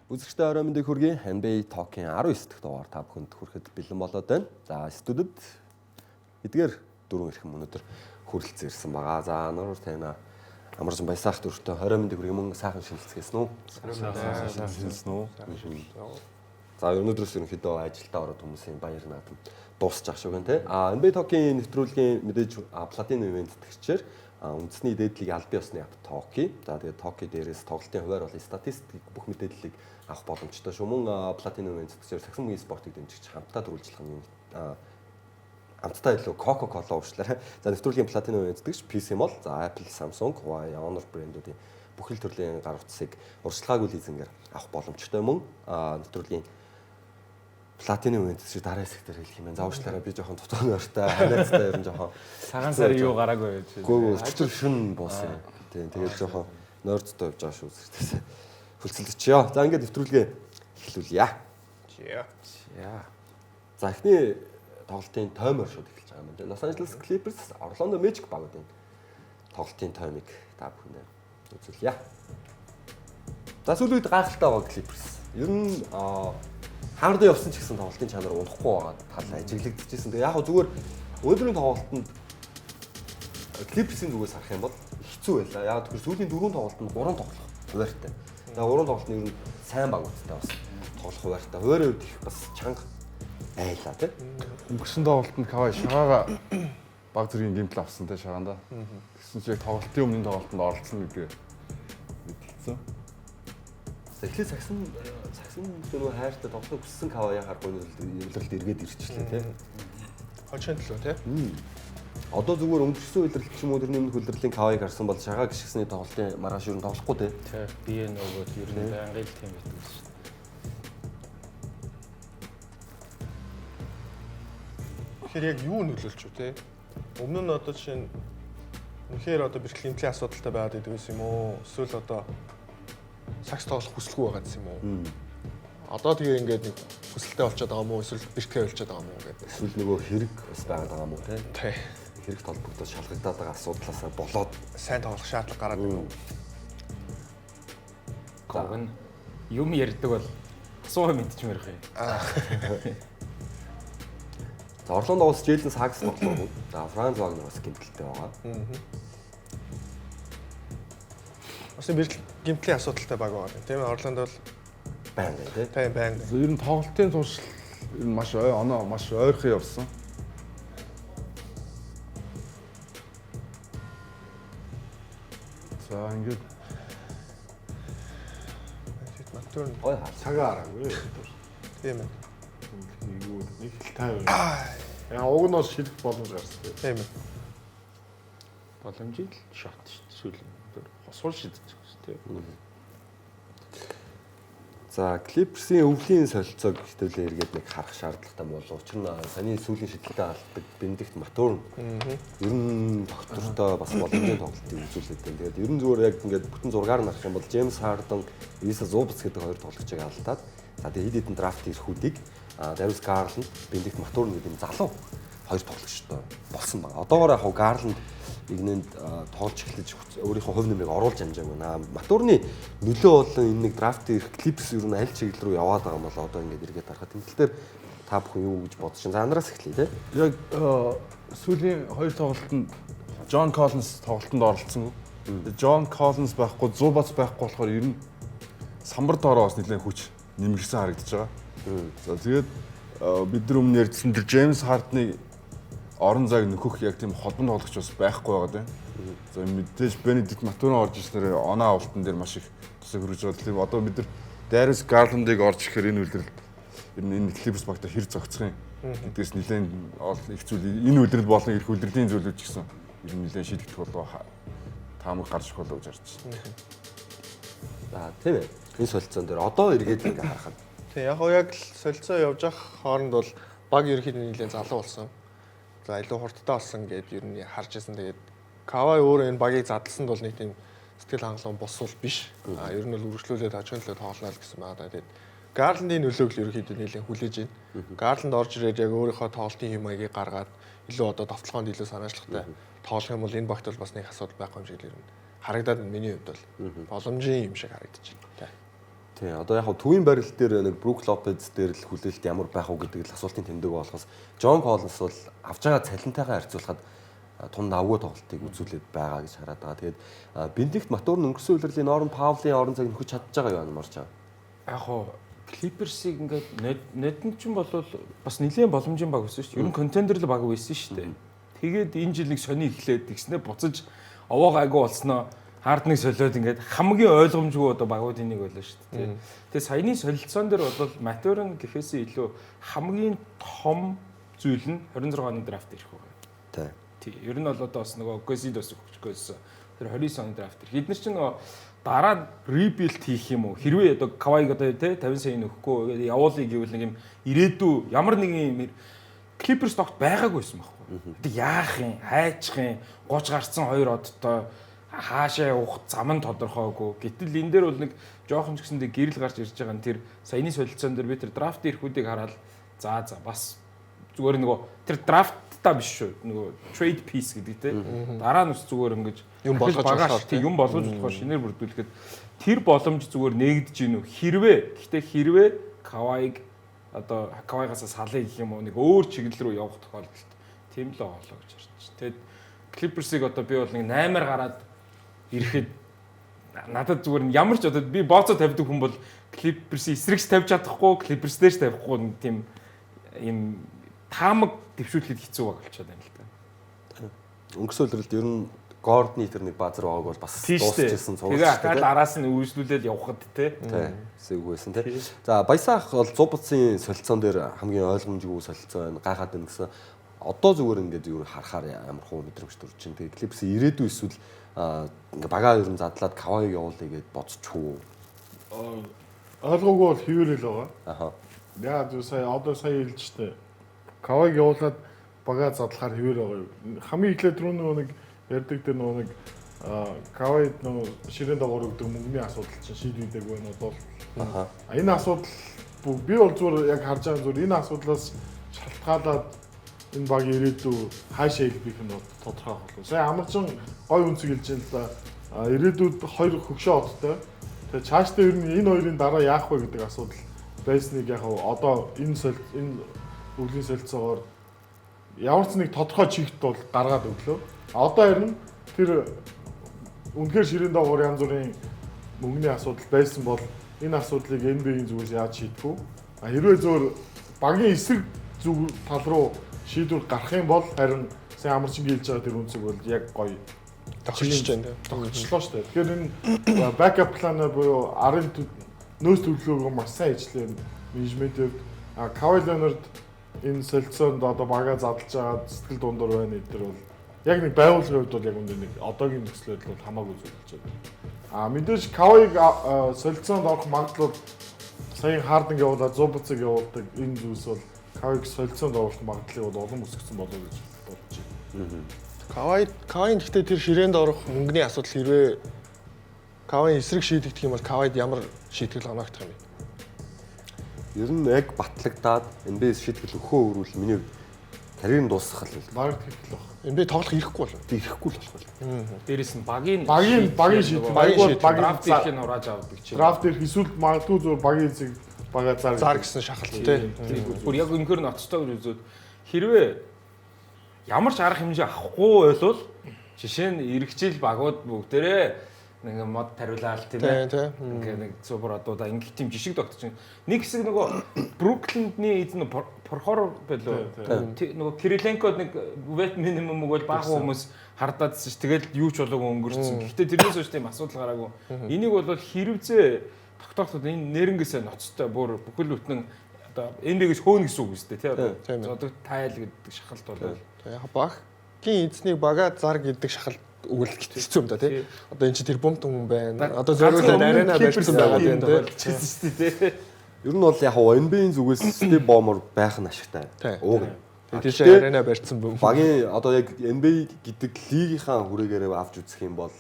Үзэгчтэй орой мэндийг хүргэе. NBA Talk-ийн 19 дахь дугаар та бүхэнд хүрэхэд бэлэн болоод байна. За студид эдгээр дөрвөн эрхэм өнөөдөр хүрэлцэн ирсэн байгаа. За нуур тайна амарсан баясаах дөрөвтэй орой мэндийг хүргэе мөн сайхан шинэлцгээсэн үү? Сайхан шинэлсэн үү? За өнөөдрөөс ерөнхийдөө ажилдаа ороод хүмүүсийн баяр наадам дуусчих шүү гэн тэ. NBA Talk-ийн нэвтрүүлгийн мэдээж платин ивент тгчээр үндэсний дээдлийг аль биесны ап Токи. За тэгээд Токи дээрээс тоглолтын хуваар бол статистик бүх мэдээллийг авах боломжтой шүү. Мөн платин ивент тгчээр сагсан мөнгөний спортыг дэмжиж хамтдаа дөрвөлжлөх нь хамтдаа илүү Coca-Cola уучлаарай. За нэвтрүүлгийн платин ивент тгч PC Mall, за Apple, Samsung, Huawei, Honor брэндүүдийн бүх л төрлийн гар утсыг урьдчилгаагүй лизингээр авах боломжтой. Мөн нэвтрүүлгийн платинum ивент чи дараа хэсгээр хэлэх юм байна. За уучлаарай би жоохон дутуу нөртэй ханиацтай ер нь жоохон цагаан сар юу гараагүй байж. Гүү өчтөр шүн буусан. Тийм тэгээд жоохон нойрцтой явж байгаа шүү зэрэгтэйс. Хөлцөлдөчё. За ингээд нэвтрүүлгээ эхлүүлье. За эхний тоглолтын таймер шууд эхэлж байгаа юм байна. Los Angeles Clippers Orlando Magic багуудын тоглолтын таймыг та бүхэндээ үзүүлье. За сүүлийн үед гайхалтай байгаа Clippers. Ер нь хаардаа явсан ч гэсэн тоглолтын чанар унахгүй байгаа тал ажиглагдчихсэн. Тэгээ яг хөө зүгээр өдрийн тоглолтод Clippers-ийн зүгээс харах юм бол хэцүү байлаа. Яг тэгэхээр сүүлийн 4 тоглолтод 3 тоглох хуваартай. За 3 тоглолт нь ер нь сайн багуудтай бас тоглох хуваартай. Хуваарийн үед их бас чанга байлаа тийм. Өнгөрсөн тоглолтод Кавай шагаага баг зэргийн гэмтэл авсан те шагаанда. Тэгсэн чинь яг тоглолтын өмнө тоглолтод оролцсон гэдгээ мэдээлсэн. Эхлээд сагсан нөгөө хайртай тоглох хүссэн Кавай харахгүй нөлөөлөлд эргээд ирчихлээ тийм. Хожин төлөө тийм. Одоо зүгээр өнгөрсөн үйлрэлт ч юм уу тэрний өмнөх үйлрэлийн Кавайг харсан бол шагаа гიშгсний тоглолтын маргааш ер нь тоглохгүй тийм. Тийм. Би нөгөө ер нь байнгын л тийм байдаг шүү дээ. Тэгэхээр яг юу нөлөөлч үү те? Өмнө нь одоо жишээ нь үнэхээр одоо бэрхшээлийн асуудалтай байгаад байдаг юм уу? Эсвэл одоо сакс тоглох хүсэлгүй байгаа гэсэн юм уу? Одоо тэгээ ингээд нэг хүсэлтэй болчиход байгаа юм уу? Эсвэл бэрхшээ болчиход байгаа юм уу гэдэг. Эсвэл нөгөө хэрэг бас байгаад байгаа юм уу те? Тий. Хэрэг толбогдож шалгагдаад байгаа асуудлаасаа болоод сайн тоглох шаардлага гараад байна уу? Говн юм ярьдаг бол асуух мэдчихмээр хэ. За Орландо улс Жэйлэн Сагс тоглоом. За Франц Вагнер бас гэмтэлтэй байгаа. Бас гэмтлийн асуудалтай баг байгаа тийм ээ. Орландо бол байна тийм байна. Ер нь тоглолтын туршил ер нь маш ойрхон явсан. За ингээд матур гой цагаа хараагүй. тийм ээ. Нэг хэл тайван. Яа уг нь бас шилэх боломж гарсан тийм ээ. Боломжийг шат сүүлийн хосвол шидэж байгаа шүү дээ. За Clippers-ийн өвлийн солилцоог хэвлээ эргээд нэг харах шаардлагатай болов. Учир нь саний сүүлийн шийдэлтэй алдаг Бенедикт Матур. Ер нь доктортой бас боломжтой тоглолтыг үзүүлээд байна. Тэгээд ер нь зүгээр яг ингээд бүтэн зургаар нь харах юм бол Джеймс Харден, Иса Зубц гэдэг хоёр тоглогчийг алдаад за тэгээд хэд хэдэн драфт ирэхүүдийг Дэвис Гарланд, Бенедикт Матур гэдэг юм залуу хоёр тоглогчтой болсон байна. Одоогоор яг Гарланд игнэнд тоглож эхлэж өөрийнхөө хувь нэмрийг оруулж амжаагүй наа. Матурны нөлөө болон энэ нэг драфт ирэх Clippers ер нь аль чиглэл рүү яваад байгаа юм бол одоо ингээд эргээд харахад тэмцэлээр та бүхэн юу гэж бодож байна? За анараас эхлэе те. Яг сүүлийн хоёр тоглолтод Джон Коллинс тоглолтод оролцсон. Джон Коллинс байхгүй, Зубац байхгүй болохоор ер нь самбар доороо бас нэлээд хүч нэмэгдсэн харагдаж байгаа. За тэгээд бид нар өмнө ярьсан тэр Джеймс Хардны орон зайг нөхөх яг тийм холбон тоглогч бас байхгүй байгаа тийм. За мэдээж Бенедикт Матуна орж ирснээр оноо авалтан дээр маш их тусаг хөргөж байгаа. Тийм одоо бид нар Darius Garland-ыг орж ирэхээр энэ үлрэлд энэ Clippers багтаа хэр зогцох юм гэдгээс нэлээд их зүйл энэ үлрэл болон ирэх үлрэлийн зүйлүүд ч гэсэн ер нь нэлээд шийдэгдэх болоо таамаг гарч ирэх болоо гэж харж байна. За тийм ээ. Энэ солилцоон дээр одоо эргээд ингээ харахад. Тэг яг л солилцоо явж явах хооронд бол баг ерөнхийдөө нэлээд залуу болсон. За илүү хурдтай болсон гэдээ ер нь харж ирсэн. Тэгээд Кавай өөрөө энэ багийг задлсанд бол нэг тийм сэтгэл хангалуун босвол биш. Ер нь бол үргэлжлүүлээд хожим төлөө тоглоно л гэсэн байна. Тэгээд Гарландын нөлөөг л ерөнхийдөө нэлээд хүлээж байна. Гарланд орж ирээд яг өөрийнхөө тоглолтын хэмээгийг гаргаад илүү одоо товтлогоонд илүү санаачлагтай тоглох юм бол энэ багт бол бас нэг асуудал байхгүй юм шиг л ер нь харагдаад миний хувьд бол боломжийн юм шиг харагдаж байна. Тий, одоо яг төвийн барил дээр нэг Брук Лопез дээр л хүлээлт ямар байх уу гэдэг л асуултын тэмдэг болохоос Джон Коллинс бол авч байгаа цалинтайгаа харьцуулахад тун давгүй тоглолтыг үзүүлээд байгаа гэж хараад байгаа. Тэгээд Бенедикт Матурын өнгөрсөн үеэрлийн Норм Паулын орон зайг нөхөж чадж байгаа юу марч байгаа. Яг хоо Clippers-ийг ингээд нэдэн ч юм бол бас нэлээд боломжийн баг байсан шүү дээ. Ер нь контендер л баг байсан шүү дээ. Тэгээд энэ жил нэг сони эхлээд тэгснээр буцаж овоо гайгүй болсноо хардныг солиод ингээд хамгийн ойлгомжгүй одоо багуудын нэг байлаа шүү дээ. Тэгээ саяны солилцоон дээр бол Матурын гэхээсээ илүү хамгийн том зүйл нь 26 оны драфт ирэх байгаа. Тий. Ер нь бол одоо бас нөгөө Госидос өгчгөөс тэр 29 оны драфт ирэх. Бид нар чинь нөгөө дараа нь ребилд хийх юм уу? Хэрвээ одоо Кавайг одоо тий 50 сая нөхгүй явуулъя гэвэл нэг юм ирээдүй ямар нэгэн Clippers тогт байгаагүйсэн байхгүй. Тэг яах юм? Хайчих юм? 30 гарцсан 2 одтой хаашаа явах зам нь тодорхойгүй. Гэтэл энэ дээр бол нэг жоохон ч гэсэндээ гэрэл гарч ирж байгаа нь тэр саяны солилцоон дээр би тэр драфт ирэхүүдийг хараад за бас зүгээр нөгөө тэр драфттай биш шүү. Нөгөө trade piece гэдэг те. Дараа нь ус зүгээр ингэж юм болгож болохоор тийм юм болгож болохоор шинээр бүрдүүлэхэд тэр боломж зүгээр нээгдэж гинүү. Хэрвээ Кавайг одоо Кавайгаас салъя гэх юм уу нэг өөр чиглэл рүү явах тохиолдолд тийм л оолоо гэж харж байна. Тэгэд Clippers-ыг одоо би бол нэг 8-аар гараад ирэхэд надад зүгээр ямар ч одоо би бооцоо тавьдаг хүн бол Clippers-ийг эсрэгч тавьж чадахгүй, Clippers дээрч тавихгүй тийм юм таамаг дэвшүүлэхэд хэцүү баг болчиход байна л да. Өнгөрсөн үеэрд ер нь Гордны тэр нэг базар байгааг бол бас дуусчихсан цугаас. Тэгээ ахаад араас нь үргэлжлүүлээд явхад те. Сэвгүй байсан те. За Баясаах бол 100% солилцоон дээр хамгийн ойлгомжгүй солилцоо байна. Гайхаад байна гэсэн. Одоо зүгээр ингээд зүгээр харахаар ямар хуу мэдрэмж төрж чинь. Тэгээ Clippers ирээдүй эсвэл ингээ багаа ер нь задлаад Кавайг явуулъя гэд бодчихгүй. Ойлгоогүй бол хийвэрэл байгаа. Аха. Яа зөв сая хэлж штэ. Кавайг явуулаад багаа задлахаар хийвэр байгаа юу. Хамгийн эхлээд рүү нэг ярддаг дээр нэг Кавайд ширээн дагуур өгдөг мөнгөний асуудал чинь шийдэгдэг байна бол. Аха. Энэ асуудал би бол зүгээр яг харж байгаа зүгээр энэ асуудлаас шалтгаалаад энэ баг ирээдүй хаашаа хэлбэх нь тодорхой болно. Сая амарчин гой үнцэг хэлж байна л да. Ирээдүйд хоёр хөгшөө одтой. Тэгээ цаашдаа ер нь энэ хоёрын дараа яах вэ гэдэг асуудал байсныг яг одоо энэ өвлийн солилцоогоор ямар ч нэг тодорхой чигт бол гаргаад өглөө. Одоо харин тэр үнэхээр ширээн дагуур янз бүрийн мөнгөний асуудал байсан бол энэ асуудлыг NBA-ийн зүгээс яаж шийдэх вэ? Хэрвээ зөөр багийн эсрэг зүг тал руу шийдвэр гарах юм бол харин сайн амарчин гэлж байгаа тэр үнцэг бол яг гоё тогтчихж байна. Тогтчлоо шүү дээ. Тэгэхээр энэ backup plan буюу арын нөөц төлөвлөгөө маш сайн ажиллаа менежментэд. Kawhi Leonard энэ солилцоонд одоо багаа задлж байгаа сэтгэл дундуур байна гэдэг бол яг нэг байгууллагын хувьд бол яг үндэ нэг одоогийн нөхцөл байдал бол хамаагүй зүйл болж байна. Мэдээж Kawhi-г солилцоонд орох магадлал саяхан Harden явуулаад 100% явуулдаг энэ зүйлс бол Kawhi-г солилцоонд оруулах магадлалыг бол олон өсгсөн болов гэж бодож байна. Kawhi гэхдээ тэр ширээнд орох мөнгөний асуудал хэрвээ Kawhi эсрэг шийдэгдэх юм бол Kawhi-д ямар шийтгэл оноогдох юм бэ? Ер нь яг батлагдаад NBA-с шийтгэл өгөхөө өрүүл миний карьер нь дуусах л байл. Багт хэвлэх баг. NBA тоглох ирэхгүй бол. Ирэхгүй л болох байл. Дээрээс нь багийн шийдэл драфт хийх нь урааж авдаг чинь. Драфт ирэх эсвэл магадгүй зөв багийн зэг бага зар гэсэн шахалт тий. Бүр яг өнөхөр нь оцтой гэж үзээд хэрвээ ямар ч арга хэмжээ авахгүй байлвал жишээ нь эргэжил багууд бүгдээрээ нэг мод тариулаад тийм Тийм, тийм. ингээ нэг супер одуудаа ингээ тийм жишг тогтож байна. Нэг хэсэг нөгөө Бруклиндний эзэн Порхор байлоо. Нөгөө Кириленко нэг вет минимум өгвөл бага хүмүүс хардаадсэн ш. Тэгэл юу ч болоогүй өнгөрцөн. Гэхдээ тэрнээс үүш тийм асуудал гараагүй. Энийг бол хэрэгцээ тогтооход энэ нэрнгээсээ ноцтой бүр бүхэл бүтэн одоо NBA-гээс хөөнө гэсэн үг үстэй тий одоо. Одоо тайл гэдэг шахалт бол яг багийн эзнийг бага зар гэдэг шахалт өгүүлэх хэцүү юм да тий. Одоо эн чинь тэр бомт хүн байна. Одоо зориулаад арена барьсан байгаа юм тийм тий. Ер нь бол яг NBA-ийн зүгээс степ бомор байх нь ашигтай. Ууг. Тэр чинь арена барьсан бөм. Багийн одоо яг NBA гэдэг лигийнхаа хүрээгээр авч үзэх юм бол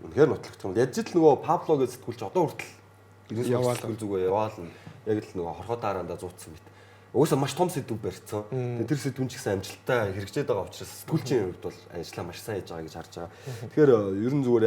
үнэхээр нотлогдсон. Яаж ч нөгөө Пабло гэж сэтгүүлч одоо хүртэл бизнес яваал зүгээр яваал яг л нөгөө хорхоо дараандаа зууцсан мэт. Угсаа маш том сэдв барьцсан. Тэр сэдвүүн ч гэсэн амжилттай хэрэгжээд байгаа учраас сэтгүүлчийн хувьд бол ажиллаа маш сайн хийж байгаа гэж харж байгаа. Тэгэхээр ер нь зүгээр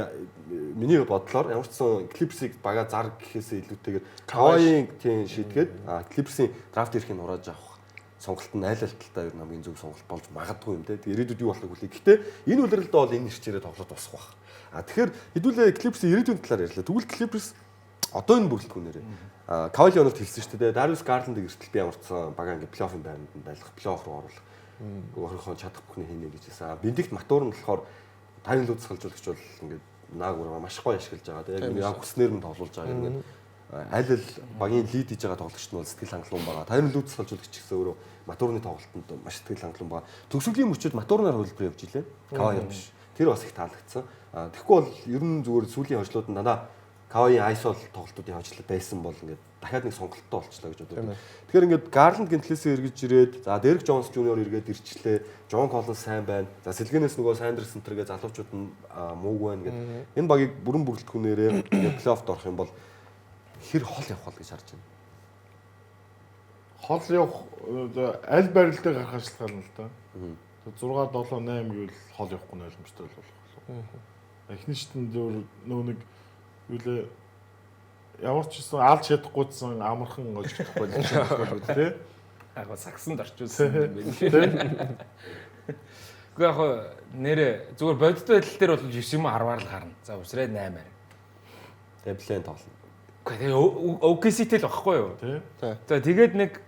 миний бодлоор ямар ч сан Clippers-ийг бага зар гэхээсээ илүүтэйгээр Kawhi-ийн тийм шийдгээд Clippers-ийн драфт ирэхийг хурааж авах сонголт нь айл алталтаа ер нь хамгийн зөв сонголт болж магадгүй юм те. Ирээдүйд юу болохыг хүлээ. Гэхдээ энэ үлрэлдээ бол энэ нэрчээрээ тоглоод босох байх. Тэгэхээр хэдүүлээ Clippers-ийн ирээдүйн талаар ярьлаа. Тэгвэл Clippers одоо энэ бүрэлдэхүүнээрээ Kawhi Leonard хэлсэн шүү дээ. Darius Garland-ийг эртэл би ямарчсан бага ингээ плей-оффын байранд нь байлгах, плей-офф руу оруулах. Өөрийнхөө чадах бүхний хийнэ гэж хэлсэн. Бенедикт Матур нь болохоор тайван лууд сахалжуулагч бол ингээ нааг ураа маш гоё ашиглаж байгаа. Яг яг хүснээр нь тоглуулж байгаа юм. Аль ал багийн лид хийж байгаа тоглогчд нь бол сэтгэл хангалуун байгаа. Тайван лууд сахалжуулагч гэсэн өөрөө Матурны тоглолтод маш сэтгэл хангалуун байгаа. Төгсгөлийн мөчөд Матурнаар хөлбөр явж илээ. Kawhi биш. Тэр бас их таалагдсан. Тэгэхгүй бол ер нь зүгээр сүүлийн хожлууд нь дандаа Kawhi ISO тоглолтуудын хожил байсан бол ингээд дахиад нэг сонголттой болчихлоо гэж боддог. Тэгэхээр ингээд Garland гэнтлээсээ эргэж ирээд за Derek Jones Jr эргээд ирчлээ. John Collins сайн байна. За сэлгэнээс нөгөө Sanders Center-гээ залуучууд нь мууг байна гэдэг. Энэ багийг бүрэн бүрэлдэхүүнээрээ ингээд плей-оффд орох юм бол хэр хол явах бол гэж харж байна. Хол явах аль барилдаа гарах шалтгаан л да. 6 7 8 гэвэл хол явахгүй нь ойлгомжтой болох. Эхнийчт нь зөв нөө нэг юулээ ямар ч гэсэн алж чадахгүйсэн амархан олж чадахгүй л тий. Яг сагсанд орчуулсан юм байна. Гэхдээ яг нэрэ зүгээр бодит байдал дээр бол 9 юм 10-аар л гарна. За усраа 8-аар. Таблен тоглоно. Гэхдээ OKC-тэй л багхгүй юу? Тий. За тэгээд нэг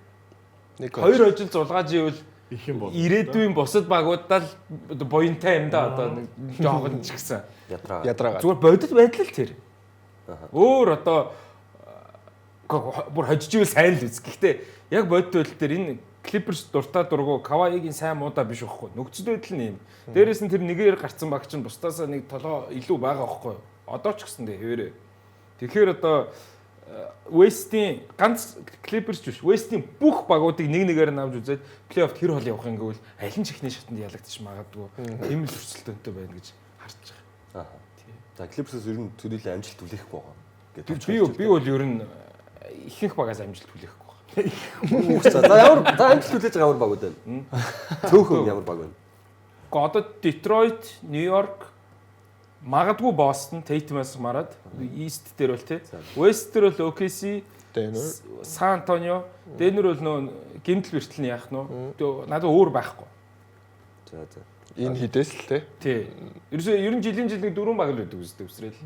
2 хожил зулгааж ивэл их юм бол ирээдүйн бусад багуудаа л буянтай юм да одоо нэг жоохон ч гэсэн ядраа. зүгээр бодит байдал л тэр. Өөр одоо бүр хожиж ивэл сайн л үз. Гэхдээ яг бодит байдал дээр энэ Clippers дуртай дургу Kawhi-гийн сайн муудаа биш байхгүй. Нөхцөл байдал нь юм. Дээрээс нь тэр нэгээр гарцсан баг чинь бусдаасаа нэг толгой илүү байгаа байхгүй. Одоо ч гэсэн хэвээрээ. Тэгэхээр одоо West-ийн ганц Clippers биш. West-ийн бүх багуудыг нэг нэгээр нь авч үзээд плей-офф хэр хол явах юм гэвэл аль нь ч ихний шатнд ялагдчих магадгүй. Тийм л өрсөлдөөнтэй байна гэж харж байгаа. За Clippers-ээс ер нь төрөлөө амжилт хүлээхгүй байгаа гэдэг. Би бол ер нь ихэнх багаас амжилт хүлээхгүй байгаа. За ямар амжилт хүлээж байгаа ямар багууд байна? Цөөхөн ямар баг байна? Одоо Detroit, New York, магадгүй Boston, Tatum-аас мараад East дээр бол тий. West дээр бол OKC, San Antonio, Denver бол нөө гэмтэл бэртэл нь яах нь вэ? Надад өөр байхгүй. За. Энэ хідээс л тий. Ер нь жилийн 4 баг л байдаг үстэй өсрэл.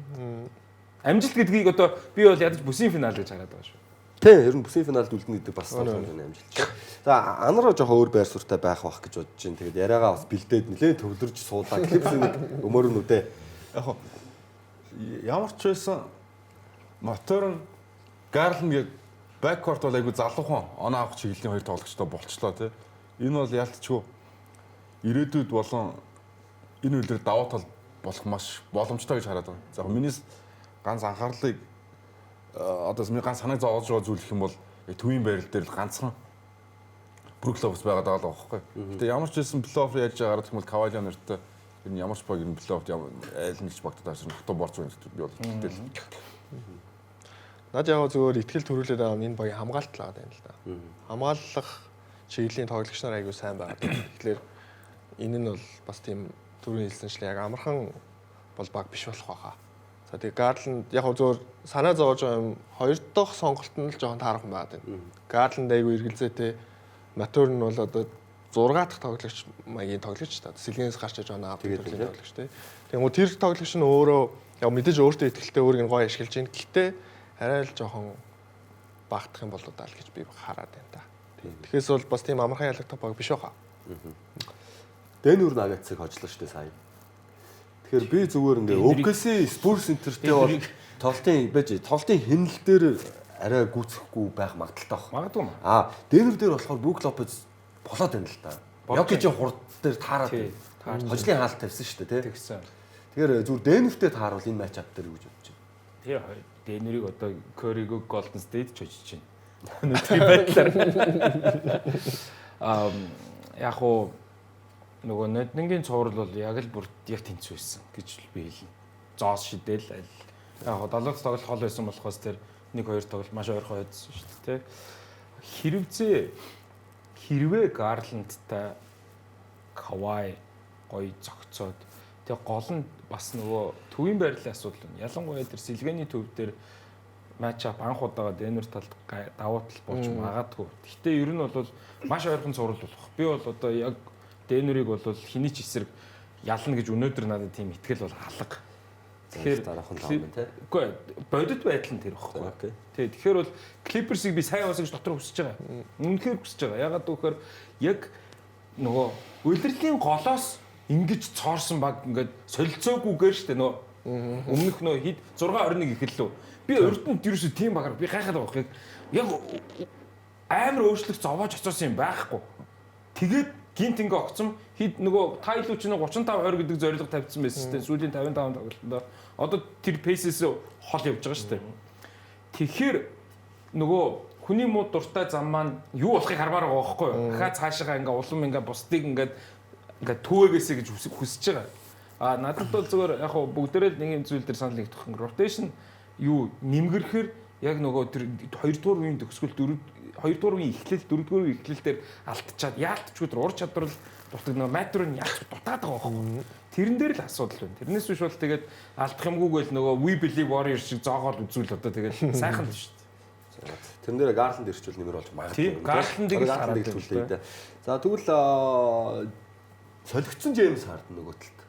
Амжилт гэдгийг одоо би бол ядаж бүсийн финал гэж хараад байгаа шүү. Тийм, ер нь бүсийн финалд үлдэнэ гэдэг бас тоглоом амжилт. За, анараа жоохон өөр байр суурьтай байх бах гэж бодож байна. Тэгээд яриагаа бас бэлдээд нэлээд төвлөрж суулаа. Clippers-ийн нэг өмөрөн үдэ. Яг ямар ч байсан Матур Garland бэккорт бол айгу залуухан оноо авах чиглэлийн хоёр тоглогчтой болчлоо тий. Энэ бол ялтчгүй ирээдүйд болон энэ үйлдэл даваа тал болох маш боломжтой гэж хараад байгаа. За минийс ганц анхаарлыг одоо ганц санааг зовоож байгаа зүйл гэх юм бол төвийн байрал дээр л ганцхан Brooklyn байгаад байгаа л байхгүй. Гэтэ ямар ч хэлсэн плей-офф яаж байгаарах юм бол Kawhi Leonard-тай энэ ямар ч баг энэ плей-офф айл нэгч багтад авсан хатуу борч байна гэдэг би бол хэлтэл. Наад яг зөвөр ихтгэл төрүүлээд байгаа энэ багийн хамгаалалт л байгаа юм л да. Хамгаалах чиглэлийн тоглогч нар айгүй сайн байгаа. Тэгэхээр энэ нь бол бас тийм түрүүний хэлсэнчлээ яг амархан бол баг биш болох байхаа. За тэгээ Garland яг зөвөр санаа зовоож байгаа юм хоёр дахь сонголт нь л жоохон таархан байгаад байна. Garland айгүй эргэлзээтэй Матур нь бол одоо 6 дахь тоглогч маягийн тоглогч та. Сэлгэнээс гарч иж оноо авдаг Тэгээд тоглогч тий. Тэгмүү тэр тоглогч нь өөрөө яг мэдээж өөртөө ихтэй өөрийг нь гоё ашиглаж байна. Гэхдээ арай л жоохон багтах юм болоо даа л гэж би хараад байна та. Тэгэхээс бол бас тийм амархан ялагдах баг биш байхаа. Дэнүр Нагатсыг хожлоо шүү дээ сая. Тэгэхээр би зүгээр ингээ OKC Spurs Center-тэй бол тоглолтын хянал дээр арай гүцэхгүй байх магадaltaй баг. Магадгүй. Дэнүр дээр болохоор Брук Лопез болоод байна л да. Йокичийн хурд дээр таараад хожлын хаалт тавьсан шүү дээ тий. Тэгсэн. Тэгэхээр зүгээр Дэнүртэй тааруул энэ матч ап дээр гэж бодож байна. Тэр Дэнүрийг одоо Curry-г Golden State ч хожиж байна. Өнөөдрийн байдлаар. Яг уу нөгөө Нотингийн цуврал бол яг л бүр яг тэнцүү байсан гэж би хэлнэ. Зоос шидэл аль. Яг уу 70 тоглох хол байсан болохоос тэр 1-2 тоглолт маш ойрхон байдсан шүү дээ. Хэрвээ Гарландтай Кавай гоё зогцоод тэгээ гол нь бас нөгөө төвийн байрлалын асуудал нь. Ялангуяа тэр сэлгээний төв дээр матч ап анх удаага Дэнүр талд давуу тал болж магадгүй. Гэхдээ ер нь бол маш ойрхон цуврал болох. Би бол одоо яг Дэнүрийг бол хэний ч эсрэг ялна гэж өнөөдөр надад тийм итгэл бол алга. Тэгэхээр дараахан тав байна тий. Үгүй бодит байдал нь тэр байхгүй. Тий. Тэгэхээр бол Clippers-ийг би сайн уусгаж дотор хүсэж байгаа. Үнэхээр хүсэж байгаа. Ягаад гэвэл яг нөгөө улирлын голоос ингэж цоорсон баг ингээд солилцоогүйгээр штэ нөгөө өмнөх нөгөө хэд 6-21 эхэллээ. Би урднд ерөөсөө тийм багаар би гайхаад байгаа хэрэг яг амар өөрчлөлт зовоож очсон юм байхгүй. Тэгээд гинт ингээ огцсон хэд нөгөө тайлууч нь 35-20 гэдэг зорилго тавьсан байсан шүү дээ. Сүүлийн 55 тоглолтод одоо тэр пейсээс хол явж байгаа шүү дээ. Тэгэхээр нөгөө хүний муу дуртай зам маань юу болохыг хармаар байгаа байхгүй юу? Дахиад цаашаа ингээ улам ингээ бусдыг ингээ төвөөгээсэй гэж хүсэж байгаа. Надад бол зүгээр яг хөө бүгдээрээ л нэг юм зүйл дээр санал нэгдэх юм. Rotation юу нэмгэрхээр яг нөгөө тэр 2 дугаар үеийн төгсгөл 2 дугаар үеийн эхлэл 4 дугаар үеийн эхлэл дээр алдчихад яалтчгүй ур чадвар л дутагдана. Матер нь ялч дутаад байгаа байхгүй. Тэрэн дээр л асуудал байна. Тэрнээс биш бол тэгээд алдах юмгүйг л нөгөө We Believe Warriors шиг зоогоод үзүүл одоо тэгээд сайхан л шүү дээ. Тэрэн дээр Гарланд ирчүүл нэмэр болж магадгүй. Тийм, Гарландыг л хараад төлөө. За тэгвэл солигдсон Джеймс Харден нөгөө талд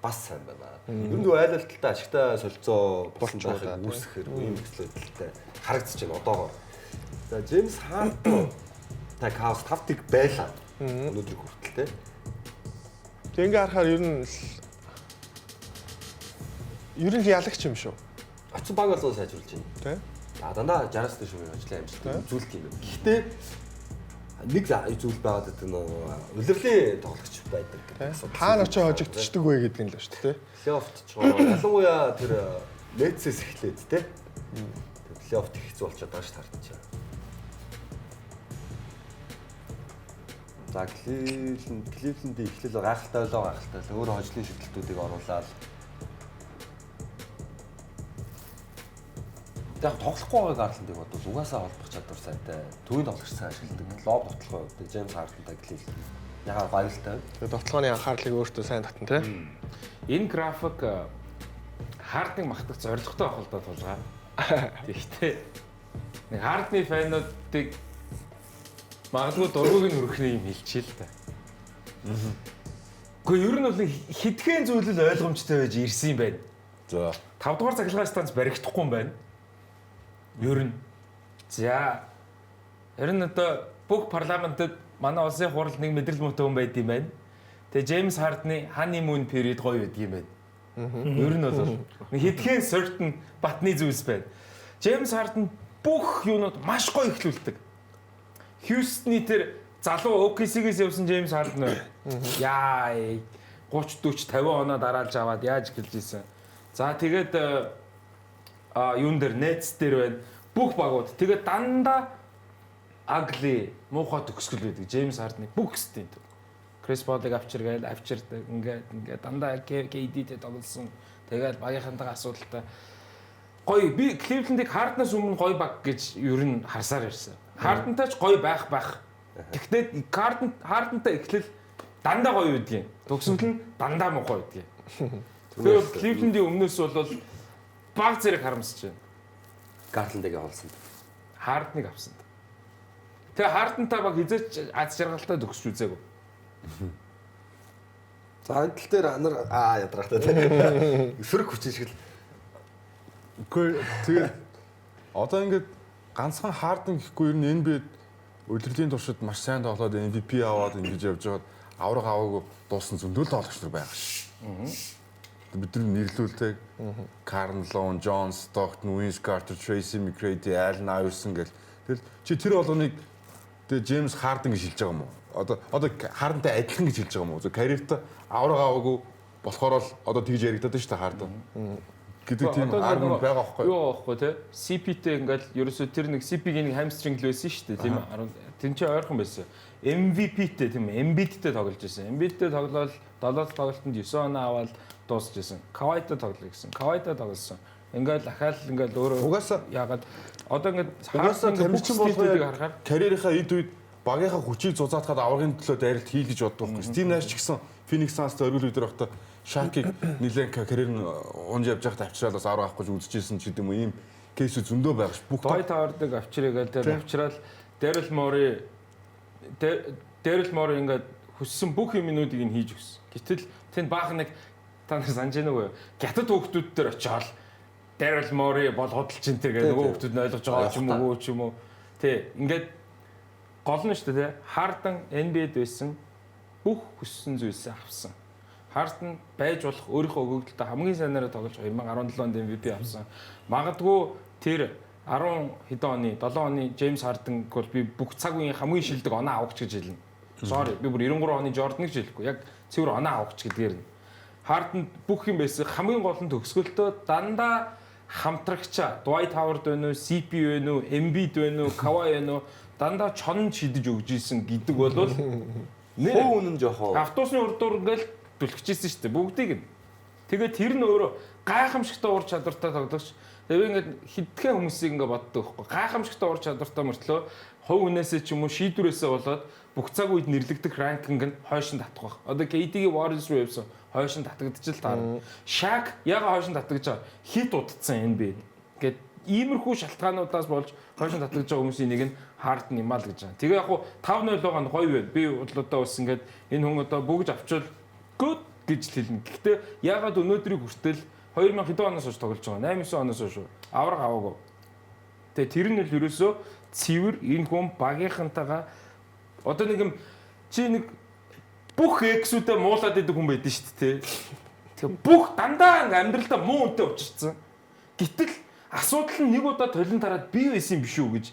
бас сайн байна. Ер нь айл алталтай ашигтай солилцоо болсон байхыг үүсгэхээр ийм хэвчлэлтэй харагдаж байна одоогоор. За Джеймс Харден та хаус тавтыг байлаа. Өнөөдөр хүртэл те. Тэг ингээ харахаар ер нь ялагч юм шүү. Оцсон баг болоо сайжруулж байна. Тэ? Дандаа 60-аас дээш юм ажлын амжилт үзүүлэлт юм байна. Гэхдээ нэг зүйл байгаад гэдэг нь улирлын тоглогч байдаг. Хаана очиж хожигдчихдаг вэ гэдэг нь л шүү дээ. Плей-оффт ч ялангуяа тэр Нетсээс эхлээд те. Плей-оффт их хэцүү болчиход байгаа ш тартаж байна. За Кливлендийн эхлэл гайхалтай болоо гайхалтай. Өөрөө хожлын шүтлтүүдийг оруулаад яг тоглохгүй байгаа Гарландыг бодвол угаасаа холбох чадвар сайтай. Төвийн тоглогч сайн ашигладаг. Лоб тоглохоо Джеймс Хардентай Кливленд. Ягаад баяртай. Тэгээд тоглооны анхаарлыг өөртөө сайн татна те. Энэ график Хардныг магтах зорилготой байх л да тулгаа. Тэгэхдээ нэг Хардны фануудыг магадгүй дургүйг нь өргөхний юм хэлчихээ л да. Гэхдээ ер нь бол хитгэн зүйлэл ойлгомжтой байж ирсэн юм байна. За 5 дугаар цахилгаан станц баригдахгүй юм байна. Ер нь. За. Ер нь одоо бүх парламентод манай улсын хурал нэг мэдрэл муутай хүн байд юм байна. Тэгээ Джеймс Хардны honeymoon period гоё байдаг юм байна. Ер нь бол нэг хитгэн certain батны зүйлс байна. Джеймс Хардн бүх юунууд маш гоё эхлүүлдэг. Хьюстны тэр залуу OKC-гээс явсан Джеймс Хардн яа 30 40 50 оноо дараалж аваад яаж гэлж ийсэн. За тэгээд юун дээр Nets дээр байна. Бүх багууд тэгээд дандаа ugly муухай төгсгөл байдаг. Джеймс Хардны бүх стенд. Крис Полыг авчирдаг ингээд дандаа KD-тэй тоглосон. Тэгээд багийнхантайгаа асуудалтай. Гоё би Кливлендийг Харднаас өмнө гоё баг гэж ер нь харсаар ирсэн. Харднтай ч гоё байх. Гэхдээ Харднтай эхлэл дандаа гоё байдгийн. Төгсгөл нь дандаа муухай байдгийн. Тэгээд Кливлендийн өмнөөс бол баг зэрэг харамсаж байна. Гарландыг олсон. Хардныг авсан. Тэгээ Харднтай баг хизээч аз жаргалтай төгсч үзээгүй. За энэ тал дээр анар ядрахтай тийм. Эсрэг хүчин шиг л. Үгүй тэгээд одоо ингээд ганцхан Харден гэхгүй ер нь NBA удирдлийн туршид маш сайн тоглоод MVP аваад ингэж явж байгаад авраг аваагүй дууссан зөндөл тоглогч нар байгаа ш. Бид нар нэрлүүлдэг Carmelo, John Stockton, Vince Carter, Tracy McGrady, Allen Iverson гэл. Тэгэл чи тэр болгоныг тэгээ James Harden гэж хэлж байгаа юм уу? Одоо Harden-тай адилхан гэж хэлж байгаа юм уу? Карьертаа авраг аваагүй болохоор л одоо тэгж яригадаад байна шүү дээ Harden. Гэдэг тийм аргумент байгаа байхгүй юу? Юу байхгүй те. CP-тэй ингээл ерөөсө тэр нэг CP-гийн нэг хамстринг л байсан шүү дээ тийм ээ. Тэн чи ойрхон байсан. MVP-тэй тийм Embiid-тэй тоглож байсан. Embiid-тэй тоглоод 7 тоглолтод 9 оноо аваад дуусчихсан. Kawhi-тай тоглоё гэсэн. Kawhi-тай тоглосон. Ингээл ахаал ингээл өөрөө Угаасаа яагаад одоо ингээд угаасаа тамирчин болгоё харахаар карьерийнхаа эд үед багийнхаа хүчийг зузаатгаад аврагын төлөө дайралт хийл гэж боддог байхгүй. Стив Нэш ч гэсэн Phoenix Suns-тай өргөл өдөр байхдаа Shaq-ыг нэлээд карьер нь унж явж байхад авчраад бас 10 авах гэж үзэжсэн ч гэдэг юм уу ийм кейс зөндөө байгаа ш. Бүх Той Tower-ыг авчирыгээл тэр авчраал Daryl Morey ингээд хүссэн бүх юмнуудыг нь хийж өгсөн. Гэтэл тэнд баах нэг та нар санаж байна уу? Гятад хүүхдүүд дээр очиод Daryl Morey бол худалч энэ тэр гэдэг нөгөө хүүхдүүд нь ойлгож байгаа ч юм уу ч юм уу. Тэ ингээд гол нь шүү дээ. Harden NBA-д байсан бүх хүссэн зүйлсээ авсан. Harden байж болох өөрийнхөө өгөгдөлтөд хамгийн сайнараа тоглож 2017 онд MVP авсан. Магадгүй тэр 10 хэдэн оны 7 оны James Harden бол би бүх цаг үеийн хамгийн шилдэг оноо авахч гэж хэлнэ. Sorry би бүр 93 оны Jordan гэж хэлэхгүй. Яг цэвэр оноо авахч гэдгээр нь. Harden бүх юм байсан хамгийн гол нь төгсгөлтөө дандаа хамтрагчаа Dwight Howard байна уу, CP байна уу, Embiid байна уу, Kawhi байна уу дандаа чон шидэж өгж исэн гэдэг бол Хөө үнэн жоохоо. автобусны урдуур ингээл түлхчихсэн шүү дээ бүгдийг нь. Тэгээд тэр нь өөрөө гайхамшигтай ур чадвартай тоглогч. Тэгээ ингээд хитгэн хүмүүсийг ингээд боддог байхгүй. Гайхамшигтай ур чадвартай мөртлөө хувь хүнээсээ ч юм уу шийдвэрээсээ болоод бүх цаг үед нэрлэгдэх ранкинг нь хойшин татах байх. Одоо KD-гийн Warriors руу явсан хойшин татагдчих л таарна. Shaq яга хойшин татагдж байгаа хит удцсан NBA. Ингээд иймэрхүү шалтгаануудаас болж хойшин татагдж байгаа хүмүүсийн нэг нь Harden юм аа л гэж байна. Тэгээ яг хуу 5-0 байгаа нь гоё байна. Би бодлоо бас ингээд энэ хүн одоо бүгж авчвал good гэж хэлнэ. Гэхдээ ягаад өнөөдрийг хүртэл 2000 хэдэн оноос хойш тоглож байгаа. 8-9 оноос хойш авраг аваагүй. Тэгээ тэр нь л ерөөсөө цэвэр энэ хүн багийнхантайгаа одоо нэг юм чи нэг бүх эксүүдээ муулаад идэг хүн байдэн шүү дээ. Тэгээ бүх дандаа амьдралдаа муу үнтэй учирсан. Гэтэл асуудал нь нэг удаа толин тараад бий байсан юм биш үү гэж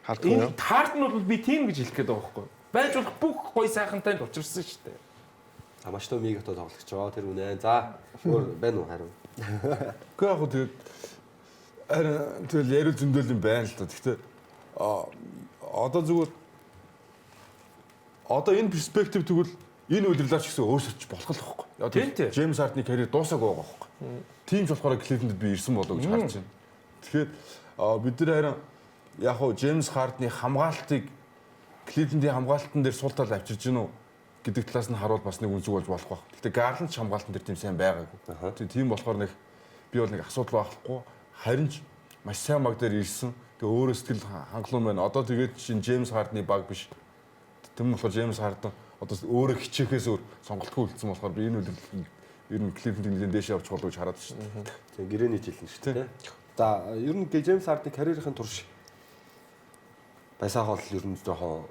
Хардсан. Хардн бол би тийм гэж хэлэх гээд байгаа байхгүй. Байж болох бүх гой сайхантай учирсан шүү дээ. Маш том мигато тоглогч байгаа тэр үнэ. За өөр байна уу харин. Гэхдээ яг хөө тэгээд харин тэгэл ярил зөндөл юм байна л та. Гэхдээ одоо зүгээр одоо энэ перспектив тэгвэл энэ удирлаач гэсэн өөрсөж болох л байхгүй. Одоо Джеймс Хардны карьер дуусаагүй байгаа байхгүй. Тийм ч болохоор Клифленд би ирсэн болоо гэж харж байна. Тэгэхээр бид нар харин яг хөө Джеймс Хардны хамгаалтыг Клифлендийн хамгаалтан дээр сул тал авчирж гинүү гэдэг талаас нь харуул бас нэг үнцэг болж болох байх. Гэхдээ Гарланд хамгаалтан дээр тийм сайн байгаагүй. Тийм болохоор нэг би бол нэг асуудал байхгүй. Харин ч маш сайн баг дээр ирсэн. Тэгээ өөрөө сэтгэл хангалуун байна. Одоо тэгээд чинь Джеймс Хардны баг биш. Тэм болохоор Джеймс Хардн одоо өөрөө хичээхээс өөр сонголтгүй үлдсэн болохоор би энэ үлдэл ер нь Клифлендийн нэлээд дээш явж болов гэж хараад шүү дээ. Тэгээ гэрээний жилэн шүү дээ. За ер нь Джеймс Хардны карьерийн турш байсаах бол ер нь жоохон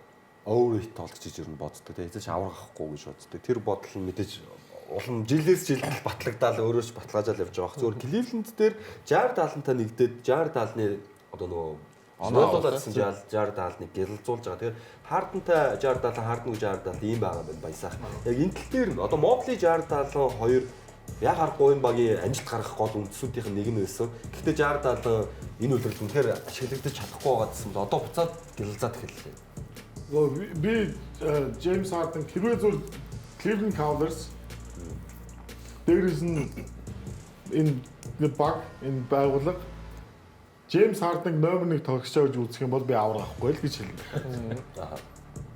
overrate толж гэж ер нь боддог. Тэгээ эцэж аврах авахгүй гэж боддог. Тэр бодол нь мэдээж улам жилээс жилд батлагдаал өөрөөс баталгаажаал явж байгаа. Зөвхөн Кливленд дээр 60 70-тай нэгдээд 60 70-ны одоо нөгөө оноолоодсэн 60 70-ны гялалзуулж байгаа. Тэгэхээр Хардентай 60 70 Харден 60 70 ийм байгаа юм байна баясаах. Яг энэ тал дээр одоо Mobley 60 70 хоёр яг харахгүй энэ багийн амжилт гаргах гол үндсүүдийнх нь нэг нь байсан. Гэхдээ 60 70 энэ үйлрэл үнэхээр ашиглагдаж чадахгүй байгаа гэсэн бол одоо буцаад гялалзаад эхэллээ. Би Джеймс Харден хэрвээ зөв Cleveland Cavaliers дээрээс нь энэ баг энэ байгууллага Джеймс Харден номер 1 тоглогч гэж үзэх юм бол би аврахгүй л гэж хэлнэ.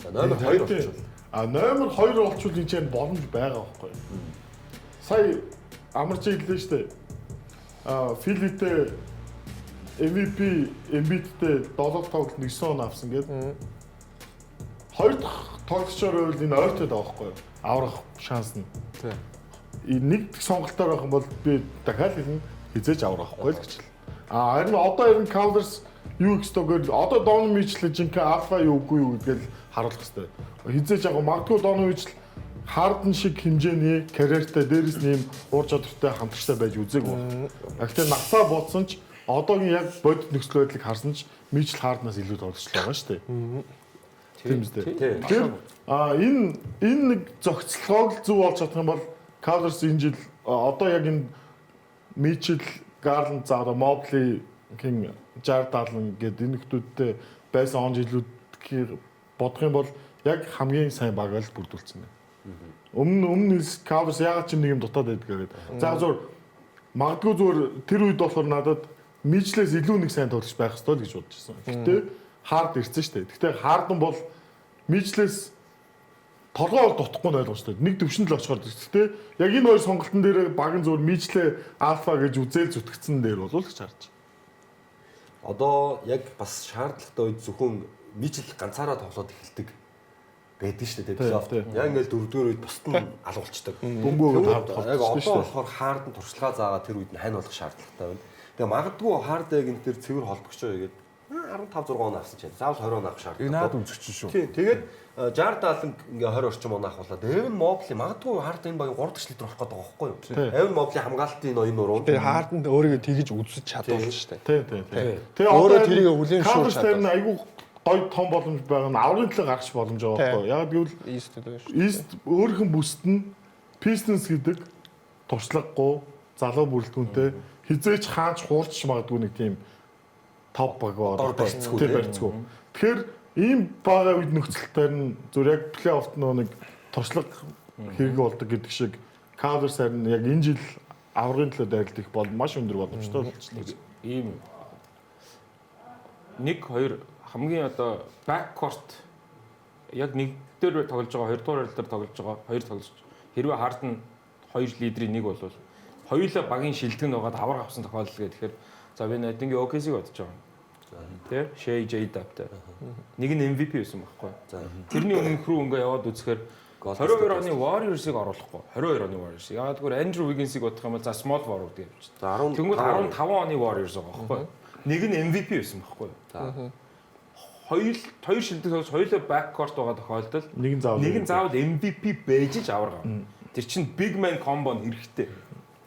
За номер 2 болчихвол. Номер 2 болчихвол энэ ч боломж байгаа байхгүй. Сая амарч хэллээ шүү дээ. Филитэй MVP Embiid-тэй 7 тоглолт 9 он авсан гэдэг. Хоёр дахь тоглогчоор бол энэ ойртоод байгаа байхгүй юу? Аврах шанс нь. Тий. Нэг дэх сонголтоор байх юм бол би дахиад хэлнэ хизээж аврахгүй л гэж л. Харин одоо ер нь Cavaliers юу гэстөөр одоо Donovan Mitchell жинхэнэ алфа юу үгүй юу гэдгээл харуулах хэрэгтэй. Хизээж яг магадгүй Donovan Mitchell Harden шиг хэмжээний карьертай дээрээс нэм уур чадвартай хамтарчтай байж үзээгүй. Гэхдээ насаа бодсон ч одоогийн яг бодит нөхцөл байдлыг харсан ч Mitchell Harden-аас илүү тоглолцол байгаа шүү дээ. Тийм үстэй. Тэгэхээр энэ нэг зохицолгоог зөв олж чадах юм бол Cavaliers энэ жил одоо яг энэ Mitchell, Garland, Zara, Mobley, King, Jared Allen гэдэг энэ хүмүүстэй байсан он жилүүд бодох юм бол яг хамгийн сайн баг л бүрдүүлсэн байна. Өмнө Cavaliers ягаад ч нэг юм дутаад байдаг гэдэг. За зөв магадгүй зүгээр тэр үед болохоор надад Mitchell-ээс илүү нэг сайн тоглож байх ёстой л гэж бодож байсан. Гэхдээ Hard ирсэн шүү дээ. Гэхдээ Harden бол Mitchell-ээс толгой дутхгүй нь ойлгож шүү дээ. Нэг төвшөнд л очихоор. Гэхдээ яг энэ хоёр сонголтын дээр баг нь зөвөр Mitchell алфа гэж үзэл зүтгэцэн дээр бол л гэж харж байна. Одоо яг бас шаардлагатай үед зөвхөн Mitchell ганцаараа тоглоод эхэлдэг байдаг шүү дээ. Плейофф. Яг ингээл дөрөвдүгээр үед бусд нь алгуулцдаг. Бөмбөгөө тавьдаг. Яг одоо болохоор Harden туршлагаа заагаад тэр үед нь хань болох шаардлагатай байна. Тэгээ магадгүй Harden энэ төр цэвэр холбогч байгаа гэдэг 15 6 он авсан ч заавал 20 он авах шаардлагатай. Энэ наад үзэгч шүү. Тийм. Тэгээд Jared Allen ингээ 20 орчим он авахлаа. Evan Mobley магадгүй Harden энэ багийн 3 дахь литр орох гэдэг байгаа байхгүй юу? Evan Mobley хамгаалтын ноён нуруу. Тэгээ Harden өөрийгөө тэгж үзэж чадвал шүү дээ. Тийм. Тэгээ өөрөө тэрийг хүлээн шүүж чадвал айгүй гой том боломж байгаа нь аврын төлөө гарах боломж байгаа байхгүй юу? Яг гэвэл East өөрхөн бүст нь Pistons гэдэг туршлагагүй залуу бүрэлдэхүүнтэй хизээч хаач хуурч магадгүй нэг тийм топ баг байгаа байхгүй барьцгүй. Тэгэхээр ийм бага үед нөхцөлтөөр нь зүр яг плей-оффт нэг туршлага хэрэг болдог гэдэг шиг Cavaliers харин яг энэ жил аврагын төлөө дайралт их бол маш өндөр боломжтой болчихлоо. Ийм 1-2 хамгийн одоо backcourt яг нэг дээр тоглож байгаа, хоёрдугаар дээр тоглож байгаа, хоёр тоглож. Хэрвээ Harden хоёр лидерийн нэг бол хоёулаа багийн шилтгэн байгаад авраг авсан тохиолдол гэхээр за би Найтингийн OKC-г бодож байгаа. Тэ Shea J-Dub-тай. Нэг нь MVP байсан байхгүй. За тэрний өмнөх рүү ингээ яваад үзэхээр 22 оны Warriors-ыг оруулахгүй. 22 оны Warriors. Яагаад гэвэл Andrew Wiggins-ыг бодох юм бол за small forward гэж явж. За тэгвэл 15 оны Warriors байгаа байхгүй. Нэг нь MVP байсан байхгүй. За хоёр шилдэг тоглож хоёулаа backcourt байгаа тохиолдолд нэг нь заавал MVP байж ч аварга. Тэр чинь big man combo нь хэрэгтэй.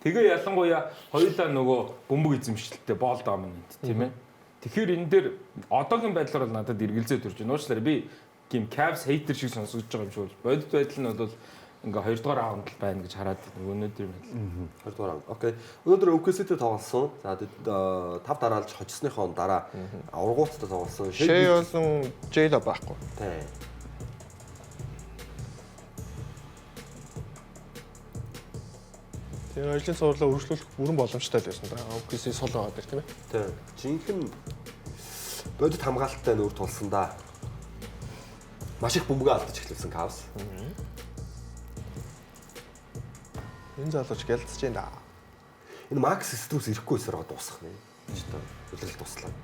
Тэгээ ялангуяа хоёулаа нөгөө бөмбөг эзэмшилттэй боол доминант тийм ээ. Тэгэхээр энэ дээр одоогийн байдлаар бол надад эргэлзээ төрж байна. Уучлаарай би тийм Cavs hater шиг сонсогдож байгаа юм шиг бол бодит байдал нь бол ингээ 2 дугаар раунд байна гэж хараад өнөөдөр юм байна. 2 дугаар раунд. Окей. Өнөөдөр OKC-тэй тоглосон. За 5 дараалж хочсныхоо дараа аврагуудтай тоглосон. Shea болон J-Dub байхгүй. Тий. Тэгээ ажлын сурлаа өргөжлүүлэх бүрэн боломжтой л байсан да. OKC сул байгаа дэр тийм ээ. Тий. Жинхэнэ бодит хамгаалттай нүүр тулсан да. Маш их бөмбөгөө алдаж эхлүүлсэн Cavs. Энэ залууч гялцж байна да. Энэ Max Strus ирэхгүй байсараа дуусах нэ. Читэй. Үлрэл туслаа.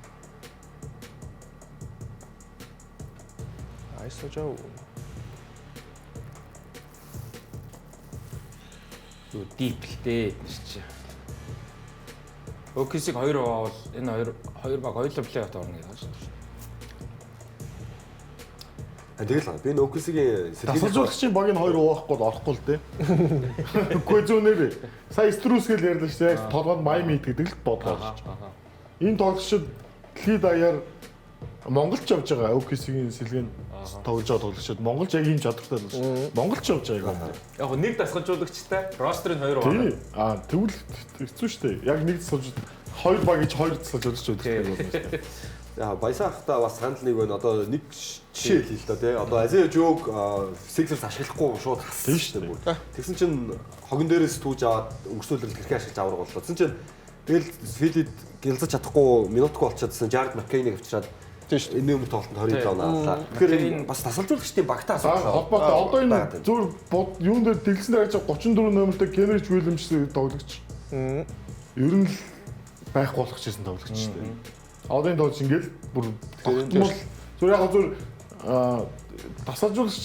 Айсожоо. Юу deep л дээ чи. OKC-г 2 авал энэ хоёр баг хоёулаа плей-офф орно гэж байна шүү дээ. Тэгэл би OKC-гийн тасалжуулагчийн багийн 2 уухгүй орохгүй л дээ. Үгүй зүүнээр сая Strus гэл ярьлаа шүү дээ. Толгойд Miami гэдэг л бодлоо шүү дээ. Энэ тоглогчид дэлхийд даяар Монголч явж байгаа OKC-гийн сэлгэн тоглож байгаа тоглогчид Монголч яг ийм чадвартай л шүү. Монголч явж байгаа. Яг нэг дасгалжуулагчтай ростерын 2 байгаа. Тэгвэл хэцүү шүү дээ. Яг нэг дасгалж 2 баг гэж 2 дасгалжуулагч байдаг. За баясаа хата бас санал нэг байна. Одоо нэг жишээ хэлээ л да тий. Одоо Азия Жог Sixers ашиглахгүй шууд хассан шүү дээ. Тэгсэн чинь хогон дээрээс түүж аваад өнгөрсөлрөл хэрхэн ашиглаж авраг боллоо. Тэгсэн чинь тэгэл Филид гялзаж чадахгүй минутгүй болчиходсэн Jared McCain-ыг авчираад энэ өмнө тоглолтод 27 он авлаа. Тэгэхээр бас тасалжуулагчдын багтаа асуудал. Холбоотой одоо энэ зөв юун дээр дэлгэсэн дээр 34 номертой Kenrich Williams тоглогч. Ер нь л байхгүй болох гэсэн тоглогч шүү дээ. Одоо энэ тоглож ингээл бүр тогтмол зүр яг зүр тасалжуулагч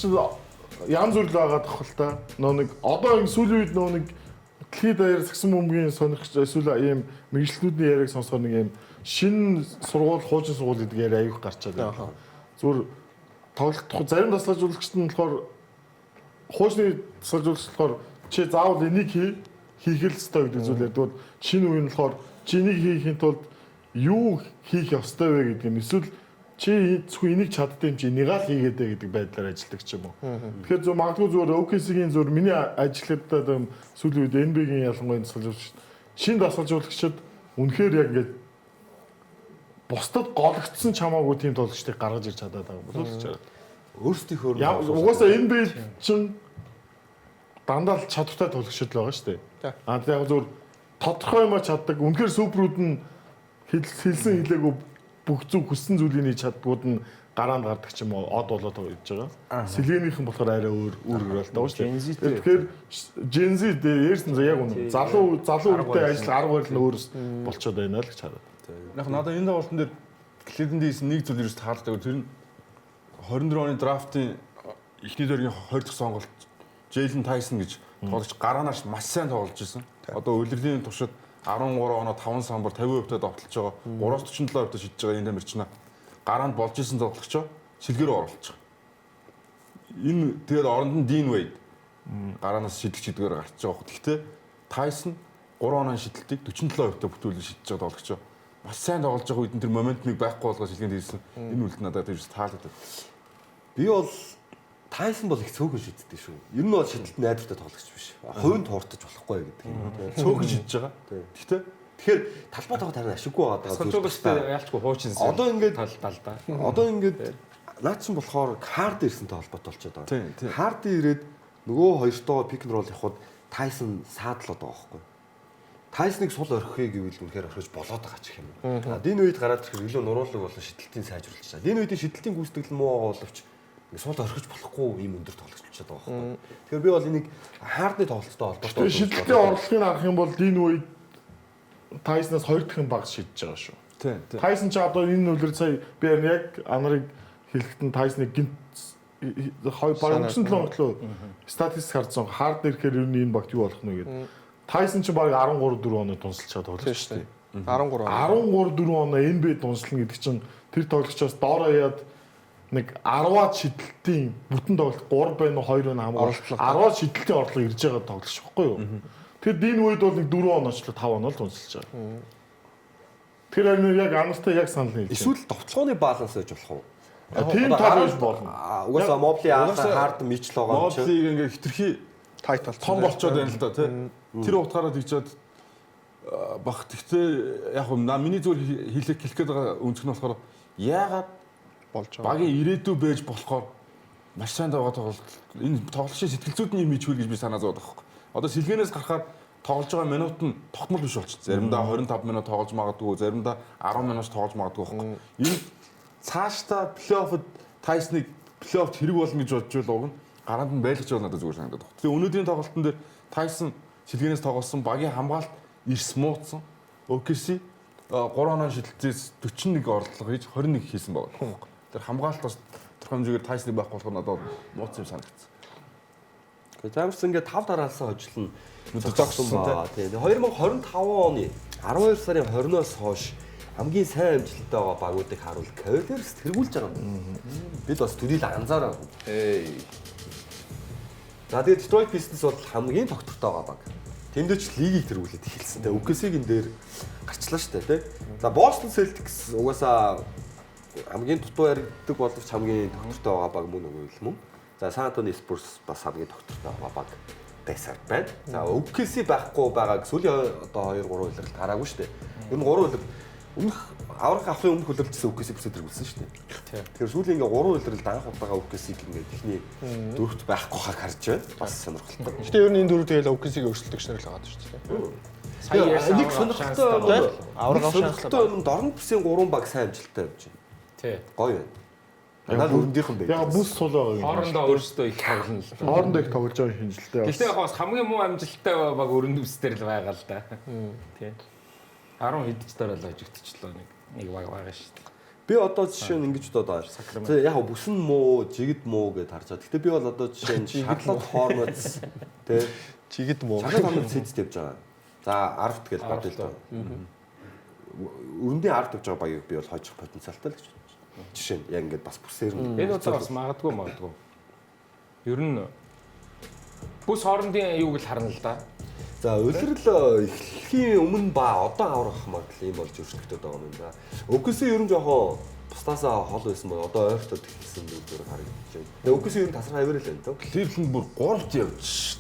янз бүр л байгаа тоххол та. Нэг одоо энэ сүүлийн үед нэг дэлхийд даяар сагсан бөмбөгийн сонирхч эсвэл ийм мэрэгчлүүдийн яриаг сонсохоор нэг ийм шинэ сургууль, хуучин сургууль гэдэг яриа аяг гарчаад байна. Зүгээр тоглох зарим тасалжуулагчд нь болохоор хуучны тасалжуулагч болохоор чи заавал энийг хийх л ёстой гэдэг зүйл ярьдаг. Шинэ үе нь болохоор чи энийг хийхин тулд юу хийх ёстой вэ гэдэг нь эсвэл чи зөвхөн энийг чаддсан юм чи энийг л хийгээд бай гэдэг байдлаар ажилладаг ч юм уу. Тэгэхээр зөв магадгүй зүгээр OKC-гийн зүгээр миний ажилладаг сүүлийн үед NBA-гийн ялангуяа тасалжуулагч шинэ тасалжуулагчид үнэхээр яг ингээд бусдад гологдсон чамаагүй тийм тоглогчдыг гаргаж ирж чадаад байгаа болов уу гэж байна. Өөрсдийнхөө Угаасаа NBA чинь дандаа л чадвартай тоглогчид л байгаа шүү дээ. Тэгээд яг зөв тодорхой юм чаддаг. Үнэхээр суперүүд нь хэлсэн хэлээгүй бүх зүг хүссэн зүйлийг хийж чаддгууд нь гараанд гардаг ч юм уу од болоод байж байгаа. Сэлгээнийх нь болохоор арай өөр хөрөлтэй байгаа шүү дээ. Тэгэхээр Gen Z ярьсан яг үнэ. Залуу үрдээ ажил арга барил нь өөрөөс болчиход байна л гэж хараад. Яг надад энэ тоглолтын дээр Cleveland хийсэн нэг зүйл ерөөс таалагддаг. Тэр нь 24 оны драфтын эхний дөргийн 20 дахь сонголт Jalen Tyson гэж тоглогч гараанаас маш сайн тоглож ирсэн. Одоо улирлын туршид 13 оноо 5 самбар 50%-тай довтлож байгаа. 3-47%-тай шидэж байгаа энэ тамирчнаа гараанд болж исэн тоглогч сэлгэрөө оруулж байгаа. Энэ тэгээд оронд нь Dean Wade гараанаас шидэлч гэдгээр гарч байгаа. Гэхдээ Tyson 3 оноо шидэлтийг 47%-тай бүтүүлэн шидэж байгаа тоглогч. Маш сайн тоглож байгаа үед тэр моментмыг байхгүй болгож сэлгээнд ирсэн. Энэ үлд надад тэр таалагдав. Би бол Tyson бол их цөөхөн шиддэг шүү. Ер нь бол шидэлт найдвартай тоглогч биш. Хувийн тууртаж болохгүй гэдэг юм. Цөөхөн шидэж байгаа. Гэхдээ тэгэхээр талбай таваа тарин ашиггүй байгаа. Сонсогчтой яалчгүй хуучинсан. Одоо ингээд талдаа. Одоо ингээд наад чинь болохоор Хард ирсэнтэй холбоотой болчиход байгаа. Тийм. Хард ирээд нөгөө хоёртоо пик н рол явахад Tyson саадлаад байгаа байхгүй. Tyson-ыг сул орхихыг гэвэл үнэхээр орхиж болоод байгаа ч юм. Дин үед гараад ирэх илүү нуруулаг болон шидэлтийн сайжруулж байгаа. Дин үеийн шидэлтийн гүйцэтгэл муу байгаа боловч сул орхиж болохгүй юм өндөр тоглож болчиход байгаа байхгүй. Тэгэхээр би бол энийг Хардны тоглолттой холбоотой. Шидэлтийн орлогыг харах юм бол Дин үед Tyson-аас 2 дахин бага шидэж байгаа шүү. Тийм. Tyson ч одоо энэ үлрэл сая би яг анарыг хэлэхэд нь Tyson-ыг гинт баг өнгөрсөн 7 хоног лөө статистик харсан. Хард ирэхээр ер нь энэ багт юу болох нь гэдэг. Tyson ч баг 13 4 оноо дунсалж чадаад тоглож шүү дээ. 13 4 оноо NBA дунслана гэдэг чинь тэр тоглогчоос доороо яад нэг 10-аад шидэлтийн бүтэн тоглолт 3 байна уу 2 байна хамгаалалт 10-аад шидэлтийн орлого ирж байгаа тоглогч байхгүй юу? Тэгэхээр Дин үед бол нэг 4 оноочлоо 5 оноо л дунсалж байгаа. Тэр харин яг анартай яг санал нийлж. Эсвэл товтлооны баланс байж болох уу? Тийм тал байж болно. Угаасаа Мобли Хард мичл байгаа юм чинь. Моблиг ингээ хитрхи тайтал том болчоод байна л да тий. Тэр утгаараа тэгжээд баг. Тэгтээ яг миний зүгээр хэлэх гээд байгаа өнцг нь болохоор яагаад болж байгаа. багийн ирээдүй байж болохоор маш сайн байгаа тоглолт энэ тоглолтын сэтгэлзүйдний юм ичвэл гэж би санаа зовоод байгаа хэрэг. Одоо сэлгээнээс гарахаар тоглож байгаа минут нь тогтмол биш болчих. Заримдаа 25 минут тоглож магадгүй, заримдаа 10 минут тоглож магадгүй байхгүй. Энэ цаашдаа плей-оффд Tyson-ыг плей-оффт хэрэг болно гэж бодож байл уг нь гараанд нь байлгаж байгаа надад зүгээр санагдаад байна. Тэгээ өнөөдрийн тоглолтын дээр Tyson сэлгээнээс тоглосон багийн хамгаалалт ирс мууцсан. OKC 3 оноо шидэлтээс 41 орлого хийж 21 хийсэн байгаа. Тэр хамгаалалт бас тодорхой хэмжээгээр Tyson-ыг байхгүй болохоор надад мууцсан юм санагдсан. Замс ингээд 5 дараалсан хожил нь зогссон ба. Тийм. 2025 оны 12 сарын 20-оос хойш хамгийн сайн амжилттай байгаа багуудыг харуул Cavaliers тэргүүлж байгаа юм. Бид бас төрийг анзаараа. За тэгээд Detroit Pistons бол хамгийн тогтвортой байгаа баг. Тэндээ ч лигийг тэргүүлээд эхэлсэн. Тэгээ OKC-гийн дээр гарчлаа шүү дээ, тийм. За Boston Celtics угаасаа хамгийн дутуу яригддаг боловч хамгийн тогтвортой байгаа баг мөн үгүй юм. За San Antonio Spurs бас хамгийн тогтвортой байгаа баг байсаар байна. За OKC байхгүй байгааг сүүлийн одоо 2 3 улиралд хараагүй шүү дээ. Ер нь 3 улирал өмнөх аврах авахын өмнөх улиралдсан OKC бүсэд тэргүүлсэн шүү дээ. Тэгэхээр сүүлийн ингээ 3 улиралд анх удаага OKC ингээд ихний дөрөвт байхгүй хаа харж байна. Бас сонирхолтой. Гэтэ ер нь энэ дөрөв тэгэл OKC-г өрсөлдөгч нар л байгаа шүү дээ. Нэг сонирхолтой аврах сонирхолтой юм дорн бүсийн 3 баг сайн амжилттай явж байна. Тий. Гоё байна. Надад өрөндийнхэн байх. Яг бүс сул байгаа юм. Хоорондоо өөрсдөө их тоглоно л да. Хоорондоо их тоглож байгаа шинжилтэй. Гэхдээ яг бас хамгийн муу амжилттай баг өрөнд бүсдэр л байгаа л да. Тий. 10 хэдч дараа л хожигдчихлоо нэг баг байгаа шүү дээ. Би одоо жишээ нь ингэж одоо яг бүсэн муу, жигд муу гэдээ харж байгаа. Гэтэ би бол одоо жишээ нь Шарлот Хормоц тий Жигд муу. Шарлот Хормоц сэдж тавьж байгаа. За 10-т гэж бодъё л доо. Өрөндийн 10-т тавьж байгаа багийг би бол хойчих потенциалтай л гэж бодож байна. Жишээ нь яг ингээд бас бүсээр нь. Энэ удаа бас магадгүй. Ер нь бүс хоорондын юуг л харна л да. За улирал эхлэхийн өмнө ба одоо аврах магадлал юм болж өршөлтөд байгаа юм да. Өгөөсөө ер нь жоохон бусдаасаа хол байсан бол одоо ойртоод эхэлсэн зүгээр харагдаж байна. Тэгээ өгөөсөө ер нь тасрах авир л байна то. Cleveland бүр 3-т явж шүү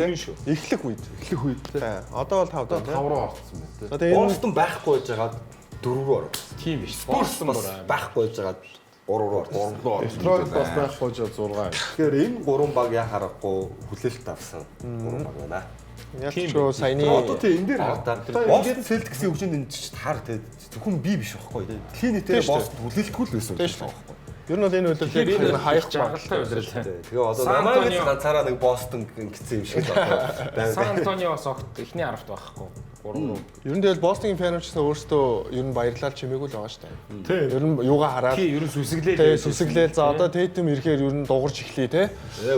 дээ. Эхлэх үед. Эхлэх үед те. Одоо бол 5 даа. 5 руу орсон байна те. Одоо энэ Бостон байхгүй байж байгаа 4 руу орсон. Тийм биш. Спорс бас байхгүй байж байгаа 3 руу орсон. 3 руу орсон. Детройт бас байхгүй ч 6. Тэгэхээр энэ 3 баг яа харахгүй хүлээлт авсан 3 баг байна. яг ч саяны Одоо тийм энэ дээр хараа. Бостон Celtics-ийн хөгжинд энэ ч хар те зөвхөн би биш байхгүй. Дэлхийн нийтээр Бостон хүлээлтгүй л байсан байхгүй. ер нь бол энэ үйлдэл хайх жаргалтай үлрэл. Тэгээ одоо намайг ганцаараа нэг Бостон гэсэн юм шиг байна. Сан Антонио бас огт эхний 10-т байхгүй. 3 руу. ер нь тэгэл Бостонгийн фэнч өөрсдөө ер нь баярлал чимээгүй л байгаа шүү дээ. Тийм. Ер нь юугаа хараад Тий, ер нь сүсгэлээ. сүсгэлээл за одоо Тэйтэм ирэхээр ер нь дуурч эхлэе те.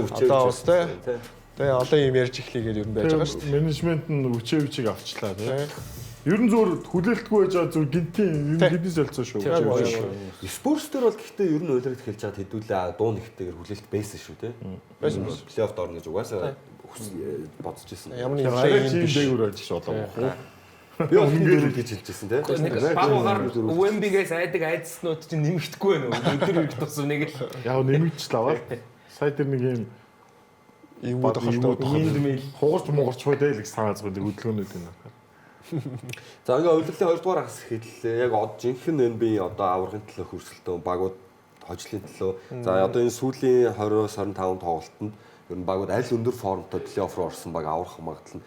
Одоо бас те. Тэгээ олон юм ярьж эхлэегээр ер нь байж байгаа шүү дээ. Менежмент нь үчээвчийг авчлаа тийм. Ер нь зүгээр хүлээлтгүй байж байгаа зүгээр гинтийн гиднес солилцоо шүү. Спорс дээр бол гэхдээ ер нь уйлраад эхэлж байгаа хэдүүлээ дуу нэгтэйгээр хүлээлт байсан шүү те. Байсан. Плей-офф орно гэж угаасаа бодож ирсэн. Ямар нэг Арай юм тийм биш. дээгүүр ажиллаж болоо. Би ингээд гэж хэлж ирсэн те. Багаар Wemby-гээс айдаг айдснууд чинь нэмэгдэхгүй байна уу? Өдөр их тусав нэг л. Яг нэмэгдчихлээ аваад. Сая тэр нэг юм Юм тохолтой. хугарч мугарч бай дээ л гэж санааз байгаа хөдөлгөөнүүд энэ. За ингээ удирлын 2 дугаар хагас эхэллээ. Яг жинхэнэ NBA одоо аврагын төлөө хөрсөлтөө багууд хожлын төлөө. За одоо энэ сүүлийн 20-25 тоглолтод ер нь багууд аль өндөр формтой плей-офф руу орсон баг аврах магадлал нь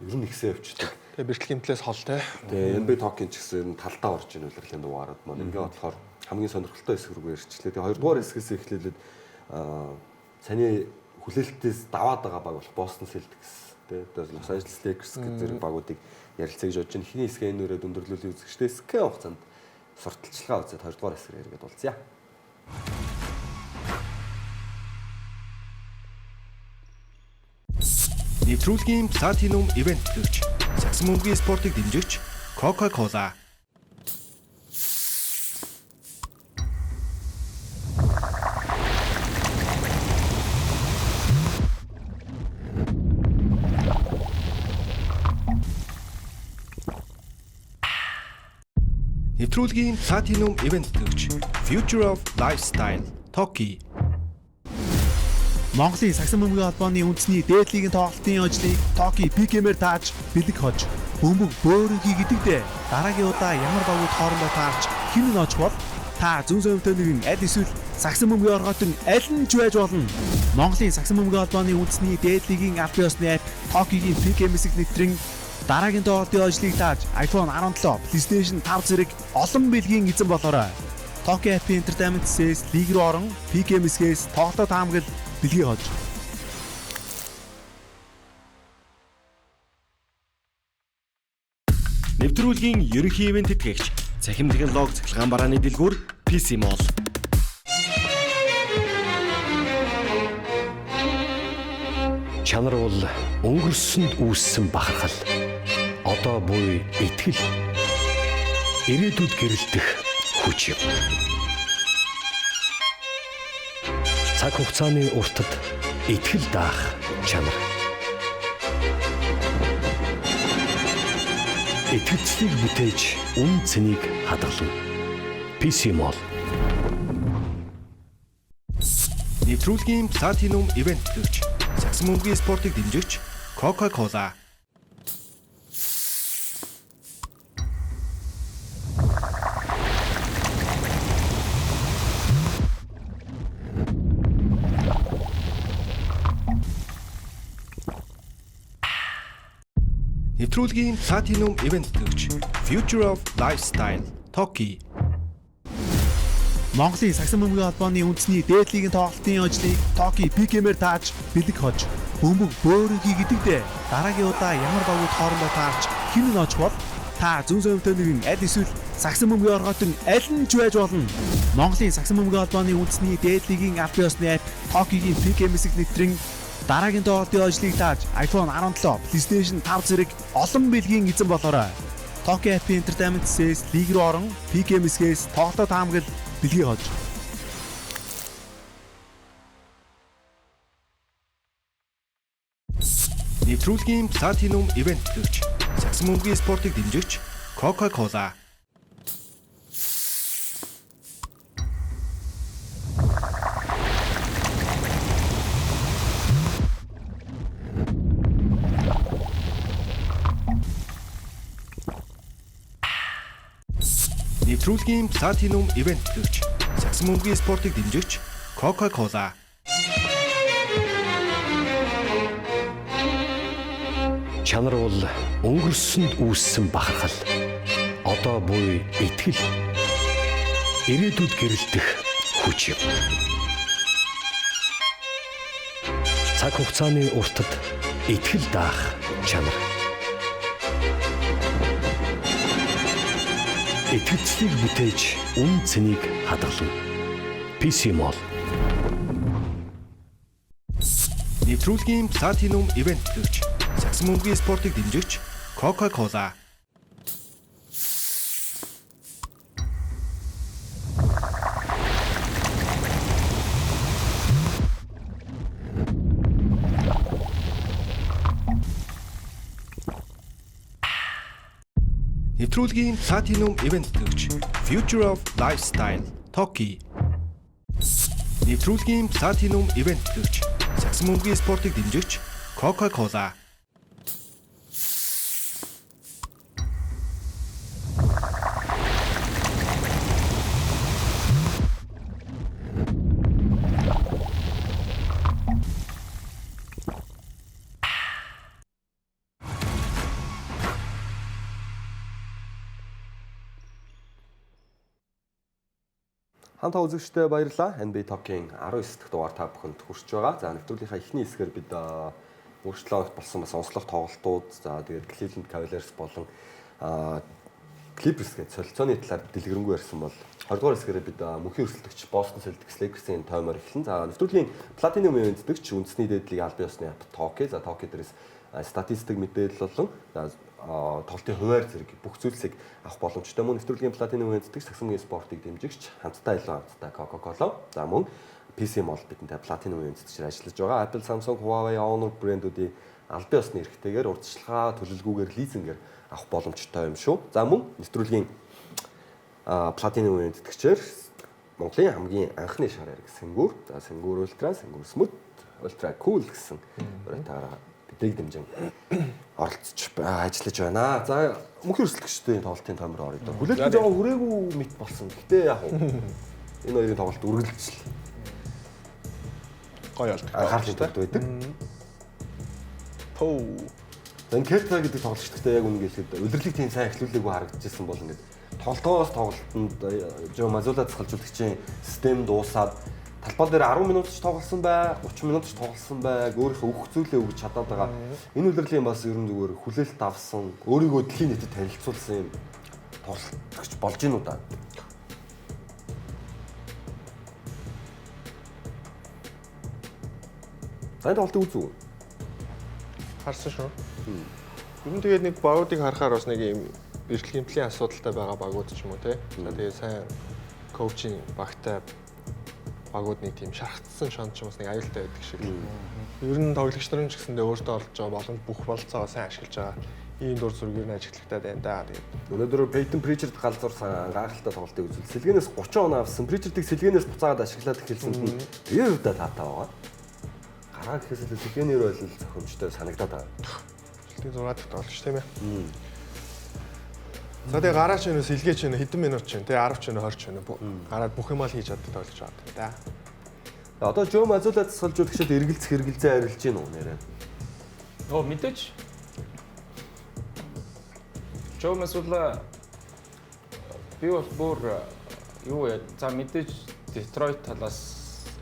ер нь ихсээ өвчдөг. Тэгээ бэрхтлийн хэмтлээс хол те. Тэгээ NBA Talking ч гэсэн ер нь талдаа орж ийн удирлын дугаарууд маань ингээ болохоор хамгийн сонирхолтой хэсэг рүү ярьчлаа. Тэгээ 2 дугаар хэсгээс эхлээд саний хүлээлтээс даваад байгаа баг болох Boston Celtics тэ Los Angeles Lakers гэх зэрэг багуудыг ярилцъя гэж бодож байна. Эхний хэсгээ энүүрээ дүндэрлүүлээ үзэгчтэй скэ хугацаанд сурталчилгаа үзээд 2 дугаар хэсгээр яриад уулзъя. Нэвтрүүлгийн Platinum Event гэгч Сагсан бөмбөгийн спортыг дэмжигч Coca-Cola. Нэвтрүүлгийн Platinum Event гэгч Future of Lifestyle Toki. Монголын сагсан бөмбөгийн холбооны үндэсний дээдлигийн тоглолтын ажлыг Токи пикэмээр тааж бэлэг хож бөмбөг бөөрөнхий гэдэгдээ дараагийн удаа ямар багууд хоорондоо таарч хэн нь оч бол та зүүн зөвхөн нэгэн аль эсвэл сагсан бөмбөгийн орготон аль нь ч байж болно. Монголын сагсан бөмбөгийн холбооны үндэсний дээдлигийн аль биесны апп Токигийн пикэмэсэг нэвтрэн дараагийн тоглолтын ажлыг тааж iPhone 17, PlayStation 5 зэрэг олон бэлгийн эзэн болоорой. Токи апп Entertainment Sales лиг рүү орон пикэмэсгээс тоглолтоо таамаглал бэлгийн хож. Нэвтрүүлгийн ерөнхий ивент тэтгэгч цахим технологи цахилгаан барааны дэлгүүр PC Mall. Чанар бол өнгөрсөнд үүссэн бахархал. Одоо буй итгэл. Ирээдүйд гэрэлтэх хүч юм. Цаг хугацааны уртад итгэл даах чанар. Итгэлцлийг бүтээж үн цэнийг хадгална. PC Mall. Нэвтрүүлгийн Platinum Event гэгч Сагсан бөмбөгийн спортыг дэмжигч Coca-Cola. Нэвтрүүлгийн Platinum Event гэгч Future of Lifestyle Toki. Монголын сагсан бөмбөгийн холбооны үндэсний дээдлигийн тоглолтын ажлыг Токи пикэмээр тааж бэлэг хож бөмбөг бөөрөнхий гэдэгдээ дараагийн удаа ямар багууд хоорондоо таарч хэн нь оч бол Та зүүн зөвхөн нэгэн аль эсвэл сагсан бөмбөгийн оргоотон аль нь ч байж болно. Монголын сагсан бөмбөгийн холбооны үндэсний дээд лигийн аль биесны апп Токигийн PKMS нэвтрэн дараагийн тоглолтын ажлыг тааж iPhone 17, PlayStation 5 зэрэг олон бэлгийн эзэн болоорой. Tokyo App Entertainment-с лиг рүү орон PKMS-гээс тоглолтоо таамаглал бэлгийг хож. Нэвтрүүлгийн Platinum Event гэгч сагсан бөмбөгийн спортыг дэмжигч Coca-Cola. Нэвтрүүлгийн Platinum Event гэгч сагсан бөмбөгийн спортыг дэмжигч Coca-Cola. Чанар бол өнгөрсөнд үүссэн бахархал. Одоо буй итгэл. Ирээдүйд гэрэлтэх хүч юм. Цаг хугацааны уртад итгэл даах чанар. Итгэлцлийг бүтээж үн цэнийг хадгална. PC Mall. Нэвтрүүлгийн Platinum Event гэгч сагсан бөмбөгийн спортыг дэмжигч Coca-Cola. Нэвтрүүлгийн Platinum Event гэгч Future of Lifestyle Toki. Нэвтрүүлгийн Platinum Event гэгч сагсан бөмбөгийн спортыг дэмжигч Coca-Cola. Хамтаа үзэгчдээ баярлалаа. NBA Talk-ийн 19 дахь дугаар та бүхэнд хүрч байгаа. За нэвтрүүлгийнхаа эхний хэсгээр бид өнгөрсөн 7 хоногт болсон бас онцлог тоглолтууд, за тэгээд Cleveland Cavaliers болон Clippers гэж солилцооны талаар дэлгэрэнгүй ярьсан бол 20 дугаар хэсгээрээ бид мөнхийн өрсөлдөгч Boston Celtics Lakers-ийн тоймоор эхлэн. За нэвтрүүлгийн Platinum Event дэгч үндэсний дээдлийг аль биесны апп Toki. За Toki дээрээс статистик мэдээлэл болон тоглолтын хуваар зэрэг бүх зүйлсийг авах боломжтой. Мөн нэвтрүүлгийн Platinum Event дэгч сагсан бөмбөгийн спортыг дэмжигч хамтдаа илүү хамтдаа Coca-Cola. За мөн PC Mall бидэнтэй Platinum Event дэгчээр ажиллаж байгаа. Apple, Samsung, Huawei, Honor брэндүүдийн аль биесны эрхтэйгээр урьдчилгаа төлөвлөгөөгөр лизингээр авах боломжтой юм шүү. За мөн нэвтрүүлгийн Platinum Event дэгчээр Монголын хамгийн анхны шар яриг Сэнгүүр. За Сэнгүүр Ultra, Сэнгүүр Smooth, Ultra Cool гэсэн өрөөтөөр дэг дэмжин оролцож ажиллаж байна. За мөнхийн өрсөлдөгчдийн тоглолтын тоймор орё доо. Хүлээлт жоохон хүрээгүй мэт болсон. Гэтэ яг энэ хоёрын тоглолт үргэлжлэл Гоё болдог. анхаарал байдаг. Поо. За энэ Келта гэдэг тоглолт гэхдээ яг үнэ гэлэхэд удирлыг тийм сайн эхлүүлээгүй харагдчихсан бол ингээд тоглолтоос тоглолтод Жо Мазула засгалжуулагчийн систем дуусаад талбай дээр 10 минут ч тоглосон бай, 30 минут ч тоглосон бай, өөрийнхөө өгөх зүйлээ өгч чадаад байгаа. Энэ удирлын бас ерөн зүгээр хүлээлт авсан, өөрийгөө дэлхийн нийтэд танилцуулсан юм тоглолтч болж гинүү да. Тань тоглолтыг үзүү. Харсан шүү. Ер нь тэгээд нэг багуудыг харахаар бас нэг юм эрхлэх гэмтлийн асуудалтай байгаа багууд ч юм уу те. За тэгээд сайн коучинг багтай багууд нэг тийм шархтсан шонч юм бас нэг аюултай байдаг шиг. Ер нь тоглогч нарын ч гэсэндээ өөртөө олж байгаа боломж бүх болцоогоо сайн ашиглаж байгаа. Ийм дур зүргээр нь ажиглагтай байна да. Тэгээд өнөөдөр Peyton Pritchard галзуурсан гайхалтай тоглолтыг үзвэл сэлгэнээс 30 оноо авсан. Pritchard-ыг сэлгэнээс буцаагаад ашиглаад эхэлсэнд нь тэгээ удаа таатай байгаа. Гараа гэхээс илүү сэлгэнээр бол зохимжтой санагдаад байгаа. жилийн 6 дахь тоглогч тийм ээ. За тэгээ гараач өнөө сэлгээч өнөө хэдэн минут ч вэ? 10 ч өнөө 20 ч өнөө гараад бүх юмаа хийж чаддаг тоглож байгаа да. Одоо Жо Мазула засгалжуулагчид эргэлзээ арилж гин үү нэрээ. Мэдээж. Жо Мазула би бол бүр юу яа за мэдээж Detroit талаас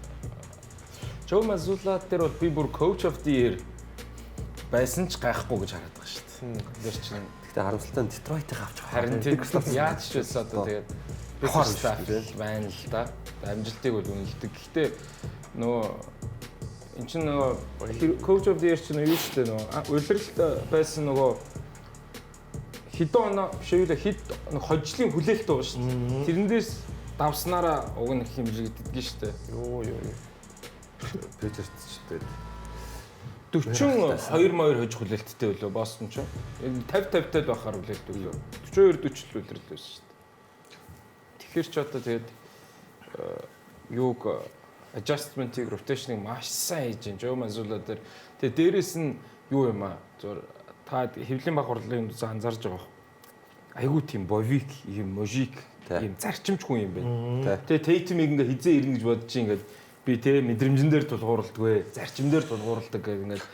Жо Мазула дээр бол би бүр coach of the year байсан ч гайхгүй гэж хараад байгаа шүү дээ. Тэр чинь Гэхдээ харамсалтай нь Детройтыг авч байгаа. харин тэр яаж ч байсан одоо тэгээд Bickerstaff байна л да. Амжилтыг бол үнэлдэг. Гэхдээ нөгөө эн чинь нөгөө coach of the year чинь юу шүү дээ нөгөө урилалт байсан нөгөө хэдэн оноо биш үү хэд хожлын хүлээлт байгаа шүү дээ. Тэрнээс давснараа уг нь хэмжигддэг шүү дээ. Юу. Пэжерт ч дээ. 42 маяр хож хүлээлттэй болоо Бостон ч. 50-50-тай байхаар хүлээлт өглөө. 42-40 үлрэл байсан шүү дээ. Тэгэхээр ч одоо тэгээд юуг adjustment-ийг rotation-ыг маш сайн хийж Жо Мазула дээр. Тэгээд дээрэс нь юу юм аа? Зур та хэвлэлийн баг хурлын үндс анзаарж байгаа. Айгуу тийм бовик, ийм можик, ийм зарчимч хүн юм байна. Тэгээд Tatum-ыг ингээ хизээ ирнэ гэж бодож ингээд би те мэдрэмжэн дээр тулгуурлагдгүй, зарчим дээр тулгуурладаг гэх ингээд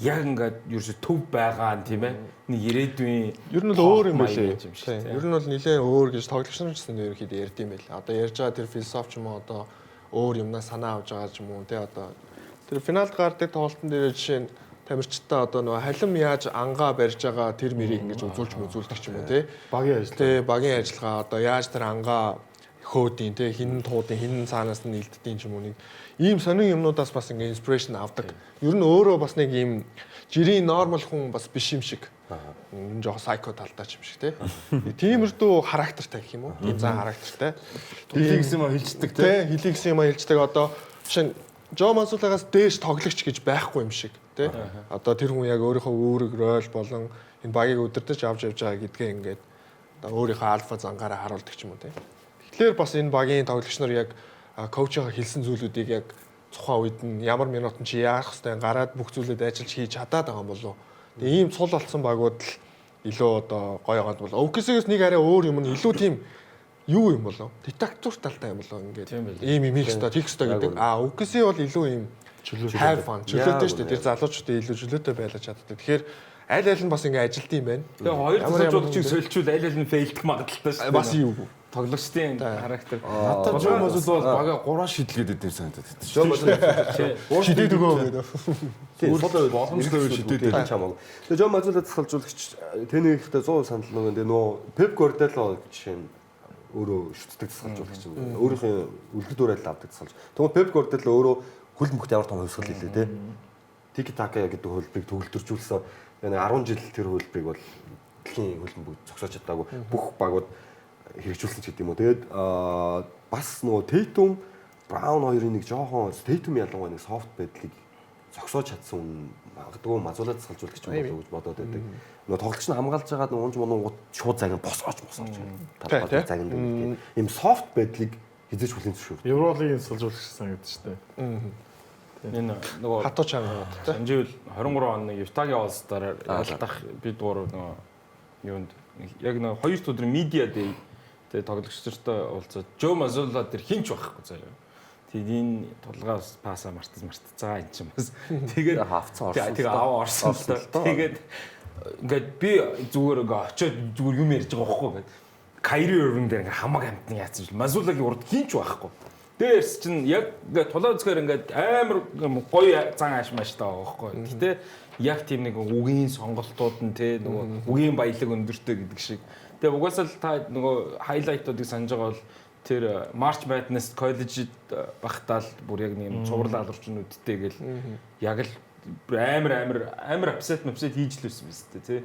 яг ингээд ерөөсө төв байгаа юм тийм ээ. Нэг ирээдүйн Ер нь бол өөр юм байлээ. Ер нь бол нэлээд өөр гэж тоглогч нар ч гэсэн ерөөхдөө ярьд юм байл. Одоо ярьж байгаа тэр философи ч юм уу одоо өөр юмнаа санаа авч байгаа ч юм уу те одоо тэр финалд гардаг тоглолтын дээр жишээ нь тамирчтай одоо нөгөө халим яаж ангаа барьж байгаа тэр мэрийг ингэж үзүүлдэг ч юм уу те Багийн ажил. те багийн ажиллагаа одоо яаж тэр ангаа хөөдийн те хинэн туудын хинэн цаанаас нь илддэм ч юм уу нэг ийм сонин юмнуудаас бас ингээ инспирэшн авдаг. Ер нь өөрөө бас нэг ийм жирийн нормал хүн бас биш юм шиг. Энэ жоохон сайко талдаа ч юм шиг те. Тиймэрдүү характертай гэх юм уу? Тийм зан характертай. Хэлий гэсэн юм хэлцдэг те. Тэ хэлий гэсэн юм хэлцдэг одоо жишээ нь Жо Мазулагаас дээш тоглогч гэж байхгүй юм шиг те. Одоо тэр хүн яг өөрийнхөө үүрэг роль болон энэ багийг өдөртөж авч явж байгаа гэдгээ ингээд одоо өөрийнхөө альфа зангаараа харуулдаг ч юм уу те. Тэгэхээр бас энэ багийн тоглогч нар яг коучингаа хэлсэн зүйлүүдийг яг тухайн үед нь ямар минутанд чи яах хэвээр гараад бүх зүйлүүд ажиллаж хийж чадаад байгаа юм болов. Тэгээ ийм цул болсон багууд л илүү одоо гоё ганд бол. OKC-гээс нэг арай өөр юм нь илүү тийм юу юм болов? Детектор талтай юм болов ингээд. Ийм юм хийх хэрэгтэй, хийх хэрэгтэй гэдэг. OKC бол илүү ийм have fun чөлөөтэй шүү дээ. Тэр залуучуудад илүү чөлөөтэй байлаж чаддаг. Тэгэхээр аль аль нь бас ингээ ажилт юм байна. Тэгээ хоёр залуучуудыг сольчуул аль аль нь фейлдэх магадaltaй шүү дээ. Бас юу. Тоглогчдын характер. Надад Жо Мазул бол бага 3 шийдэлгээд идэв санагдаад байна. Жо Мазул шидэд өгөө гэдэг. тийм боломжтой шидэд чамаагүй. Тэгээ Жо Мазулаа засгалжуулагч тэнийхтэй 100% санал нөгөө нөө Пеп Гвардиола жишээ нь өөрөө шүтдэг засгалжуулагч юм. Өөрийнхөө үлгэр дуурайл авдаг засгалж. Тэгвэл Пеп Гвардиола өөрөө хөл мөхт ямар том хувьсгал хэлээ те. Тики така гэдэг хөлбөрийг төгөлдөржүүлсэн. Яг 10 жил тэр хөлбөрийг бол дэлхийн хөлбөмбөг зогсоож чадаагүй бүх багууд хэрэгжүүлсэн ч гэдэг юм уу. Тэгээд бас нөгөө Tatum, Brown хоёрын нэг жоохон Tatum ялангуяа нэг софт байдлыг зогсоож чадсан үн магадгүй Мазулаа засгалжуулагч юм болов уу гэж бодоод байдаг. Нөгөө тоглогч нь хамгаалж байгаа нөгөө унж моноо шууд загин босгооч талбай загин гэдэг. Ийм софт байдлыг хизээж хүлээн зөвшөөрдөг. Евролигийн салжуулагч санагдаж штэ. Энэ нөгөө Хатуу чангаад те. Амживэл 23 оны Ютагийн All-Star ялдах бид гурав нөгөө юунд яг нөгөө хоёр өдрийн медиа дээр тэгээ тоглогчдортой уулзаад Жо Мазула тэр хинч байхгүй заяа. Тэгээд энэ тулгаас пасаа мартцгаа эн чинь бас тэгээд хавцсан орсон. Тэгээд аваа орсон л доо. Тэгээд ингээд би зүгээр ингээ очиод зүгээр юм ярьж байгаа байхгүй гэдэг. Кайри Ирвинг дээр ингээ хамаг амтны яатсан шүү. Мазулагийн урд хинч байхгүй. Дээрс чинь яг ингээ тулаа үзэхээр ингээ амар гоё зан ааш мааштай байгаа байхгүй. Гэтэ яг тийм нэг үгийн сонголтууд нь те нөгөө үгийн баялаг өндөртэй гэдэг шиг. Тэгээ угаасаа л та нөгөө хайлайтуудыг санаж байгаа бол тэр March Madness коллежид багтаал бүр яг нэг цуврал алуурчнуудтэй гэл яг л амар апсет хийж л байсан биз дээ тий.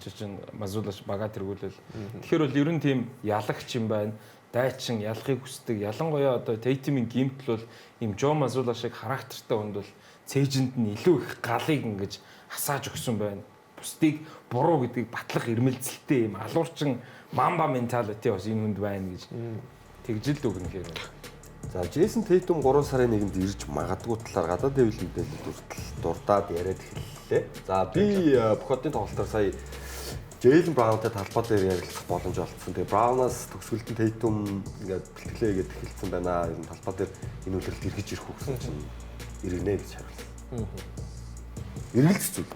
Чинь Мазулаш бага тэргүүлэл. Тэгэхээр бол ер нь тийм ялагч юм байна. Дайчин ялахыг хүсдэг. Ялангуяа одоо Tatum-ийн гимтэл бол ийм Жо Мазула шиг характертай хүнд бол цээжинд нь илүү их галыг ингэж хасааж өгсөн байна. Бусдыг буруу гэдгийг батлах ирмэлцэлтэй ийм алуурчин мамба менталити бас энэ хүнд байна гэж тэгжил өгнө хэрэг. За Джейсон Тейтум 3 сарын 1-нд ирж магадгүй талаар гадаад дэвлэл мэдээлэл дурдаад яриад эхэллээ. За би бүх одын тоглолтоор сая Джейлен Браунтай талбай дээр ярилцах боломж олгосон. Тэгээ Браунаас төгсгөлтөнд Тейтум ингээд бэлтгэлээ гээд эхэлсэн байна. Энэ талбай дээр энэ үлрэлт эргэж ирэх үү гэсэн чинь иргэнэ гэж хариулсан. Эргэлзэх зүйл.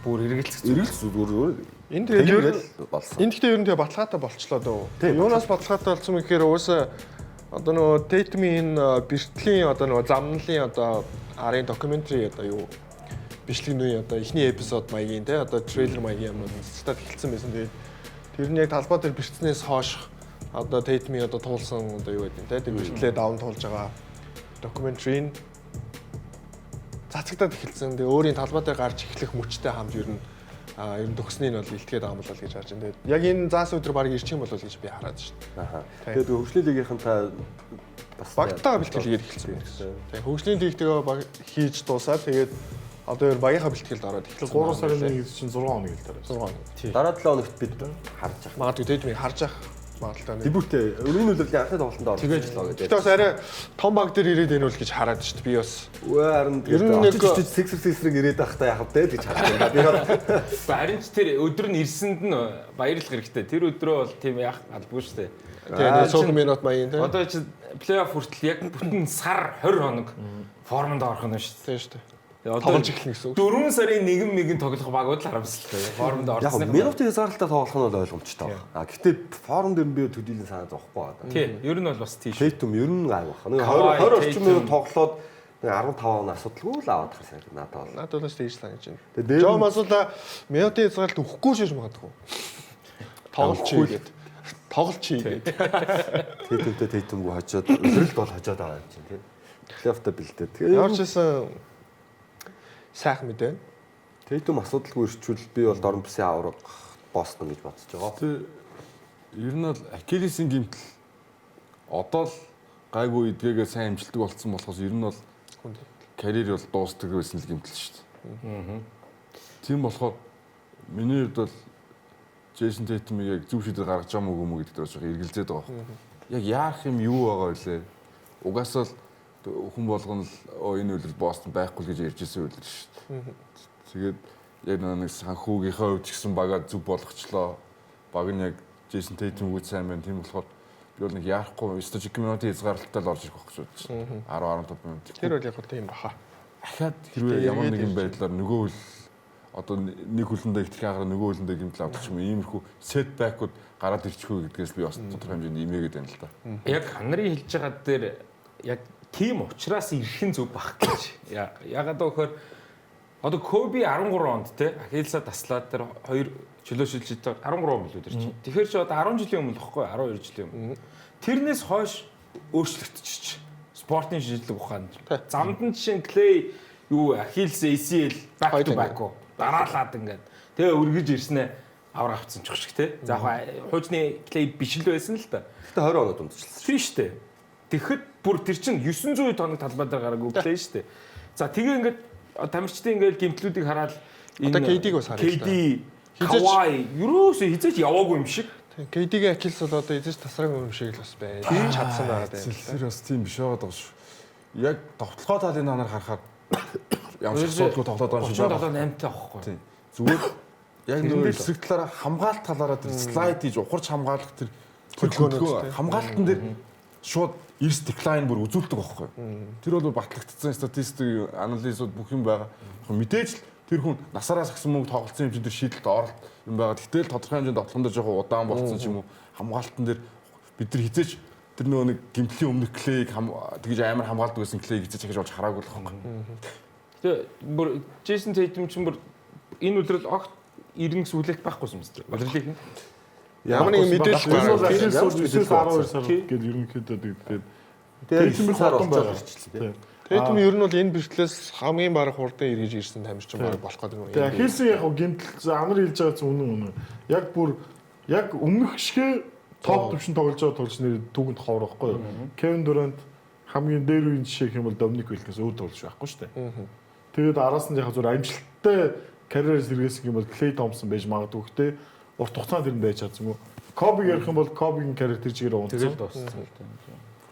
Бүр эргэлзэх зүгээр. Энд тэгээд болсон. Энд гэхдээ ер нь тэгээ баталгаатай болчлоо дөө. Юунаас баталгаатай болсон гэхээр уусаа одоо нөгөө Tatum-ийн бэртлийн одоо нөгөө замналын одоо арын докюментари одоо юу бичлэгийн үеийн одоо эхний эпизод маягийн те одоо трейлер маягийн юмнууд стат эхэлсэн байсан. Тэгээд тэр нь яг талбай дээр бэрцснээс хойш одоо Tatum-ийн одоо туулсан одоо юу гэдэг те тэр бэртлээ даван туулж байгаа докюментари цацагдаад эхэлсэн. Тэгээ өөрийн талбай дээр гарч эхлэх мөчтэй хамж ер нь төгснөний нь бол илтгээд байгаа юм болол гэж харж байна. Тэгээд яг энэ заас өдөр баг ирчих юм болол гэж би хараад шүү дээ. Аха. Тэгээд хөгжлийн лигийнхэнтэй бас багтаага бэлтгэл хийгээд эхэлсэн байна гэсэн. Тэгээ хөгжлийн лигтэйгээ баг хийж дуусаад тэгээд одоо ер багийнхаа бэлтгэлд ороод эхэлсэн. 3 сарын 1-ээс чинь 6 хоног л дараа. 6 хоног. дараа 7 хоногт бид харж байгаа. Магадгүй Tatum-ыг харж ах магадaltaй. Дебютээ өргөний үлрэлийн анхны тоглолтод орсон. Тэгээд л байгаа. Гэтэ бас арай том баг дээр ирээд энэ үл гэж хараад шүү дээ. Би бас харин тэгээд Sixers-ийг ирээд байхдаа яах вэ гэж харж байна. Би бол Харин ч тэр өдөр нь ирсэнд нь баярлах хэрэгтэй. Тэр өдрөө бол тийм яах албагүй шүү дээ. тэгээд цөөхөн минут маягийн те. Одоо чи плей-офф хүртэл яг бүтэн сар 20 хоног формонд орох нь шүү дээ. Тийм шүү дээ. Одоо Тоглож эхлэх гэсэн үг. 4 сарын 1 тоглох багууд л харамсалтай. Формонд яг орсны. минутын хязгаарлалтаа тоглох нь бол ойлгомжтой байна. Гэхдээ форм дээр би төдийлэн санаа зовхгүй байна. Тийм, ер нь бол бас тийш. Tatum ер нь гай бах. Нэг 20 орчим минут тоглоод нэг 15 он асуудалгүй л аваад харсан юм надад бол. Надад бол стейжлаа гэж байна. Тэгээд Жоо масуула минутын хязгаарлалт өгөхгүй шиж магадгүй. Тоглолч хийгээд. Тоглолч хийгээд. Tatum-гүй хожоод үлрэлт бол хожоод байгаа юм чинь тийм. Плей-оффта бэлдээд. Ямар ч байсан сайхан мэт байна. Tatum асуудалгүй ирчүүл би бол дорн бүсийн авраг Бостон гэж бодож байгаа. Тэ ер нь бол Ахиллесийн гэмтэл одоо л гайгүй эдгээгээ сайн амжилтдаг болсон болохоос ер нь бол карьер бол дуустдаг байсан л гэмтэл шүү дээ. Тийм болохоор миний хувьд бол Джейсон Тейтумыг яг зөв шийдэл гаргаж байгаа мó гэдэг дээр бас эргэлзээд байгаа юм. Яг яах юм юу байгаа вэ? Угаасаа л хүн болгоно л энэ үйлрэл Бостон байхгүй л гэж ярьж ирсэн үйлрэл шүү дээ. Тэгээд яг нэг санхүүгийнхаа хувьд ч гэсэн багаа зүг болгочлоо. Баг нь яг Джейсон Тейтумгүй сайн байна. Тийм болохоор би бол нэг яахгүй статистик минутын хязгаарлалттай л орж ирэх байх гэж бодсон. 10-15 минут. Тэр бол яг гоо тийм баха. Ахаад хэрвээ ямар нэгэн байдлаар нөгөө хөл одоо нэг хөлөндөө ихтгэх агаар нөгөө хөлөндөө гэмтэл авчих юм иймэрхүү сет бэкуд гараад ирчихгүй гэдгээс би бас тодорхой хэмжээнд имээгээд байна л да. Яг ханарын хэлж байгаа дээр яг тийм учраас ирхэн зүг бах гэж. Ягаад гэвэл одоо Коби 13 онд те Ахиллесаа таслаад тэр 2 чөлөө шилжилтээр 13 он билүү тэр чинь. Тэгэхээр чи одоо 10 жилийн өмнө багхгүй 12 жилийн өмнө. Тэрнээс хойш өөрчлөгдчихөж. Спортын шинжилгээ ухаанд. Замд нь жишээ нь Clay юу Achilles ACL back to back дараалаад ингээд тэгээ өргөж ирснээр авраг авцсан ч шиг те. За яг хуучны Clay биш л байсан л да. Гэтэ 20 оноод унтчихсан. Тийм шүү дээ. Тэгэхэд бүр тэр чинь 900 тоног талбай дээр гараагүй Clay шүү дээ. За тэгээ ингээд тамирчдын ингээд гимтлүүдийг хараад Одоо KD-г бас харъя. KD Кавай юусоо хизээч яваагүй юм шиг. KD-гийн Achilles бол одоо эзэж тасраагүй юм шиг л бас байна. Чадсан байгаа даа. Тэр бас тийм биш байгаа шүү. Яг товтлогоо талын анаар харахаар ямар ч асуудалгүй тоглоод байгаа юм шиг байна. 38-тай авахгүй. Тийм. Зүгээр яг нөгөө эсрэг талаараа хамгаалт талаараа тэр слайд хийж ухарч хамгаалах тэр төлөвлөгөө хамгаалтан дээр шууд эрс деклайн бүр үзүүлдэг байхгүй. Тэр бол батлагдсан статистик анализууд бүх юм байгаа. Мэдээж л тэр хүн насараас агсан мөнгө тоглолцсон юм чинь тэр шийдэлд оролт юм байгаа. Гэтэл тодорхой хэмжээнд тоглоом дээр жоохон удаан болцсон ч юм уу хамгаалтан дээр бид нар хизээч тэр нөгөө нэг гимтлийн өмнөх клейг тэгж амар хамгаалдаг байсан клейг хизээч ахиж болж хараагүй л байхгүй. Тэгээ бүр Джейсон Тейтум ч бүр энэ үлрэл огт ирнэ гэсэн үлээлт байхгүй юм зү. Үлрэлийнх нь Ямар нэгэн мэдээлэл Ахиллес 12 сар гэдэг ерөнхийдөө тэгээд Тэйтум сар болчихсон ирчихлээ. Тэйтум ер нь бол энэ бэртлээс хамгийн баг хурдан эргэж ирсэн тамирчин баг болох гэдэг юм. тэгээд Ахиллесийн яг гэмтэл амар хэлж байгаа чинь үнэн. Яг бүр яг өмнөх шигэ топ төвшин тоглож байгаа тоглогч нэр түүхэнд ховор байхгүй юу? Кевин Дурант хамгийн дээр үеийн жишээ гэх юм бол Доминик Вилкинс өөр тоглож байхгүй шүү дээ. Тэгээд араас нь яг зөв амжилттай карьерээс эргээсэн юм бол Клей Томпсон байж магадгүй гэхдээ урт хугацаанд тэр нь байж чадсан юм уу? Кобиг ярих юм бол Кобигийн карьер тэр чигээр унтсан. тэгэл дууссан.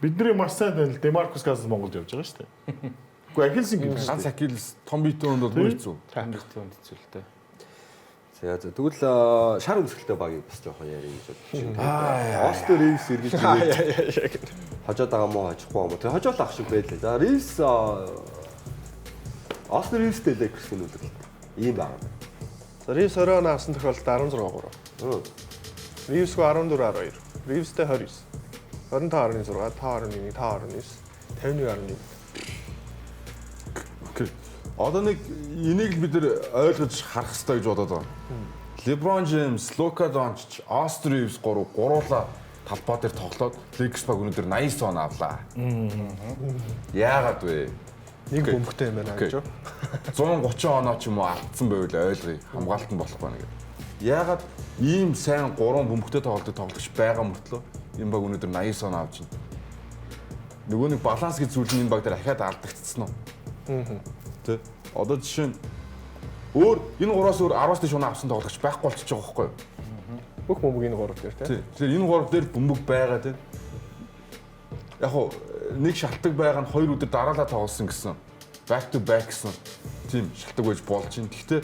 Бидний маш сайн танил Демаркус Казс Монголд явж байгаа шүү дээ. Гэхдээ Ахиллесийн гэмтэл Ганц Ахиллес том битүүнд бол бүр хэцүү. Тамирчдын хэцүүлтэй. За тэгвэл шар өмсгөлтэй багийг бас жоохон ярих гэж бодож байна. Остер Ривс эргэж ирээд хожоод байгаа мó хожихгүй юм уу? Тэг хожоолах шиг байлаа. За Ривс Остер Ривстэй Lakers гэнэ үлрэл. Ийм байна. За Ривс 20 он авсан тохиолдолд 16-3. Ривсгүй 14-12. Ривстэй 29. 25.6, 5.1, 5.9, 51.1. Окей. Одоо нэг энийг бид нар ойлгож харах хэрэгтэй гэж бодоод байгаа. LeBron James, Luka Doncic, Austin Reeves гуруула талбай дээр тоглоод Lakers баг өнөөдөр 89 он авлаа. Яагаад вэ? Нэг бөмбөгтэй юм байна гэж. 130 оноо ч юм уу алдсан байвал ойлгоё. Хамгаалалт нь болох байна гэдэг. Яагаад ийм сайн 3 бөмбөгтэй тоглогч байгаа мөртлөө энэ баг өнөөдөр 89 он авч байна. Нөгөө нэг баланс гэж зүйл нь энэ баг дээр ахаад алдагдсан уу? Тэ. Одоо жишээ нь өөр энэ 3-аас өөр 10-аас дээш оноо авсан тоглогч байхгүй болчихж байгаа байхгүй юу? Бүх бөмбөгийн 3 дээр тийм. Тэгэхээр энэ 3 дээр бөмбөг байгаа тийм. Яг хоо нэг шалтгаан байгаа нь 2 өдөр дараалал тоглосон гэсэн. Back to back гэсэн. Тийм шалтгаан байж болж байна. Гэхдээ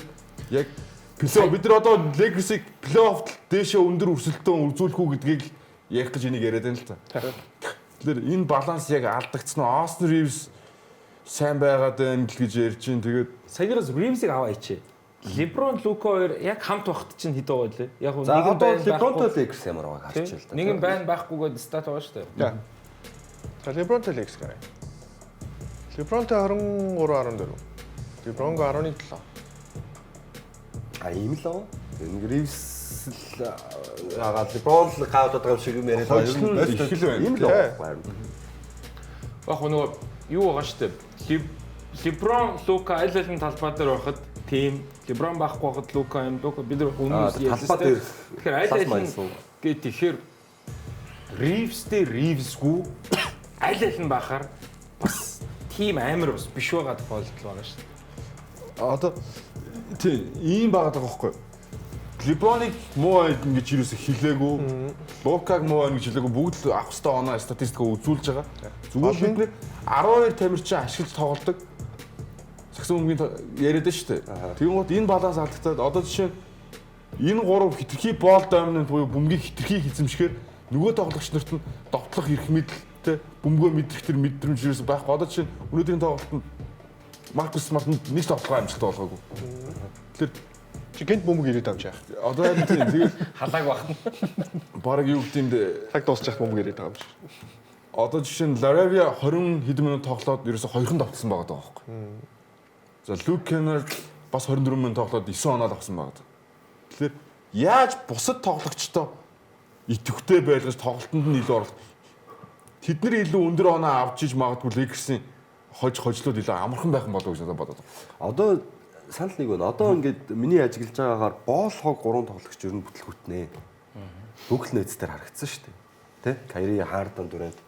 яг бид нар одоо Lakers-ыг плей-оффт дээшээ өндөр өрсөлдөөн үзүүлэх үү гэдгийг ярих гэж энийг яриад байна л та. Тэгэхээр энэ баланс яг алдагдсан нь Austin Reeves сайн байгаад байна гэж ярьж байна. Тэгээд саяраас Reeves-ыг аваа ичээ. LeBron, Luka хоёр яг хамт багт чинь хэд байгаа лээ. Яг нэг нь байна LeBron-той Lakers ямар байгааг харчих л да. Нэг нь байна байхгүйгээд стат байгаа шүү дээ. За LeBron-тэй Lakers гараа. LeBron-тэй 23.14. LeBron-го 11.7. Ийм л оо. Энэ Reeves яагаад LeBron гаавд байгаа юм шиг юм яриад байгаа юм байна. Ийм л оо. Яг нөгөө юу байгаа шүү дээ. LeBron, Luka аль аль нь талбай дээр байхад тим LeBron байхгүй байхад Luka юм. Luka бид нар хүмүүс талбай дээр. Тэгэхээр аль аль нь гээд тэгэхээр Reeves-тэй Reeves-гүү аль аль нь бахаар бас тим амар бас биш байгаа тохиолдол байгаа шүү дээ. Одоо тийм ийм байгаад байгаа байхгүй юу? LeBron-ыг муу ингэж юусэн хэлээгүй. Luka-г муу гэж хэлээгүй. Бүгд л авах хэвээр оноо статистикаа үзүүлж байгаа. Зүгээр бид нэр 12 тамирчин ашиглаж тоглодог. Сагсан өмгийн яриад байна шүү дээ. Тэгвэл гот энэ баланс алдагдаад одоо жишээ энэ 3 хитрхи бол доминант буюу бөмбөгийг хитрхи эзэмшгээр нөгөө тоглогч нарт нь довтлох эрх мэдэлтэй бөмбөгөө мэдрэх тэр мэдрэмж юусэн байхгүй. Одоо жишээ өнөөдрийн тоглолтод Маркус Смартнд нэг тоглох амжилттай болгоогүй. Тэр чи гэнт бөмбөг ирээд авч яах. Одоо яг тийм тэгэл халааг бахна. Бараг юу гэдэмд цаг дуусчих бөмбөг ирээд байгаа юм шиг. Одоо жишээ нь Laravia 20 хэдэн минут тоглоод ерөөсө 2хан давтсан байгаа даа байхгүй. За Luke Kennard бас 24 минут тоглоод 9 оноо авсан байгаа. Тэгэхээр яаж бусад тоглогчтой идэвхтэй байлгаж тоглолтод нь илүү оролт. Тэдний илүү өндөр оноо авч иж магадгүй Lakers-ийн хожлууд илүү амархан байх юм болов уу гэж бодоод. Одоо санал нэг байна. Одоо ингээд миний ажиглаж байгаагаар боол хог 3 тоглогч ер нь бүтлгүүтнэ. Бүгд нөөц дээр харагдсан шүү дээ. Тэ? Kyrie, Harden, Durant.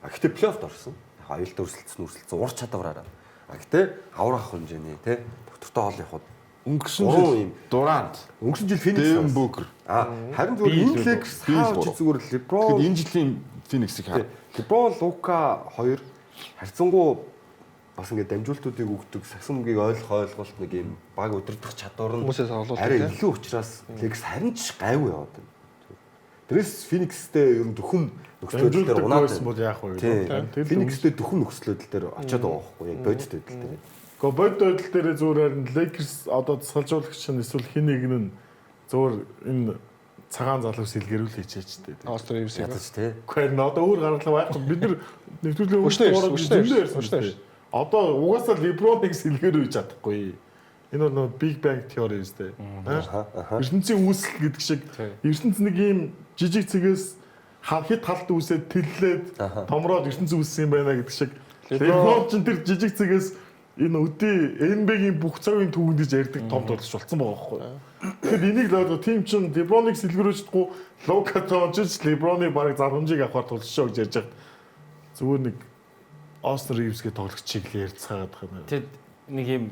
Гэхдээ плей-оффд орсон. Яг аюултай өрсөлдсөн ур чадвараараа. Гэхдээ аврах хэмжээний тэ доктортой хоол явахад өнгөрсөн жил Durant, өнгөрсөн жил Phoenix Devin Booker. Харин зүгээр энэ Lakers хаач зүгээр LeBron. Тэгэхээр энэ жилийн Phoenix-ийг хаа. LeBron, Luka хоёр харьцангуй бас ингээд дамжуултуудыг өгдөг, сагсан мөгийг ойлголт нэг юм баг өдөрдох чадвар нь хүмүүсээс олуулдаг. Арай илүү учраас Lakers харин ч гайгүй яваад байна. Тэрээс Phoenix-тэй ер нь дөхөм нөхцөл дээр унаад бол яах вэ? Phoenix-тэй дөхөм нөхцөл дээр очиод байгаа байхгүй яг бодит байдал дээр. Гэхдээ бодит байдал дээр зүгээр Lakers одоо тасгалжуулагч нь эсвэл хин нэг нь зүгээр энэ цагаан залуус илгэрүүл хийчихэж дээ. Austin Reeves ядаж тий. Гэхдээ одоо өөр гаргалгаа байхгүй бид нар нэвтрүүлгийн өчнөө одоо угаасаа LeBron-ыг сэлгэр үйж чадахгүй. Энэ бол Big Bang Theory үстэй. ертөнцийн үүсэл гэдэг шиг ертөнц нэг ийм жижиг цэгээс хэд талд үүсээд тэллээд томроод ертөнц үүссэн юм байна гэдэг шиг LeBron ч тэр жижиг цэгээс энэ өдөө NBA-гийн бүх цагийн түүхэнд гэж ярьдаг том тоглогч болсон байгаа байхгүй. Тэгэхээр энийг л одоо тим чин LeBron-ыг сэлгэрүүлждэггүй Luka Doncic LeBron-ыг барыг зархамжийг авахар тулшоо гэж ярьж байгаа. Зүгээр нэг Austin Reeves-гээ тоглогчийг л ярьцгаагаад байгаа юм. Тэгэд нэг юм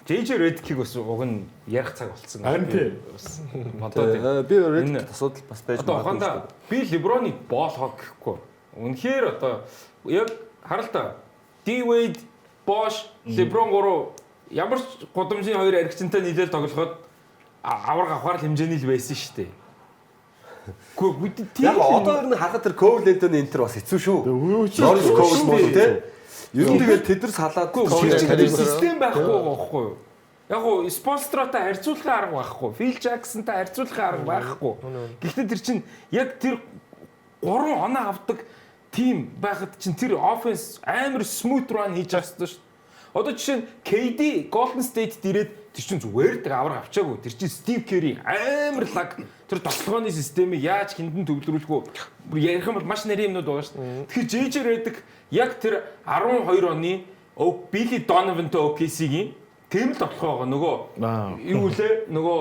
JJ Redick-ийг бас уг нь ярих цаг болцсон. Харин тийм. Одоо би Redick асуудал бас байж магадгүй. Одоо ухаандаа би LeBron-ыг боолхоо гэхгүй. Үнэхээр одоо яг харалтаа D-Wade, Bosh, LeBron 3 ямар ч гудамжийн хоёр аригчтай нийлээл тоглоход авраг авахар хэмжээний л байсан шүү дээ. Гэхдээ тийм одоо ер нь харахад тэр Cole-ийн энтер бас хэцүү шүү. Norris Cole бол тий. Ер нь тэгээд тэдэр салаадгүй систем байхгүй байхгүй юу? Яг гоо спонсортой харьцуулахын арга байхгүй. Phil Jackson-тай харьцуулахын арга байхгүй. Гэхдээ тэр чинь яг тэр 3 оноо авдаг тим байхад чинь тэр offense амар smooth run хийж чадсан шүү. Одоо жишээ нь KD Golden State дээрээд тэр чинь зүгээр тэг авраг авчаагүй. Тэр чинь Steve Kerr амар лаг тэр тоглооны системийг яаж хиндэн төвлөрүүлэх үү? Бүр ярих юм бол маш нарийн юмнууд байгаа шүү дээ. Тэгэхээр JJ Redick яг тэр 12 оны Billy Donovanтэй OKC-гийн тийм л тоглох байгаа. Нөгөө юу лээ? Нөгөө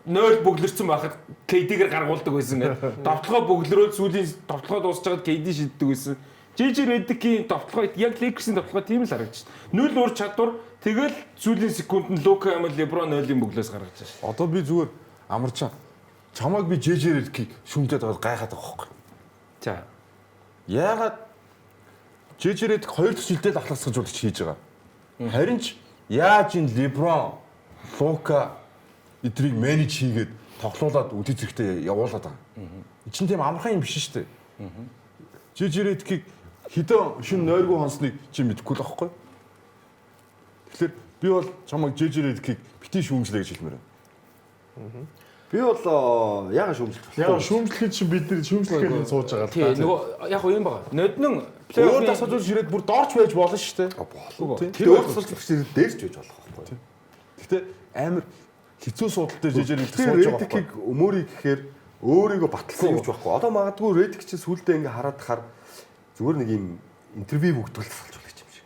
0 бөглөрсөн байхад KD-гээр гаргуулдаг байсан гэдэг. Товтлогоо бөглөрөөд сүүлийн товтлогоо дуусч байгаад KD шиддэг байсан. JJ Redick-ийн товтлогоо яг Lakers-ийн товтлогоо тийм л харагдаж байна. 0 ур чадвар тэгэл сүүлийн секунд нь Luka амил LeBron 0-ийн бөглөөс гаргаж байна. Одоо би зүгээр амарчаа чамайг би JJ Redick-ийг шүмжээд байгаад гайхаад байгаа байхгүй. За. Яагаад JJ Redick 2 дахь жилдээ л ахлах гэж хийж байгаа. Харин ч яаж ин LeBron, Luka эдрийг менеж хийгээд тоглоулаад үди зэрэгтэй явуулаад байгаа. Энд чинь тийм амархан юм биш шүү дээ. JJ Redick-ийг хэдэн шин нойргүй хонсныг чи мэдэхгүй л байхгүй. Тэгэхээр би бол чамайг JJ Redick-ийг битгий шүүмжлээ гэж хэлмээр байна. Би бол яагаад шүүмжлэх вэ? Яг шүүмжлэхэд чинь бид нар шүүмжлэхэд сууж байгаа. Тийм нөгөө яг юм байгаа. Ноднон Өөр тасалж ирээд бүр дорч байж болно шүү дээ. Болов. Тэр өөр тасалж ирээд дээрч байж болох байхгүй. Гэхдээ амар хэцүү судалтай JJ Redick Тэр сууж байгаа. Redick-ийг өмөрийг гэхээр өөрийгөө баталсан юм ч байхгүй. Одоо магадгүй Redick чинь сүулдэ ингээ хараад хахаар зүгээр нэг юм интервью өгдөл тасалж байгаа юм шиг.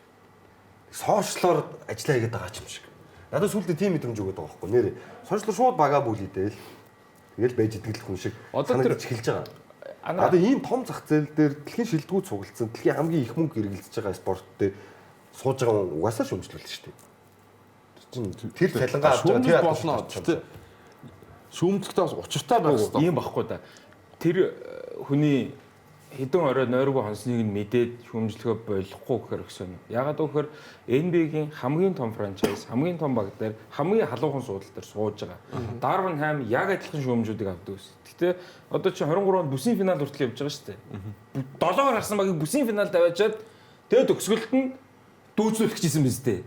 Сошиалоор ажиллаа хийгээд байгаа юм шиг. Надад сүулдэ тийм мэдрэмж өгöd байгаа байхгүй. Нэр сошиалор шууд бага бүлийдэл. Тэгэл байж идэг л хүн шиг санагдаж эхэлж байгаа. Одоо ийм том зах зээл дээр дэлхийн шилдэгүүд цуглдсан, дэлхийн хамгийн их мөнгө хэрэглэж байгаа спорт дээр сууж байгаа хүн угаасаа шөмжлүүлнэ шүү дээ. Тэр цалингаа авч байгаа тэр болно. Гэхдээ шүүмжлэхдээ бас учиртай байх хэрэгтэй. Ийм багхгүй да. Тэр хүний хэдэн орой нойргүй хонсныг нь мэдээд шүүмжлэхөө болохгүй гэхээр өгсөн. Ягаад гэвэл NBA-гийн хамгийн том франчайз, хамгийн том баг дээр хамгийн халуухан суудал дээр сууж байгаа. Darvingham яг адилхан шүүмжүүдийг авдаг ус. Гэтэ одоо чи 23 онд бүсийн финал хүртэл явж байгаа шүү дээ. 7-оор гарсан багийг бүсийн финалд аваачаад тэгээд төгсгөлт нь дүүцүүлэх гэсэн биз дээ.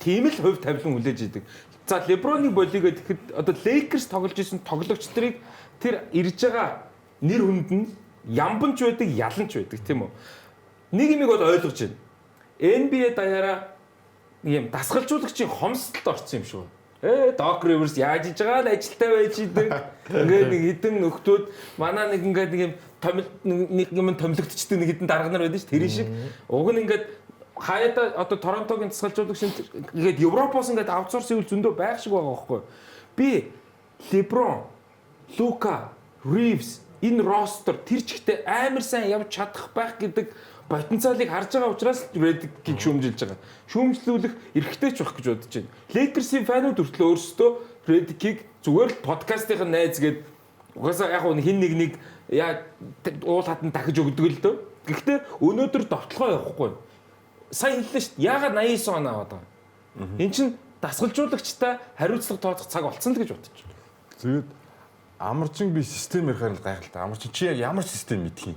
Тийм л хувь тавилан хүлээж идэг. За LeBron-ыг болигээд тэгэхэд одоо Lakers тоглож исэн тоглогч нарыг тэр ирж байгаа нэр хүнд нь ямбанч байдаг, яланч байдаг тийм үү? Нэг юмыг бол ойлгож байна. NBA даяараа юм дасгалжуулагчийн хомсдолд орсон юм шүү. Doc Rivers яаж иж байгаа л ажилтаа байж идэг. Ингээд нэг хідэн нөхдүүд манай нэг ингээд нэг юм томилогдчихдээ нэг хідэн дарга нар байдаг ш. Тэр шиг уг нь ингээд хаяада одоо Торонтогийн дасгалжуулагчийн ингээд Европоос ингээд аутсорс хийвэл зөндөө байх шиг байгаа байхгүй. Би LeBron, Luka, Reeves энэ ростер тэр чигтээ амар сайн явж чадах байх гэдэг потенциалыг харж байгаа учраас Redick-ийг шүүмжилж байгаа. Шүүмжлүүлэх эрхтэй ч байх гэж бодож байна. Lakers-ийн фанууд хүртэл өөрсдөө Redick-ийг зүгээр л подкастын найз гээд угаасаа яг хин нэг яа уул хатан дахиж өгдөг л дөө. Гэхдээ өнөөдөр довтлогоо явахгүй. Сайн хэллээ шүү дээ. Яагаад 89 он аваад байгаа. Энд чинь дасгалжуулагчтай хариуцлага тооцох цаг болцсон л гэж бодож байна. Тэгээд амарчин би систем ярихаар л гайхалтай. Амарчин чи яг ямар систем мэдх юм?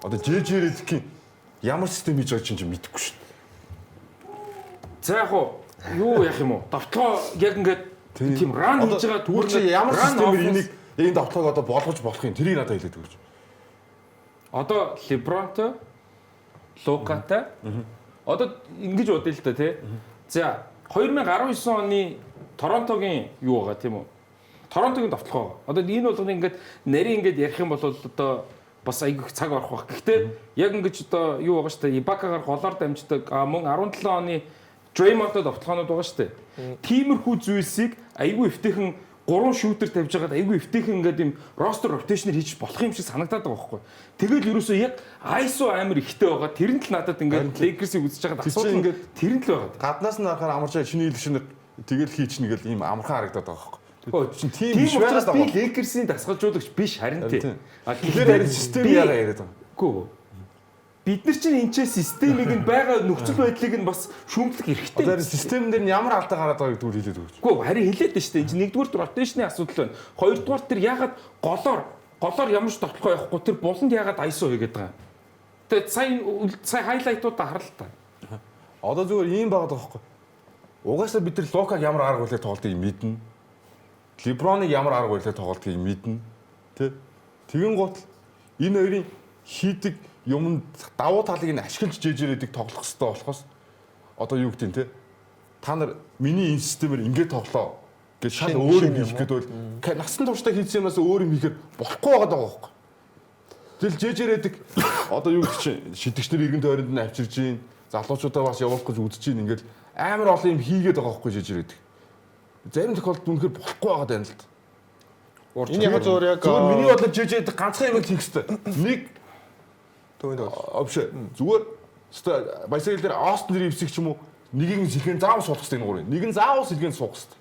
Одоо JJ Redick ямар систем хийж байгааг чи мэдэхгүй шүү дээ. За яг юу яах юм уу? Довтлогоо яг ингээд тийм ран хийж байгаа түр чи ямар системээр энийг энэ довтлогоо одоо болгож болох юм? Тэрийг надад хэлээд өгөөч. Одоо LeBronтой, Luka-тай одоо ингэж бодъё л да тий. За 2019 оны Торонтогийн юу байгаа тийм үү? Торонтогийн довтлогоо. Одоо энэ болгоны ингээд нарийн ингээд ярих юм бол одоо бас айгүй цаг орох байх. Гэхдээ яг ингэж одоо юу байгаа шүү дээ. Ibaka-гаар голоор дамждаг мөн 17 оны Draymond-д довтлогоонууд байгаа шүү дээ. Тиймэрхүү зүйлсийг айгүй эвтэйхэн 3 шүүтер тавьж байгаад айгүй эвтэйхэн ингээд юм ростер ротейшнэр хийж болох юм шиг санагдаад байгаа байхгүй. Тэгэл ерөөсөө яг ISO амар ихтэй байгаа. Тэр нь л надад ингээд Lakers-ийг үзэж байгаад асуудал ингээд тэр нь л байгаа. Гаднаас нь харахаар амарчаа шинэ хэлшинэр тэгэл хийчихнэ гэл ийм амархан харагдаад байгаа байхгүй. Чинь тийм биш байгаад байгаа. Би Lakers-ийн дасгалжуулагч биш харин тий. Тэгэхээр харин систем яагаад яриад байгаа. Үгүй. Бид нар чинь энэ системийг нь байгаа нөхцөл байдлыг нь бас шүүмжлэх хэрэгтэй. Одоо систем дээр нь ямар алдаа гараад байгааг тэгвэл хэлээд өгөөч. Үгүй харин хэлээд байна шүү дээ. Энэ нэгдүгээр ротейшны асуудал байна. Хоёрдугаар тэр ягаад голоор ямар ч тоглох явахгүй тэр буланд ягаад ISO хийгээд байгаа. Тэгээд сая хайлайтуудаа хар л та. Одоо зүгээр ийм байгаад байгаа байхгүй. Угаасаа бид нар Лукаг ямар арга барилаар тоглолтыг мэднэ. LeBron-ыг ямар арга барилаар тоглолтыг мэднэ. Тэ? Тэгэн гут энэ хоёрын хийдэг юмд давуу талыг нь ашиглаж JJ Redick тоглох хэрэгтэй болохоос одоо юу гэдэг юм те. Та нар миний энэ системээр ингээд тоглоо гэж шал Шин- өөр шин юм юм хийх гэдэг бол насан туршдаа хийсэн юмнаас өөр юм хийхээр болохгүй байгаа даа байхгүй. Тэгэл жэжэрэдэг одоо юу гэж шидэгчнэр иргэн тойронд нь авчирж гин залуучуудаа бас явуулах гэж үзэж гин ингээд амар олон юм хийгээд байгаа байхгүй жэжэрэдэг. Зарим тохиолдолд үнэхээр болохгүй байгаа даа л да. Энэ яг зөвөр яг Зүгээр миний бодлоор жэжэрэдэг ганцхан юм хийх хэрэгтэй. Нэг төвөнд бол. Овш зүгээр өстой баясгал дээр Остон Ривсийг ч юм уу нэгийг нь сэлгэн заавал суулгах хэрэгтэй энэ гурыг. Нэг нь заавал сэлгэн суух хэрэгтэй.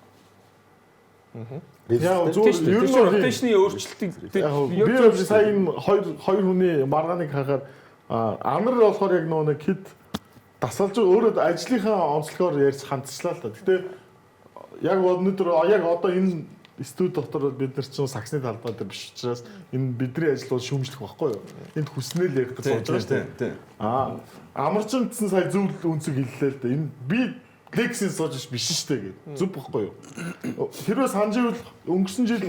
Яа зүгээр ер нь ротейшны өөрчлөлтийг би бол сая энэ хоёр хүний маргааныг харахаар амар болохоор яг нөгөө нэг хэд дасалж өөрөө ажлынхаа онцлогоор ярьж хандчлаа л та. Гэтэ яг өнөөдөр яг одоо энэ студи дотор бид нар чинь саксны талбай дээр биш учраас энэ бидний ажил бол шүүмжлэх байхгүй юу? Энд хүснэл ярих гэж болж байгаа шүү дээ. Амарчин гэсэн сая зөв үнцэг хэллээ л дээ. Энэ би Лексийн сууж биш шүү дээ гэж. Зүг бохгүй юу? Хэрвээ сандживэл өнгөрсөн жил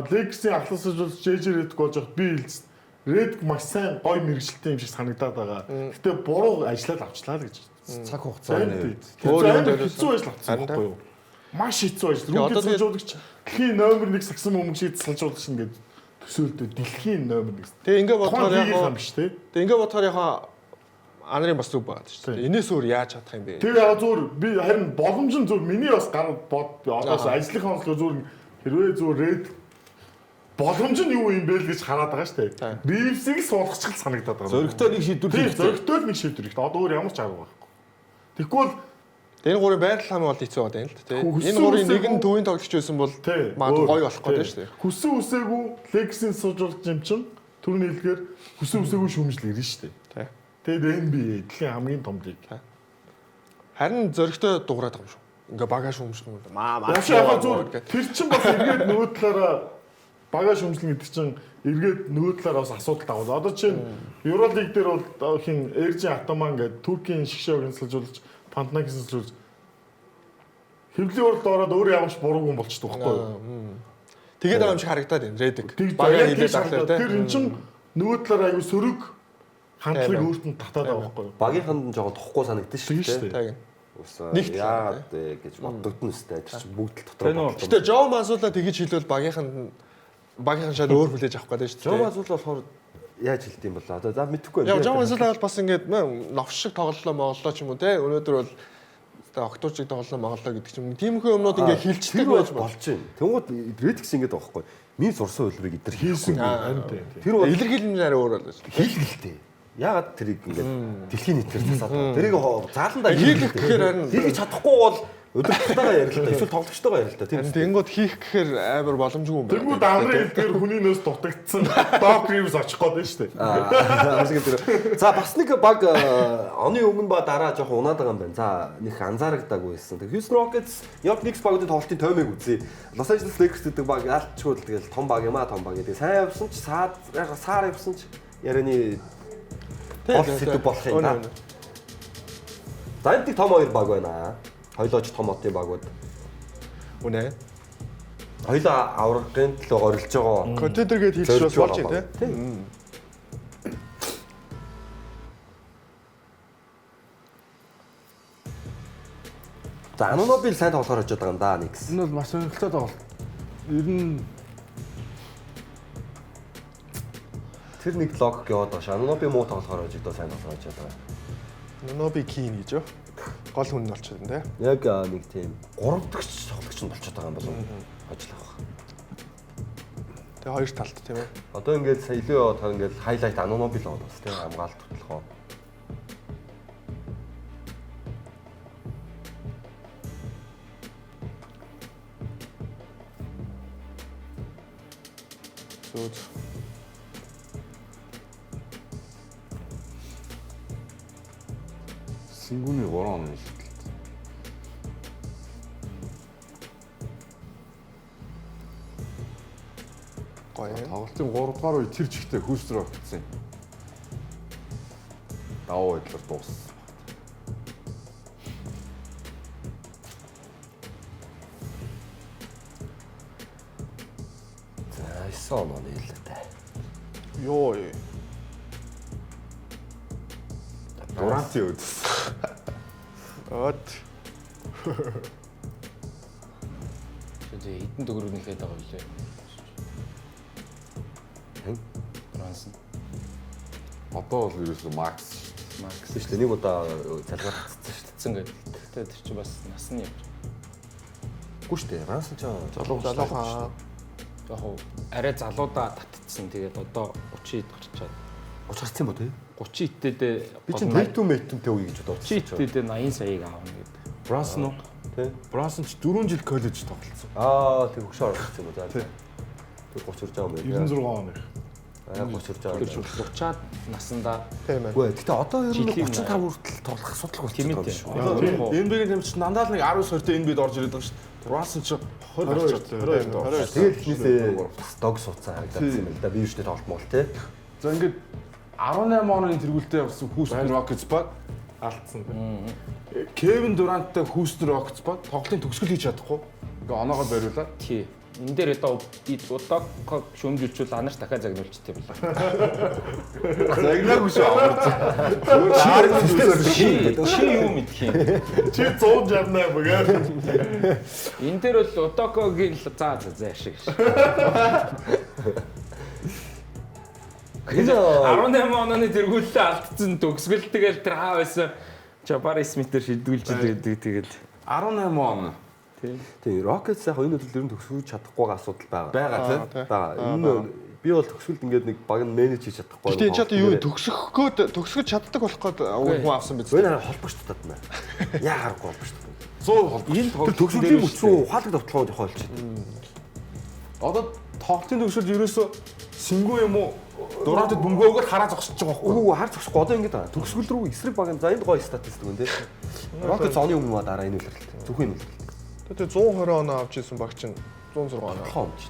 Лексийн ахласаж бол жэжэрэд болж байгаа би хэлсэн. Ред маш сайн гой мэрэгчлээ юм шиг санагдаад байгаа. Гэтэ буруу ажиллаад авчлаа л гэж. Цаг хугацааны Хэцүү ажил авсан байхгүй юу? Маш хэцүү ажил. Рүүгээ салжуулагч дэлхийн номер 1 сагсан өмгшид салжуулагч ингээд төсөөлдөө дэлхийн номер 1. Тэгээ ингээ бодохоор яг юм биш те. Тэгээ ингээ бодохоор яг анарын бас зүг байгаа шүү дээ. Энээс өөр яаж чадах юм бэ? Тэгээ яг зүгээр би харин боломж нь зүгээр миний бас гар бод одоос ажлынхаа онцлог зүгээр хэрвээ зүгээр ред боломж нь юу юм бэ л гэж хараад байгаа шүү дээ. Ривсийг суулгачих санагдаад байгаа. Зөрөгтэй нэг шийдвэр тийм зөрөгтэй нэг шийдвэр ихтэй. Одоо өөр ямар ч арга байхгүй. Тэгэхгүй бол энэ гурийн байрлал хамаа бол хэцүү байгаа юм л да тий. Энэ гурийн нэг нь төвийн тоглогч байсан бол магадгүй гоё болох гэдэг шүү дээ. Хүсэн үсээгүй Лексийн суулгаж юм чин төрний хэлгээр хүсэн үсээгүй шүүмжлэл ирнэ шүү дээ. Тэгээд NBA дэлхийн хамгийн том лиг. Харин зөрөгтэй дуурайд байгаа юм шүү. Ингээ багаж шүүмжлэх юм. Яаш яхаа зүгээр тэр чин бас эргээд нөгөө талаараа багаж шүүмжлэн гэдэг чинь эргээд нөгөө талаараа бас асуудал тавал. Одоо чинь Евролиг дээр бол хин Эржин Атаман гэдэг Туркийн шгшөөг инсэлжүүлж Пантнакис инсэлжүүлж хэвлийн уралд ороод өөрөө ямарч буруу хүн болчихдог байхгүй юу? Тэгээд байгаа юм шиг харагдаад байна. Редик. Багаа хилээд авлаа. Тэр эн чин нөгөө талаараа аюу сөрөг хандлагыг өөрт нь татаад байгаа байхгүй юу? Багийнханд нь жоохон тохгүй санагдаж шүү дээ. Так. Нэгт яагаад гэж боддогдно өстэй. Тэр чинь бүгд л дотор. Гэтэ Жоо Мансуула тэгж хэлвэл багийнхан шал өөр хүлээж авах гэдэг шүү дээ. Жоо Мансуула болохоор яаж хэлдэг юм бол одоо за мэдэхгүй байна. Жоо Мансуула бол бас ингээд новш шиг тоглолоо моголлоо ч юм уу те. Өнөөдөр бол октоочиг тоглолоо моголлоо гэдэг ч юм. Тиймэрхүү юмнууд ингээд хилчдэг байж болж байна. Тэнгууд Редикс ингээд байгаа байхгүй. Миний сурсан хөлбөрийг эдэр хийсэн. Тэр бол илэрхийлэл арай өөр болоо шүү. Хийлгэлтэй. Яагаад тэрийг ингээд дэлхийн нийтээр засаад байгаа. Тэрийг зааландаа хийлгэх гэхээр харин хийх чадахгүй бол өдөртөлтөйгөө ярилтаа эсвэл тоглогчтойгоо ярилтаа тийм. Тэнгууд хийх гэхээр амар боломжгүй юм байна. Тэнгууд амрын хэлдгээр хүний нөөс дутагдсан Doc Rivers очих гээд байна шүү дээ. За бас нэг баг оны өмнө ба дараа жоохон унаад байгаа юм байна. За нэг анзаарагдаагүй байсан. Houston Rockets яг Knicks багуудын тоглолтын тоймыг үзье. Los Angeles Lakers гэдэг баг алчгүй л тэгэл том баг юм аа том баг гэдэг. Сайн явсан ч саар явсан ч ярианы сэдв болох юм да. За энэ том хоёр баг байна. Хоёлооч том отын багууд. Үнэ. Хоёлоо аврагын төлөө орилж байгаа. Контентер гээд хэлж бас болж байна тийм. За Anunoby сайн тоглохоор очиод байгаа юм да Knicks. Энэ бол маш сонирхолтой тоглолт. Ер нь тэр нэг лог яваад байгаа ш. Anunoby муу тоглохоор очиод сайн тоглохоор очиод байгаа. Anunoby Keen гэж юу? Гол хүн нь болчиход байна те. Яг нэг тийм 3 дахь тоглогч нь болчиход байгаа юм болов уу? Ажиллах. Тэгээ хоёр талд тийм ээ. Одоо ингээд сая илүү яваад байгаа ингээд хайлайт Anunoby л байгаа бас тийм хамгаалт тотлохоо. Зүг. Сингүний 3 оны шилжилт. Гоё. Тоглолтын 3 дугаар үе тэр чигтээ хөөсрөө өгсөн. Даваа байдлаар дууссан. За 9 оны хэлээ. Йоо. Дуранти үз. От. Тэгээ хэдэн төгрөгнийхээ даа үлээ. Брансон. Одоо бол ерөөсөө Макс Тэгсэн шүү дээ. Нэг удаа залгаар татсан шүү дээ. Тэгсэн гэдэг. Тэгтээ тэр чинь бас насны явж. Үгүй шүү дээ. Рансан ч Залуухан. Яг арай залуудаа татцсан. Тэгээд одоо 30-д гарчаад. 30 гарсан юм уу те? 30-д Би чинь Tatum Tatumтэй үе гэж бодож байна. 30-д 80 саяыг аавна гэдэг. Брансон уу? Тий. Брансон ч 4 жил коллеж тоглолцсон. Тэг хөшөө орсон юм уу? За. Тэг 30 урж байгаа юм байна. 96 оны. 30 урж байгаа. Тэр чинь 30-аад наснда Тийм ээ. Үгүй гэтээ одоо ер нь Жилийн 35 хүртэл тоглох асуудал болчихсон Тийм юм ээ. шүү. NBA-ийн тэмч дандаа л нэг 19-20-т NBA-д орж ирээд байгаа шүү дээ. Брансон ч 20 Тэгээд эхнээсээ дог суудсан харагдсан юм л да. Би юу ч тоглолт мол те. За ингээд 18 оны тэргүүлтэй явсан Houston Rockets баг Алдсан. Кевин Durant-тай Houston Rockets баг тоглолтын төгсгөл хийж чадахгүй. Ингээ оноогоо бариулаад тий. Энэ дээр одоо удааг шөмжүүлчихвэл анарч дахиад загнуулчихдээ байна. загнаагүй шүү аварч. Чи юу мэдх юм? Чи 168 бага. Энэ дээр бол Удакогийн за шиг. 18 оны тэргүүлээ алдсан төгсгөл тэгэл тэр хаа байсан Jabari Smith-ээр шийдүүлж идэг тэгээд 18 он. Тийм Rockets яг энэ өдрөл ер нь төгсгөж чадахгүй байгаа асуудал байгаа. Байгаа тийм. Бага. Энэ би бол төгсгөлд ингээд нэг баг нь менеж хийж чадахгүй. Гэтэ энэ ч одоо юу төгсгөж чаддаг болох гээд хүн авсан биз. Өөр холбогч татаад байна. Яа харахгүй холбогч татаад. 100 холбоо. Энэ төгсгөлийн мөч рүү ухаалаг давталгаа явах болчихсон. Одоо тоглолтын төгсгөл ерөөсөө сингүү юм уу? Дураатад бөмбөгөөр хараа зогсож байгаа байхгүй. Үгүй хар зогсохгүй одоо ингэж байгаа. Төгсгөл рүү эсрэг баг нь за энд гоё статистик байна тий. Rockets оны өмнө дараа энэ үлрэлт. Зөвхөн энэ үлрэлт. Тэгээ 120 оноо авч ирсэн баг чинь 106 оноо. Хомч.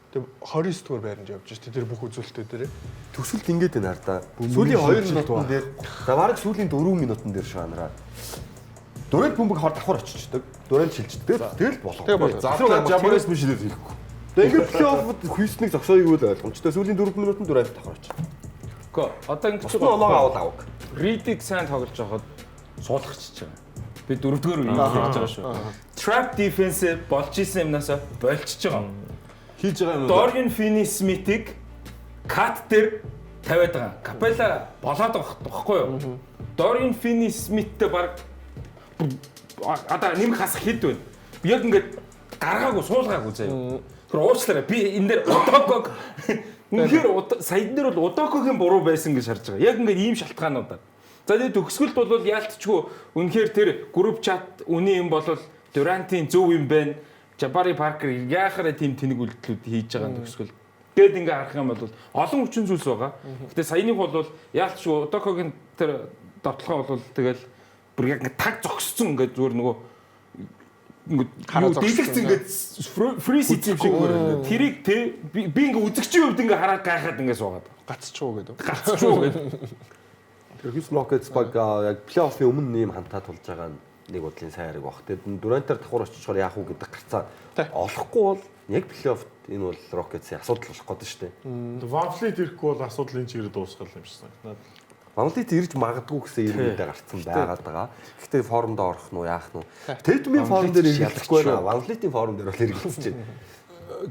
Тэгээ 29 дугаар байранд явж штэ тэр бүх үзүүлэлтүүд дээр. Төгсгөлд ингэж байна хараа. Сүүлийн 2 минутын дээр за бараг сүүлийн 4 минутын дээр шаанараа. Дөрөв бөмбөг хор давхар очичдаг. Дөрөв шилждэг. Тэгэл болох. Тэгээ болоо. Заалаа Jabari биш хэлээд хэлэхгүй. Тэгээ ингээд плей-оффд Хьюстоныг зогсооёг үл ойлгомжтой. Сүүлийн 4 минутанд дөрөв давхар очив. Гэхдээ одоо ингэж оноогоо авах. Reed-ийг сайн тоглож байхад суулгачиж байгаа. Би 4-р үеийг хийж байгаа шүү. Trap defense болж исэн юмнасаа болчихж байгаа. Хийж байгаа юм уу? Dorian Finney-Smith-ийг cut дээр тавиад байгаа. Capella болоод байгаа байхгүй юу? Dorian Finney-Smith-тэй баг одоо нэмэх хасах хэд байна. Би яг ингээд гаргаагүй суулгаагүй заяа. Тэр уучлаарай. Би энэ дээр Удаког үнэхээр саяд дээр бол Удакогийн буруу байсан гэж харж байгаа. Яг ингээд ийм шалтгаануудаар. За тэгээд төгсгөлд бол яалтчгүй үнэхээр тэр групп чат үний юм бол Durant-ийн зөв юм байна. Jabari Parker яахаараа тийм тэнэг үйлдэлүүд хийж байгаа төгсгөл. Гээд ингээ харах юм бол олон хүчин зүйлс байгаа. Гэтэ саяных бол яалтчгүй Удакогийн тэр давталгаа бол тэгэл бүр яг ингээ таг зогссон ингээ зүгээр нөгөө дийлэгц ингээд фри сити шиг бүр тэрийг те би ингээ үзэгчийн хувьд ингээ хараад гайхаад ингээ суугаад Гацчихуу гэдэг. гацчихуу гэдэг. Houston Rockets баг яг плей-оффын өмнө ийм хантаа тулж байгаа нэг бодлын сайн хараг баг. Тэгээд Durant-аар давхар очичоор яах уу гэдэг гарцаа олохгүй бол яг плей-оффд энэ бол Rockets-ийн асуудал болох гэдэг шүү дээ. Van Vliet ирэхгүй бол асуудлын чигээр дуусгал юм шиг санагдаад. Van Vliet ирж магадгүй гэсэн ирмэдээ гарцсан байгаад байгаа. Гэхдээ формонд орох нь яах нь. Tatum-ийн форм дээр иргэлцэхгүй байна. Van Vliet-ийн форм дээр бол иргэлцэж байна.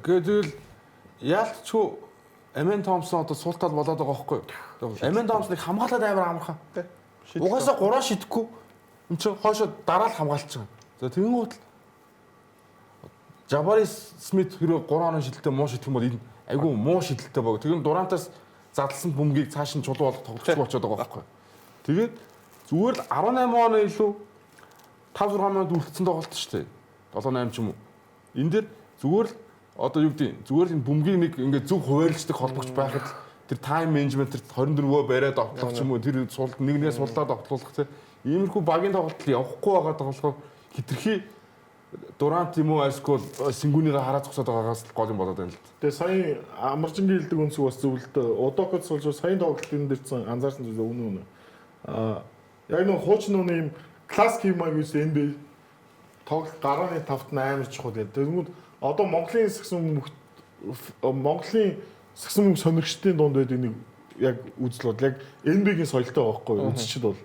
Гэтэл яалтчгүй Amen Thompson одоо суултаад болоод байгаа байхгүй юу? Amen Thompson-ыг хамгаалаад амар амархан. Угаасаа 3 шидэхгүй. Энд чинь хоошо дараа л хамгаалж байгаа. За тэгэн гут Jabari Smith хэрэг 3 оноо шидэлтэй муу шидэх юм бол энэ айгүй муу шидэлтэй баг. Тэгэн Durant-аас задлсан бөмбөгийг цааш нь чулуу болох тоглохгүй болчиход байгаа байхгүй юу? Тэгээд зүгээр л 18 оноо илүү 5-6 минут үлдсэн тоглолт шүү дээ. 7-8 ч юм уу. Энэ дээр зүгээр л одоо юу гэдэг зүгээр л бөмбөгийг нэг ингээд зөв хуваарлцдаг холбогч байхад тэр тайм менежмент тэр 24-өө бариад тоглох ч юм уу тэр суулт нэгнээс суулаад тоглох тийм иймэрхүү багийн тоглолт явахгүй байгаа болохоор хитрхи Durant юм уу эсвэл Сингүнийгээ хараа зогсоод байгаагаас л гол юм болоод байна л. Тэгээ сая амаржингийн хэлдэг үнсэг бас зөв л дээ. Удакоц болж саяны тоглолтын дээрсэн анзаарсан зүйл үнэн. Яг нэг хуучин нүн юм классик юм аа гэж NBA тоглолт гарааны тавт амар чухал гэдэг. Тэгмүүд одоо Монголын сагсан мөнгө сонирхчдын дунд байдаг нэг яг үзэл бод яг NBA-гийн соёлтой байхгүй үзчихэд бол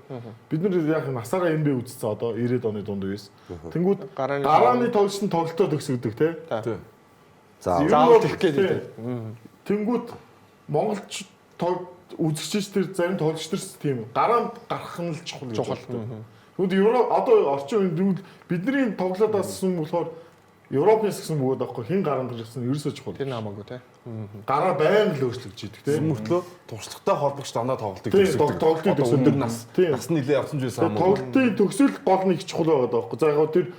бид нар яг насаараа NBA үзсэн одоо 90-ад оны дунд үеэс. Тэнгүүд гарааны тоглолтын тоглолтоо төгсгдөг тий. За заавал тэгэх гээд. Тэнгүүд монголч үзэгчч тэр зарим тоглогчдэрс тийм гараанд гарах нь л чухал. Тэгвэл Европ одоо орчин үед бидний тоглоодаас юм болохоор Европоос гэсэн бөгөөд авахгүй хин гараанд гарсан ерөөсөө чухал. Тэр намаагүй тий. Гараа байнга л өөрчлөгдөж идэг тий. Мөртлөө туршлагатай холбогч дандаа тоглолтыг тоглолтын төсөл нас нэлээ явсан ч байсан хамаагүй. Тоглолтын төсөл гол нэг чухал байгаа даахгүй. За яг тэр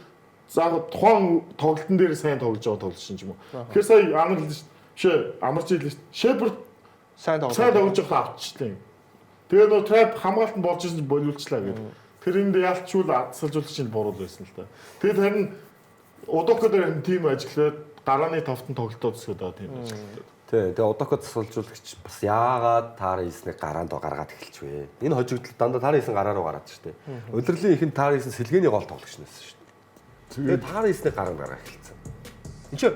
тухайн тоглолтын дээр сайн тоглож байгаа тоглолч юм уу. Тэгэхээр сая англид бишээ амарч ийлээ шүү. Шепард сайн тоглож байгаа авчихлаа. Тэгээ нөө трап хамгаалтанд болж ирсэн болиулчлаа гэдэг. Тэр энд яалтчул адсалжуулагч нь буруу байсан л та. Тэгээд харин Удоко дээр тим ажиллаад гарааны товтон тоглолтоо төсгөөд байгаа тийм ажиллаад. Тэгээ Удоко засвалжуулагч бас яагаад таар хийснийг гараанд гаргаад эхэлж вэ? Энэ хожигдол дандаа таар хийсэн гараа руу гараад шүү дээ. Удирлын ихэнд таар хийсэн сэлгээний гол тоглогч нэсэн шүү дээ. Тэгээ таар хийснийг гараанд гаргаа эхэлсэн. Энд чи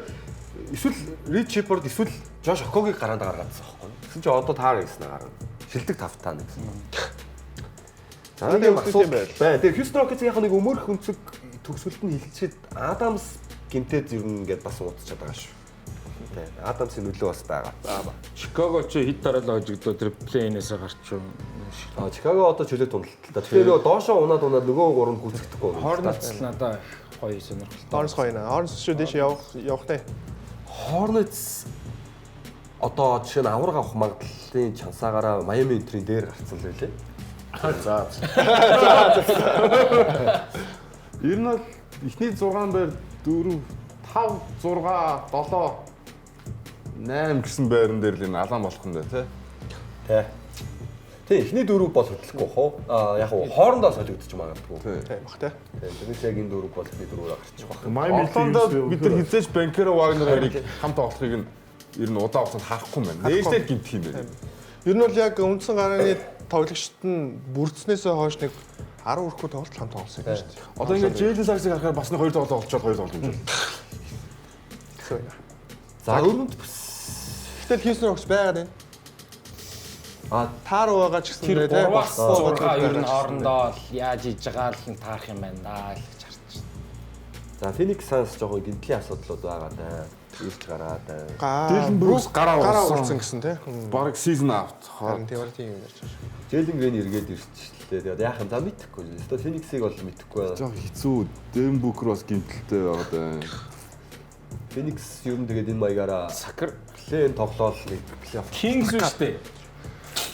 эсвэл Рич Шепард эсвэл Жош Окогийг гараанд гаргаадсан байхгүй юу? Гэсэн чи одоо таар хийснээ гарна. Шилдэг тавтаа нэгсэн. За тийм асуулт бай. Тэгээ Хьюстон Рокетс-ийн нэг өмөрх өнцөг төгсгөлд нь хилчихэд Адамс гинтэд ер нь ингээд бас уудчихад байгаа шүү. Тэ. Адамсын нөлөө бас байгаа. Чикаго ч хэд дараалал хожигдоо тэр плей-инээс гарч. Чикаго одоо чөлөө тундалттай. Тэгэхээр нөгөө доошоо унаад нөгөө гурав нь гүйцэхдэггүй. Hornets надаа гоё сонирхолтой. Hornets гоё наа. Hornets шүү дэш явах тээ. Hornets одоо жишээ нь авраг авах магадлалын чансаагаараа Miami энтрийн дээр гарцсан л байлээ. За. Ер нь бол эхний 6 байр 4 5 6 7 8 гэсэн байран дээр л энэ алан болох нь дээ тий. Тий, эхний дөрөв бол хөдлөхгүй хоо. Яг хоорондоо солигдчих магадгүй. Тийм бах тий. Тэрнээс яг энэ дөрөв бол эхний дөрөвөөр гарчих واخ. Орлондоо бид нар хизээж Банкеро Вагнер хоёрыг хамт тоглохыг нь ер нь удаан хугацаанд харахгүй юм байна. Нээлттэй гимтэх юм байна. Ер нь бол яг үндсэн гарааны тоглогчд нь бүрдснээсээ хойш нэг 10 өрхөө тоглолт хамт тоглосон юм шүү дээ. Одоо ингээд Джейлен Саксыг харахаар бас нэг 2 тоглолт олцоод 2 тоглолт юм. За өрөнд Гэтэл Хьюстон Рокетс байгаад байна. Таар байгаа ч гэсэн Тэр тий. 3-6 ер нь хоорондоо яаж иж байгаа л таарах юм байна даа л гэж харж байна. За Phoenix Suns жоохон гинтлийн асуудлууд байгаа даа. Ирж гараад. Дилэн Брукс гараа урсан гэсэн тий. Бараг season out. Харин тийм юм ярьж байна. Jalen Green эргээд ирчихлээ. Тэгээд яах юм за мэдэхгүй. Өөртөө Phoenix-ийг бол мэдэхгүй байна. Жоо хэцүү. Дэм Букер бас гинтэлтэй байгаа даа. Phoenix ер нь тэгээд энэ маягаараа плей-ин тоглоол нэг плей-офф. Kings үү штэ.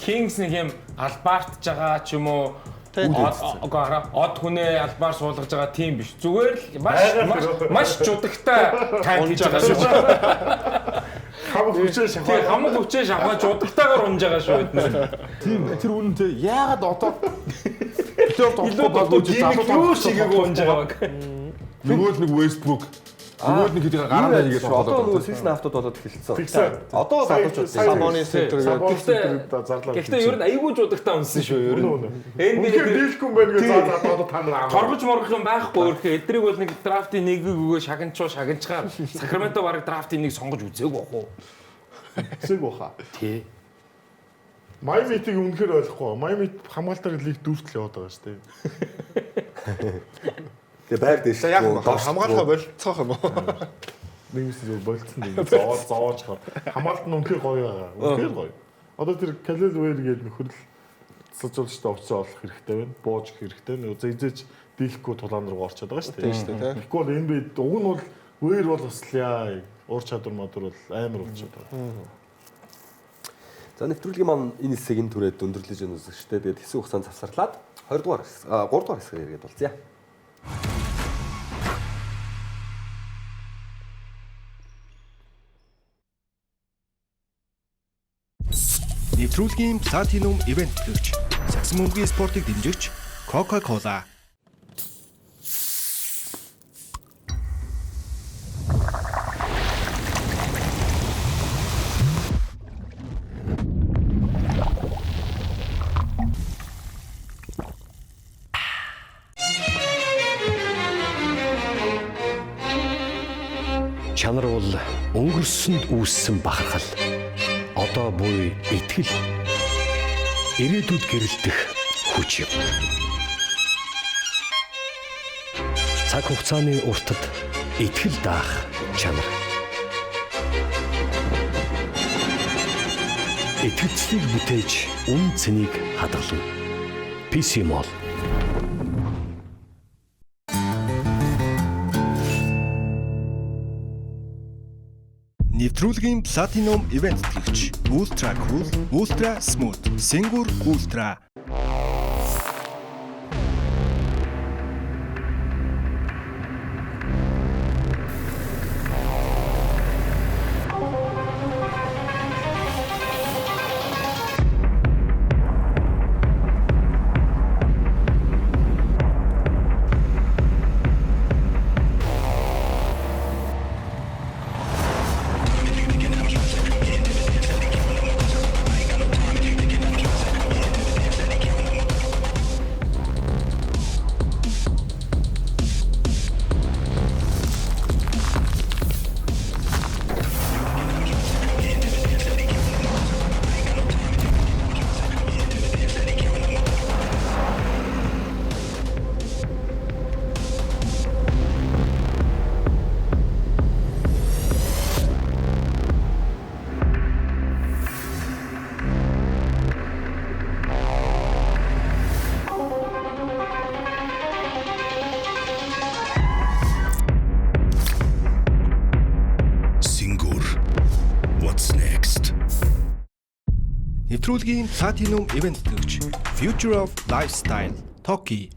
Kings нэг юм албаартж байгаа ч юм уу од хүнээ албаар суулгаж байгаа тийм биш. Зүгээр л маш чудагтай танк хийж байгаа шүү. Хамаг хүчээ шахаа чудагтайгаар унж байгаа шүү бид. Тийм тэр үнэнтэй яагаад одоо плей-офф тоглохгүй болов юу шигээгөө унж байгаа. Нөгөө л нэг Westbrook нөгөө нэг хэдийг гараандаа хийгээд одоо нөгөө season автод болоод эхэлсэн. Одоо залуучууд Сабоны центр зарлаа. Гэхдээ ер нь айгүй жудагтай унсан шүү ер нь. Үнэхээр дийлгүй байна гэж заа одоо та нар торгож моргох юм байхгүй өөрхөө эдрийг бол нэг драфтын нэг өгөө шагначгаар Сакраменто бараг драфтын нэг сонгож үзээг бах уу. Эсэг баха. Тий. Майамитиг үнэхээр ойлгохгүй. Майамит хамгаалтаар лиг дүүртэл яваад байгаа шүү дээ. Тэгээ байр дэш. Яг хамгаалахаа болцоох юм уу? Нэгээс зөв болцсон дээ. Зоож хаа. Хамгаалт нь үнэхээр гоё байгаа. Үнэхээр гоё. Одоо тэр Калел Вэр гээд нөхөрл цэцүүлжтэй овцоо олох хэрэгтэй байна. Бууж хэрэгтэй. Нөгөө зэзэж дийлэхгүй тулаан руу орчод байгаа шүү дээ. Тэгэхгүй бол энэ бид уг нь бол Вэр бол бас яа уур чадвар модор бол амар болчиход байгаа. За нэвтрүүлгийн маань энэ хэсгийг энэ түрээд өндөрлөж өгнө үзэгчтэй. Тэгээд хэсэг хугацаанд завсарлаад 2 дугаар 3 дугаар хэсгээр ирээд болцъя. Нэвтрүүлгийн Platinum Event гэгч Саксан мөнгөний спортыг дэмжигч Coca-Cola. Чанар бол өнгөрсөнд үүссэн бахархал. Одоо буй итгэл ирээдүйд гэрэлтэх хүч юм. Цаг хугацааны уртад итгэл даах чанар. Итгэцлийг бүтээж үн цэнийг хадгална. PC Mall. Нэвтрүүлгийн Platinum Event тэтгэгч Ultra Cool, Ultra Smooth, Singur Ultra. Нэвтрүүлгийн Platinum Event тэтгэгч Future of Lifestyle Toki.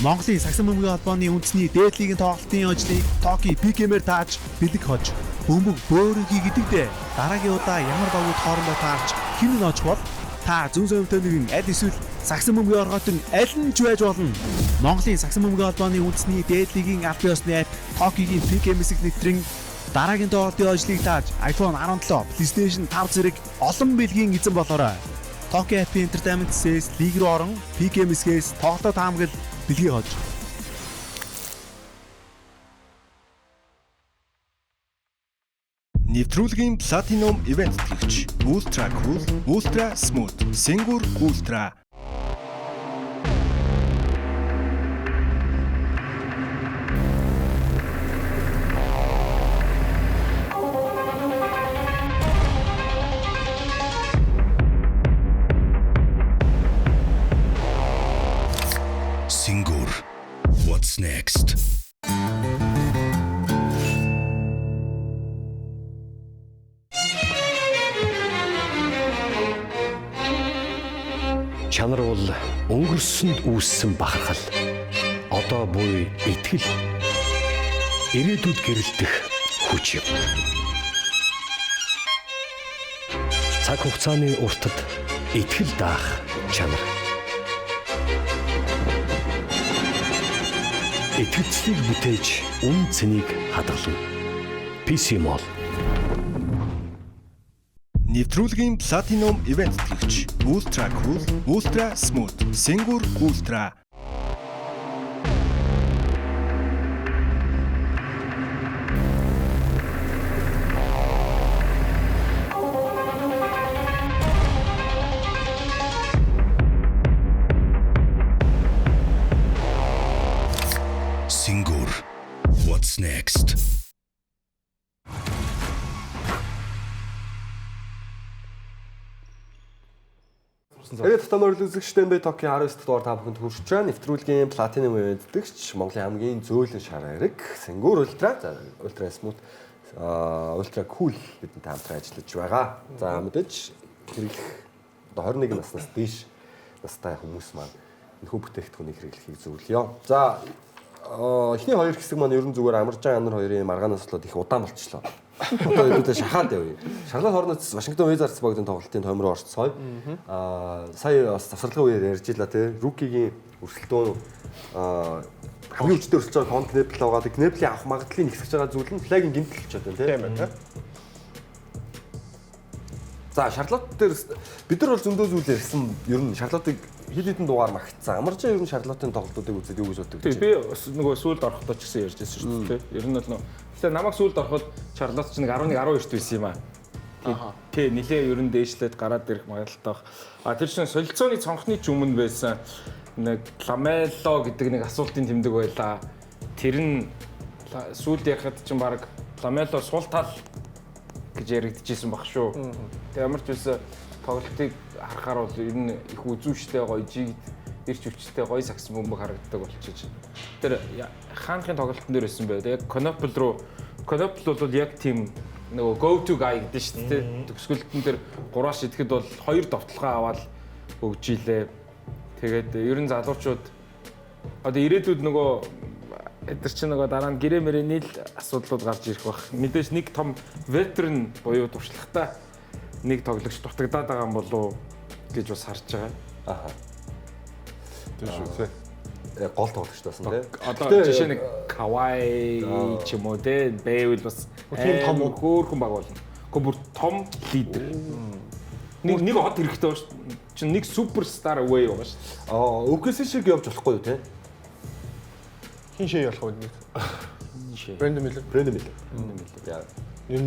Монголын сагсан бөмбөгийн холбооны үндэсний дээдлигийн тоглолтын ажлыг Toki PKM-ээр тааж бэлэг хож бөмбөг бөөрөнхий гэдэгтээ дараагийн удаа ямар багууд хоорондоо таарч хэн нь очих бол та зүүн совинтой нэгэн аль эсвэл сагсан бөмбөгийн оргоотон аль нь ч байж болно. Монголын сагсан бөмбөгийн холбооны үндэсний дээдлигийн албан ёсны апп Toki-гийн PKM-ийг нэвтрэн дараагийн тоглолтын ажлыг тааж iPhone 17, PlayStation 5 зэрэг олон бэлгийн эзэн болоорой. Toki App Entertainment-с лиг рүү орон PKM-с тоглолтод таамаглал бэлгийг хож. Нэвтрүүлгийн Platinum Event тэтгэгч Ultra Cool, Ultra Smooth, Singur Ultra. Singur. What's next? Чанар бол өнгөрсөнд үүссэн бахархал. Одоо буй итгэл. Ирээдүйд гэрэлтэх хүч юм. Цаг хугацааны уртад итгэл даах чанар. Итгэцлийг бүтээж үн цэнийг хадгална. PC Mall. Нэвтрүүлгийн Platinum Event тэтгэгч Ultra Cool, Ultra Smooth, Singur Ultra. Singur. What's next? Тэгээд томор үзэгчтэй бэ Toki 19 дугаар та бүхэнд хүрч байгаа. Нэвтрүүлгийн Platinum Event тэтгэгч Монголын хамгийн зөөлөн шар ариг Singur Ultra, Ultra Smooth, Ultra Cool бидэнтэй хамтран ажиллаж байгаа. За мэдээж хэрэглэх одоо 21 наснаас дээш настай хүмүүс маань энэхүү бүтээгдэхүүнийг хэрэглэхийг зөвлөё. За эхний хоёр хэсэг маань ерөн зүгээр Амаржан Анар хоёрын маргаанаас болоод их удаан болчихлоо. Одоо үүдээ шахаад явъя. Шарлот Хорнец Вашингтон Wizards багийн тоглолтын тойм руу орцгоё. Сая бас завсарлагын үеэр ярьж илаа те. Рукигийн өрсөлдөөн хамгийн хүчтэй өрсөлж байгаа Кон Кнепл байгаа. Кнеплийн авах магадлалыг нэгсэж байгаа зүйл нь флагийн гэмтэл болчиход байна те. Тийм байна. За Шарлот дээр бид нар бол зөндөө зүйл ярьсан. Ер нь Шарлотыг хэд хэдэн дугаар магтсан. Амаржан ер нь Шарлотын тоглолтуудыг үзээд юу гэж боддог вэ? Би нөгөө сүлд орохдоо ч гэсэн ярьж байсан шүү дээ. Ер нь бол тэгэхээр намайг сүлд ороход Шарлот ч нэг 11 12-т байсан юм аа. Тий, нилээ ерөн дээшлээд гараад ирэх магадлалтай баг. А тэр чинь солилцооны цонхны ч өмнө байсан нэг Ламело гэдэг нэг асуултын тэмдэг байлаа. Тэр нь сүүлд яхад чинь баг Ламело сул тал гэж яригдчихсэн баг шүү. Тэг ямар ч байсан тоглолтыг харахаар бол ер нь их үзүүштэй гоё жигд ирч хүчтэй гоё сакс бөмбөг харагддаг болчихж. Тэр хаанхын тоглолтын дээр байсан бай. Яг Конопл бол яг тийм нөгөө go to guy гэдэг шүү дээ. Төгсгөлтөн дээр 3-аас идэхэд бол 2 довтлогоо аваад өгж илээ. Тэгээд ер нь залуучууд одоо ирээдүйд нөгөө эдгээр чинь нөгөө дараа нь гэрээ мэрэний л асуудлууд гарч ирэх бах. Мэдээж нэг том veteran буюу туршлагатай нэг тоглогч дутагдаад байгаа юм болов гэж бас харж байгаа. Аха. Тийм шүү тий. Гол тоглогч таасан тий. Одоо жишээ нэг Кавай ч юм уу тий байвал бас тийм том хөөрхөн баг болно. Гэхдээ бүр том лидер. Нэг хот хэрэгтэй байна шүү. Чинь нэг суперстар away байгаа шүү. өвгөөс шиг явж болохгүй юу тий? Хин шээ ялах үед нэг. Брэндон Миллер. Яа. Нэг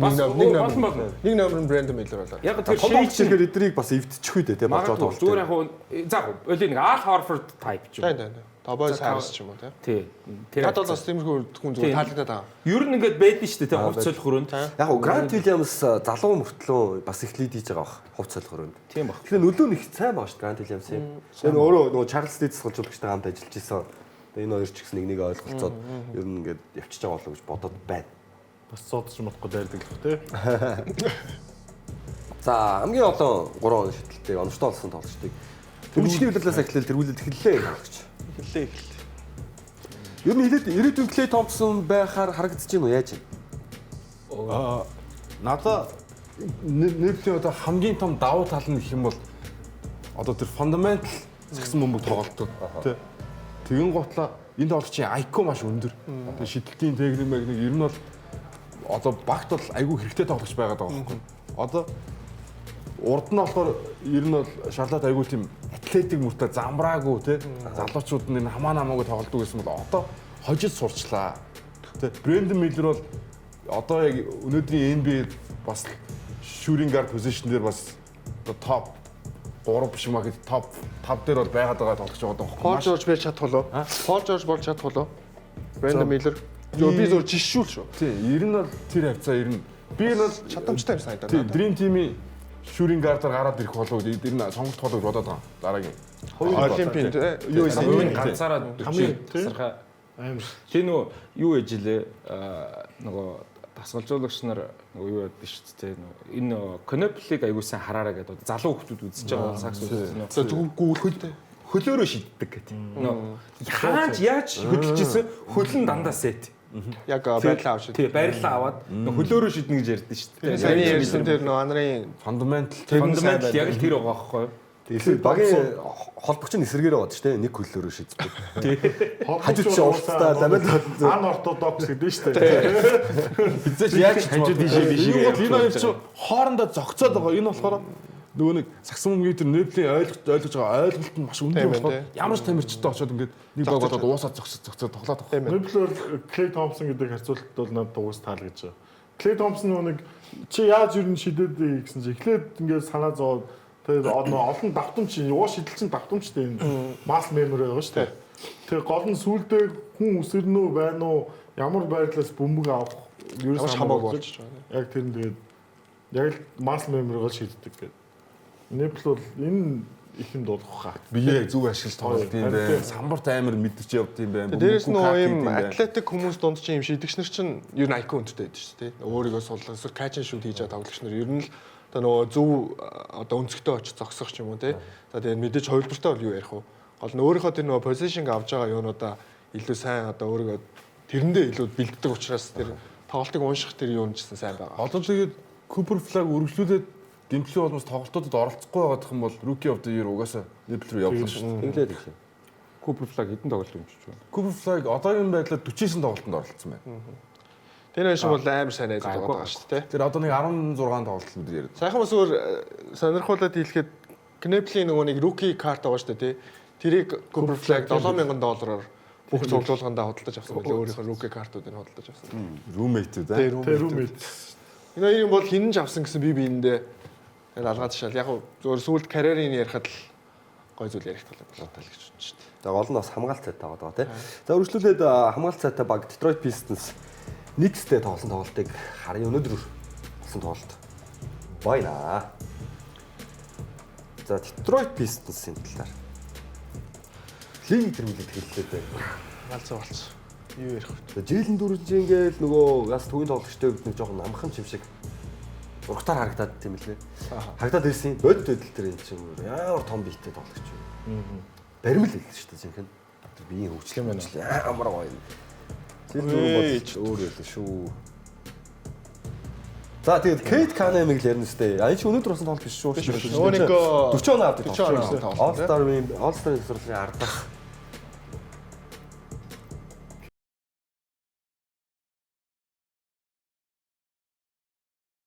номер нь Брэндон Миллер болоо. Яг тэр Шейч ихээр эдрийг бас эвдчих үү тий болж байгаа тоглолт. зүгээр яг заах өлийн нэг Ал Хорфорд type ч юм. Тийм. Тобойс Харрис ч юм уу тий. Тэр Надад бол бас тиймэрхүү хүн зүгээр таалагдаад байгаа. ер нь ингээд байдэн шүү дээ тий хувц солих өрөөнд. Яг Грант Вильямс залуу мөртлөө бас их лид хийж байгаа бах хувц солих өрөөнд. Тийм баг. Тэгэхээр нөлөө нь их сайн байгаа шүү Грант Вильямс юм. Тэр өөрөө нөгөө Чарльз Дитс голжуулагчтай хамт ажиллаж исэн. Тэгээ энэ хоёр ч гэсэн нэг ойлголцоод ер нь ингээд явчихж байгаа болов гэж бодоод байна. Бас цуудч модгүй дайрдаг л тий. За хамгийн олон 3 шидэлтэй оновчтой болсон тоглогчдыг Тэрүүчний удирлаас эхлээл тэргүүлэлт эхэллээ гэж. Эхэллээ. Ер нь ирээдүйн Клей Томпсон байхаар харагдаж байна уу яаж Аа надаа нэрлийн одоо хамгийн том давуу тал нь гэх юм бол одоо тэр фундаментал загсан бөмбөг тоглолтод тий. Тэгэн готлоо энэ тоглогчийн IQ маш өндөр. Тэгээ шидэлтийн техник ер нь бол одоо багт бол айгүй хэрэгтэй тоглогч байгаад байгаа байхгүй. Одоо урд нь болохоор ер нь бол Шарлот айгүй тийм атлетик мөртөө замбраагүй тий. Залуучууд нь хамаа намаагүй тоглодог гэсэн бол одоо хожид сурчлаа. Тий. Брэндон Миллер бол одоо яг өнөөдрийн NBA бас shooting guard position дээр бас топ 3 биш маа гэдэг топ 5 дээр бол байгаад байгаа тоглож байгаа байхгүй. Пол Жорж байж чадах болоо. Пол Жорж болж чадах болоо. Брэндон Миллер. Би зөв жишүүл шүү. Тий, ер нь бол тэр хавцаа ер нь би энэ бол чадамжтай юм санагдаад. Тий, Dream Team-ийн shooting guard-аар гараад ирэх болов уу? Тэр нь сонголт болов бодоод байгаа. Дараагийн. Олимпийн юу хамгийн ганцаараа хамгийн тасархай Амар. тий нөгөө юу ээж илээ нөгөө дасгалжуулагч нар нөгөө юу яд шүү дээ энэ Коноплиг аягуулсан хараараа гэдэг залуу хүмүүс үзэж байгаа сакс үзсэн. За зүггүй Хөлөөрөө шиддэг гэдэг. Яаж хөдөлж исэн хөл нь дандаа сет. яг байрлаа авч. Тий, байрлаа аваад хөлөөрөө шиднэ гэж ярьдэн шүү дээ. Саяны ярьсан тэр нөө анарын фундаментал яг л тэр байгаа байхгүй юу? Тэгэхээр багийн холбогч нь эсэргээр байгаа ч тийм нэг хөлөөрөө шийддэг. Хажууд чи уултаа ламел Ортодокс гэдэг нь шүү дээ. Хизээч яаж хажууд дишээ энэ хоёр чи хоорондоо зогцоод байгаа. Энэ болохоор нөгөө нэг саксон мөнгөний тэр неблийн ойлгож байгаа ойлголт нь маш өндөр болохоор ямар ч тамирчтай очиод ингээд нэг баг болоод уусаад зогцоод тоглоод байгаа. Нөблөр Клей Томпсон гэдэг харьцуулалт бол надад уус таалагдж байгаа. Клей Томпсон нөгөө нэг чи яаж юу н шидэд гэсэн чи эхлээд ингээд санаа зовоод тэгээд олон давтамж юу шидэл чинь давтамжтай энэ масс мемори байгаа шүү дээ. Тэгээ гол нь сүулдэ хүн үсэрнүү байна уу ямар байдлаас бөмбөг авах ерөөс хамаагүй болж байгаа. Яг тэр нь тэгээд яг л масс меморигоо шийддэг гэдэг. Нэпл бол энэ ихэнд болох хаа. Биеэ зөв ашиглаж тоглолт юм байна. Самбарт амар мэдэрч явд юм байна. Дээрээс нөгөө юм атлетик хүмүүс дунд чинь юм шидэгч нар чинь ер нь IQ өнтертэй байдаг шүү дээ. Өөрийгөө суллах, эсвэл качн шут хийж байгаа тоглогч нар ер нь л одоо нөгөө зөв одоо өнцгтөө очиж зогсох ч юм уу те. За тэгээд мэдээж хувилбартай бол юу ярих вэ? Гол нь өөрийнхөө тэр нөгөө позишнг авч байгаа юунуудаа илүү сайн одоо өөрийгөө тэрэндээ илүү бэлддэг учраас тэр тоглолтыг унших тэр юу юм чинь сайн байгаа. Одоо тэгээд Cooper Flag үргэлжлүүлээд гэмтлийн улмаас тоглолтуудад оролцохгүй байгаадах юм бол Rookie of the Year угаасаа Nebel рүү явуулна шүү дээ. Инглээд их. Cooper Flag хэдэн тоглолт өмчж байна? Cooper Flag одоогийн байдлаар 49 тоглолтод оролцсон байна. Тэр шиг бол амар сайн найзууд байгаа шүү дээ. Тэр одоо нэг 16 тоглолт бид яриад. Сайхан бас өөр сонирхуулаад хэлэхэд Knepl-ийн нөгөө нэг rookie card байгаа шүү дээ тий. Тэрийг Cooper Flag $7,000-аар бүх цуглуулгандаа худалдаж авсан байлээ. Өөрийнхөө rookie card-уудыг худалдаж авсан. Roommate үү? Roommate. Энэ хоёрын бол хинэн ч авсан гэсэн би биендээ тэгэл алгаад ташаал. Яг зөвөр сүүлд карьерийн ярихад л гой зүйл ярих талаа болоо тал гэж бодсон шүү дээ. За гол нь бас хамгаалт цайтай байгаа тий. За үргэлжлүүлээд хамгаалт цайтай баг Detroit Pistons Knicks-тэй тоглосон тоглолтыг харъя. Өнөөдөр болсон тоглолт байна. За Detroit Pistons-ийн талаар лигийн тэргүүлээд хэллээ дээ. Галзуу болцсон. Юу ярих вэ? Жийлэн дүрж ингээл нөгөө бас төвийн тоглогчтой үед нэг жоохон намхан юм шиг урагтаар харагдаад тийм лээ. Харагдаад ирсэн бод төдөл төр энэ чинь ямар том биетэй тоглогч юм. Баримл хэлсэн шүү дээ жинхэнэ. Тэр биеийн хөгжлөм байна. Амар гоё. Жийлэн дүр өөр юм шүү. За тэгээд Кейт Канемиг л ярина сте. А энэ чи өнөөдөр болсон тоглолт биш шүү. 40 оноо авдаг. All-Star-ийн сургуулийн ардах